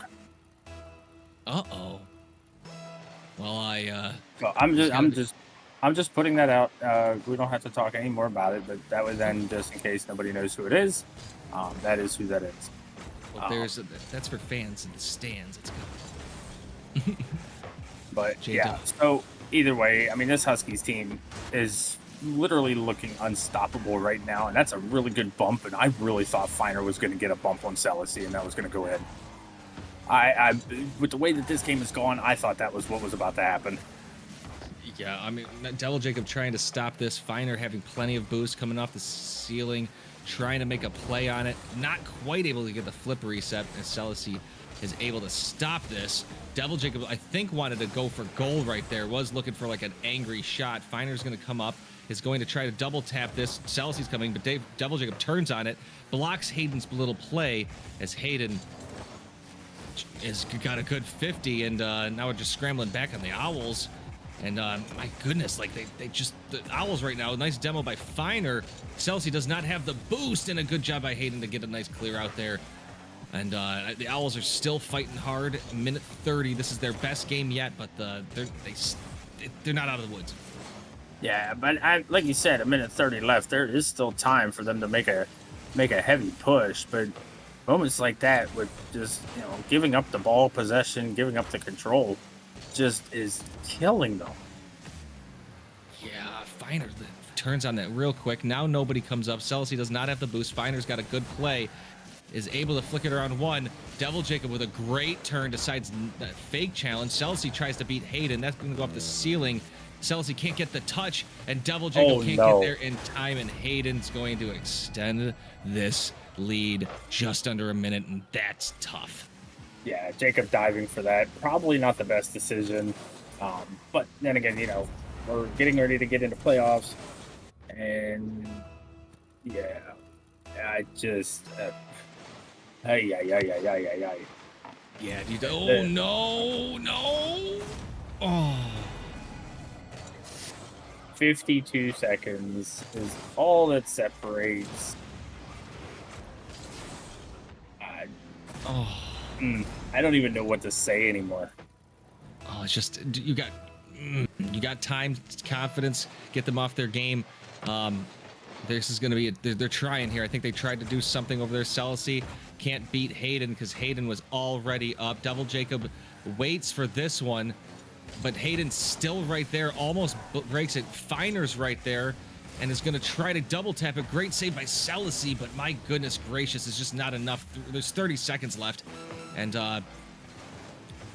Uh-oh. Well, So I'm just putting that out. We don't have to talk any more about it, but that was then just in case nobody knows who it is. That is who that is. well, that's for fans in the stands. It's good. But J-Dog. yeah, so either way, I mean, this Huskies team is literally looking unstoppable right now, and that's a really good bump, and I really thought Feiner was going to get a bump on Selassie, and that was going to go in. I with the way that this game is going, I thought that was what was about to happen. Yeah, I mean, Devil Jacob trying to stop this. Feiner having plenty of boost coming off the ceiling, trying to make a play on it. Not quite able to get the flip reset, as Selassie is able to stop this. Devil Jacob, I think, wanted to go for goal right there. Was looking for like an angry shot. Feiner's going to come up. Is going to try to double tap this. Selassie's coming, but Devil Jacob turns on it. Blocks Hayden's little play as Hayden has got a good 50, and now we're just scrambling back on the Owls. And my goodness, like the Owls right now, nice demo by Feiner. Selassie does not have the boost, and a good job by Hayden to get a nice clear out there. And the Owls are still fighting hard. Minute 30. This is their best game yet, but they're not out of the woods. Yeah, but like you said, a minute 30 left. There is still time for them to make a heavy push, but moments like that with just, giving up the ball possession, giving up the control, just is killing them. Yeah, Feiner turns on that real quick. Now nobody comes up. Selassie does not have the boost. Feiner's got a good play. Is able to flick it around one. Devil Jacob with a great turn decides that fake challenge. Selassie tries to beat Hayden. That's going to go off the ceiling. Selassie can't get the touch, and Devil Jacob can't get there in time, and Hayden's going to extend this lead just under a minute, and that's tough. Yeah, Jacob diving for that. Probably not the best decision. But then again, we're getting ready to get into playoffs. And yeah, I just... Ay, ay, ay, ay, ay, ay, ay. Yeah, dude. Oh no. Oh. 52 seconds is all that separates. Oh. I don't even know what to say anymore. Oh, it's just you got time, confidence, get them off their game. This is going to be they're trying here. I think they tried to do something over there. Selassie can't beat Hayden because Hayden was already up. Devil Jacob waits for this one, but Hayden's still right there, almost breaks it. Finer's right there and is going to try to double tap it. Great save by Selassie, but my goodness gracious, it's just not enough. There's 30 seconds left, and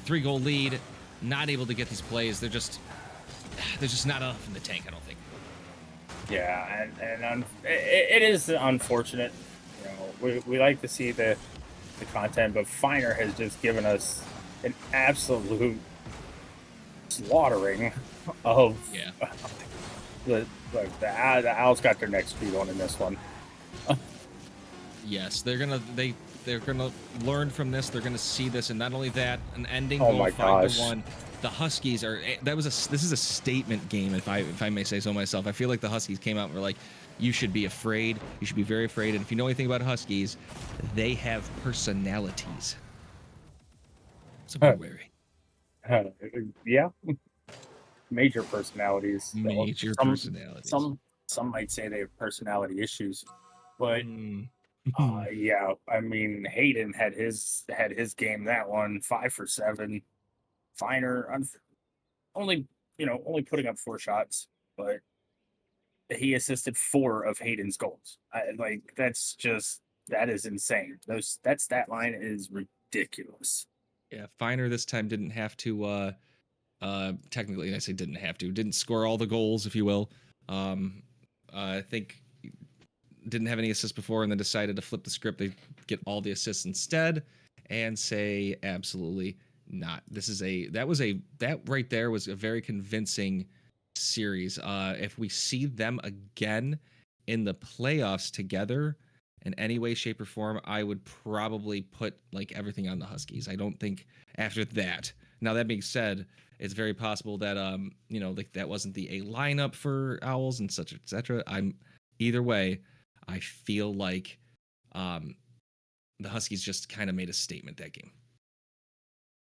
3-goal lead. Not able to get these plays. They're just not enough in the tank, I don't think. Yeah, and it is unfortunate. You know, we like to see the content, but Finer has just given us an absolute slaughtering of the Owls got their next speed on in this one. Yes, they're gonna learn from this. They're gonna see this, and not only that, an ending Oh goal, my 5-1. The Huskies are this is a statement game, if I may say so myself. I feel like the Huskies came out and were like, you should be afraid. You should be very afraid. And if you know anything about Huskies, they have personalities. So be wary. Yeah, major personalities. Major personalities. Some might say they have personality issues, but yeah, I mean Hayden had his game that one 5 for 7. Finer only only putting up 4 shots, but he assisted 4 of Hayden's goals. That is insane. That stat line is ridiculous. Yeah, Finer this time didn't have to technically I say didn't score all the goals, if you will. I think didn't have any assists before and then decided to flip the script. They get all the assists instead and say absolutely not. That right there was a very convincing series. If we see them again in the playoffs together in any way, shape, or form, I would probably put like everything on the Huskies. I don't think after that. Now that being said, it's very possible that like that wasn't the A lineup for Owls and such etc. I'm either way. I feel like the Huskies just kind of made a statement that game.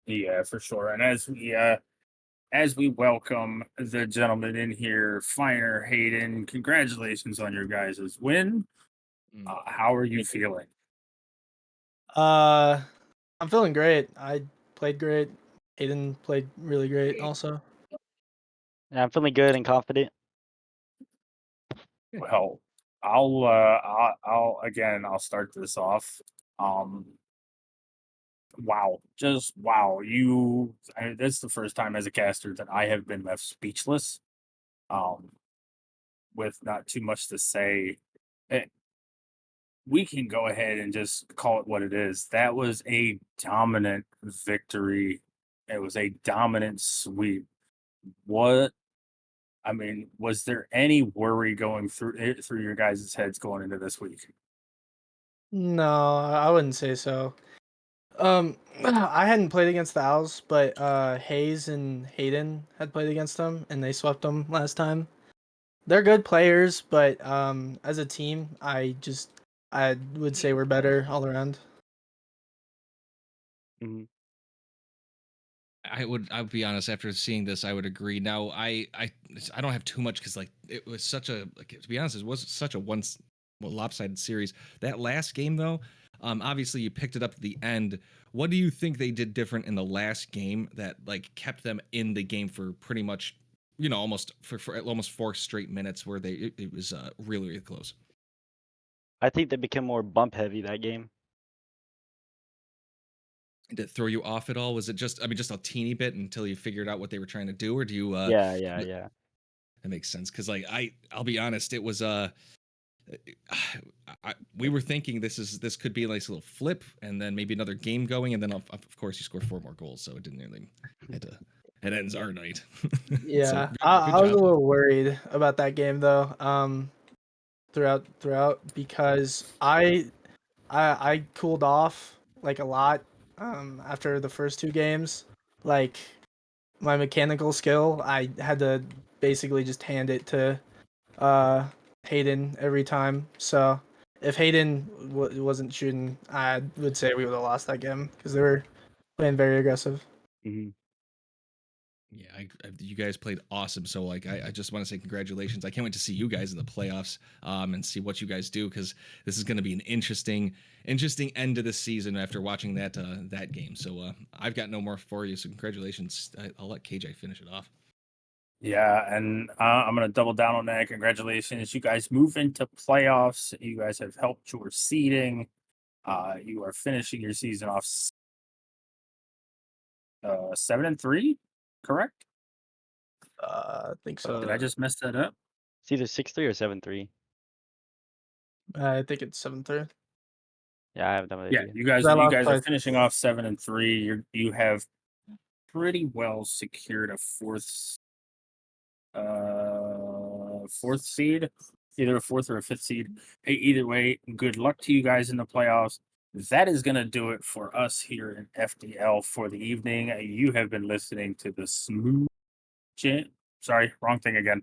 Yeah, for sure. And as we welcome the gentleman in here, Finer Hayden, congratulations on your guys' win. How are you feeling? I'm feeling great. I played great. Hayden played really great also. Yeah, I'm feeling good and confident. Well, I'll start this off. Wow, just wow. That's the first time as a caster that I have been left speechless. Um, with not too much to say. Eh, we can go ahead and just call it what it is. That was a dominant victory. It was a dominant sweep. What I mean, was there any worry going through your guys' heads going into this week? No, I wouldn't say so. I hadn't played against the Owls, but Hayes and Hayden had played against them, and they swept them last time. They're good players, but as a team, I would say we're better all around. I would be honest, after seeing this I would agree. Now I don't have too much because like it was such a to be honest, it was such a lopsided series. That last game though, obviously you picked it up at the end. What do you think they did different in the last game that like kept them in the game for pretty much almost for almost 4 straight minutes where it was really, really close? I think they became more bump heavy that game. Did it throw you off at all? Was it just just a teeny bit until you figured out what they were trying to do, or do you Yeah. that makes sense because like I'll be honest, it was we were thinking this could be a nice little flip and then maybe another game going, and then of course you score 4 more goals, so it didn't really it ends our night. Yeah, So good I was a job. little worried about that game though. Throughout because I cooled off like a lot after the first two games. Like my mechanical skill, I had to basically just hand it to uh Hayden every time. So if Hayden wasn't shooting, I would say we would have lost that game because they were playing very aggressive. Mhm. Yeah, you guys played awesome. So like, I just want to say congratulations. I can't wait to see you guys in the playoffs, and see what you guys do because this is going to be an interesting end of the season after watching that game. So I've got no more for you. So congratulations. I'll let KJ finish it off. Yeah, and I'm gonna double down on that. Congratulations, you guys move into playoffs. You guys have helped your seeding. You are finishing your season off 7-3, correct? I think Or did I so. just mess that up? It's either 6-3 or 7-3. I think it's 7-3. Yeah, I have no Yeah, idea. you 'Cause guys I you lost guys are twice. finishing off 7-3. You have pretty well secured a fourth seed, either a fourth or a fifth seed. Hey, either way, good luck to you guys in the playoffs. That is going to do it for us here in FDL for the evening. You have been listening to the Smooth Sorry, wrong thing again.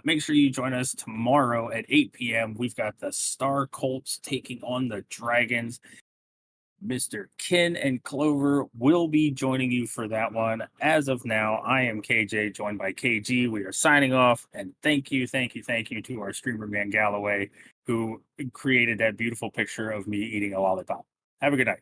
Make sure you join us tomorrow at 8 p.m. We've got the Star Colts taking on the Dragons. Mr. Ken and Clover will be joining you for that one. As of now, I am KJ, joined by KG. We are signing off, and thank you to our streamer man Galloway, who created that beautiful picture of me eating a lollipop. Have a good night.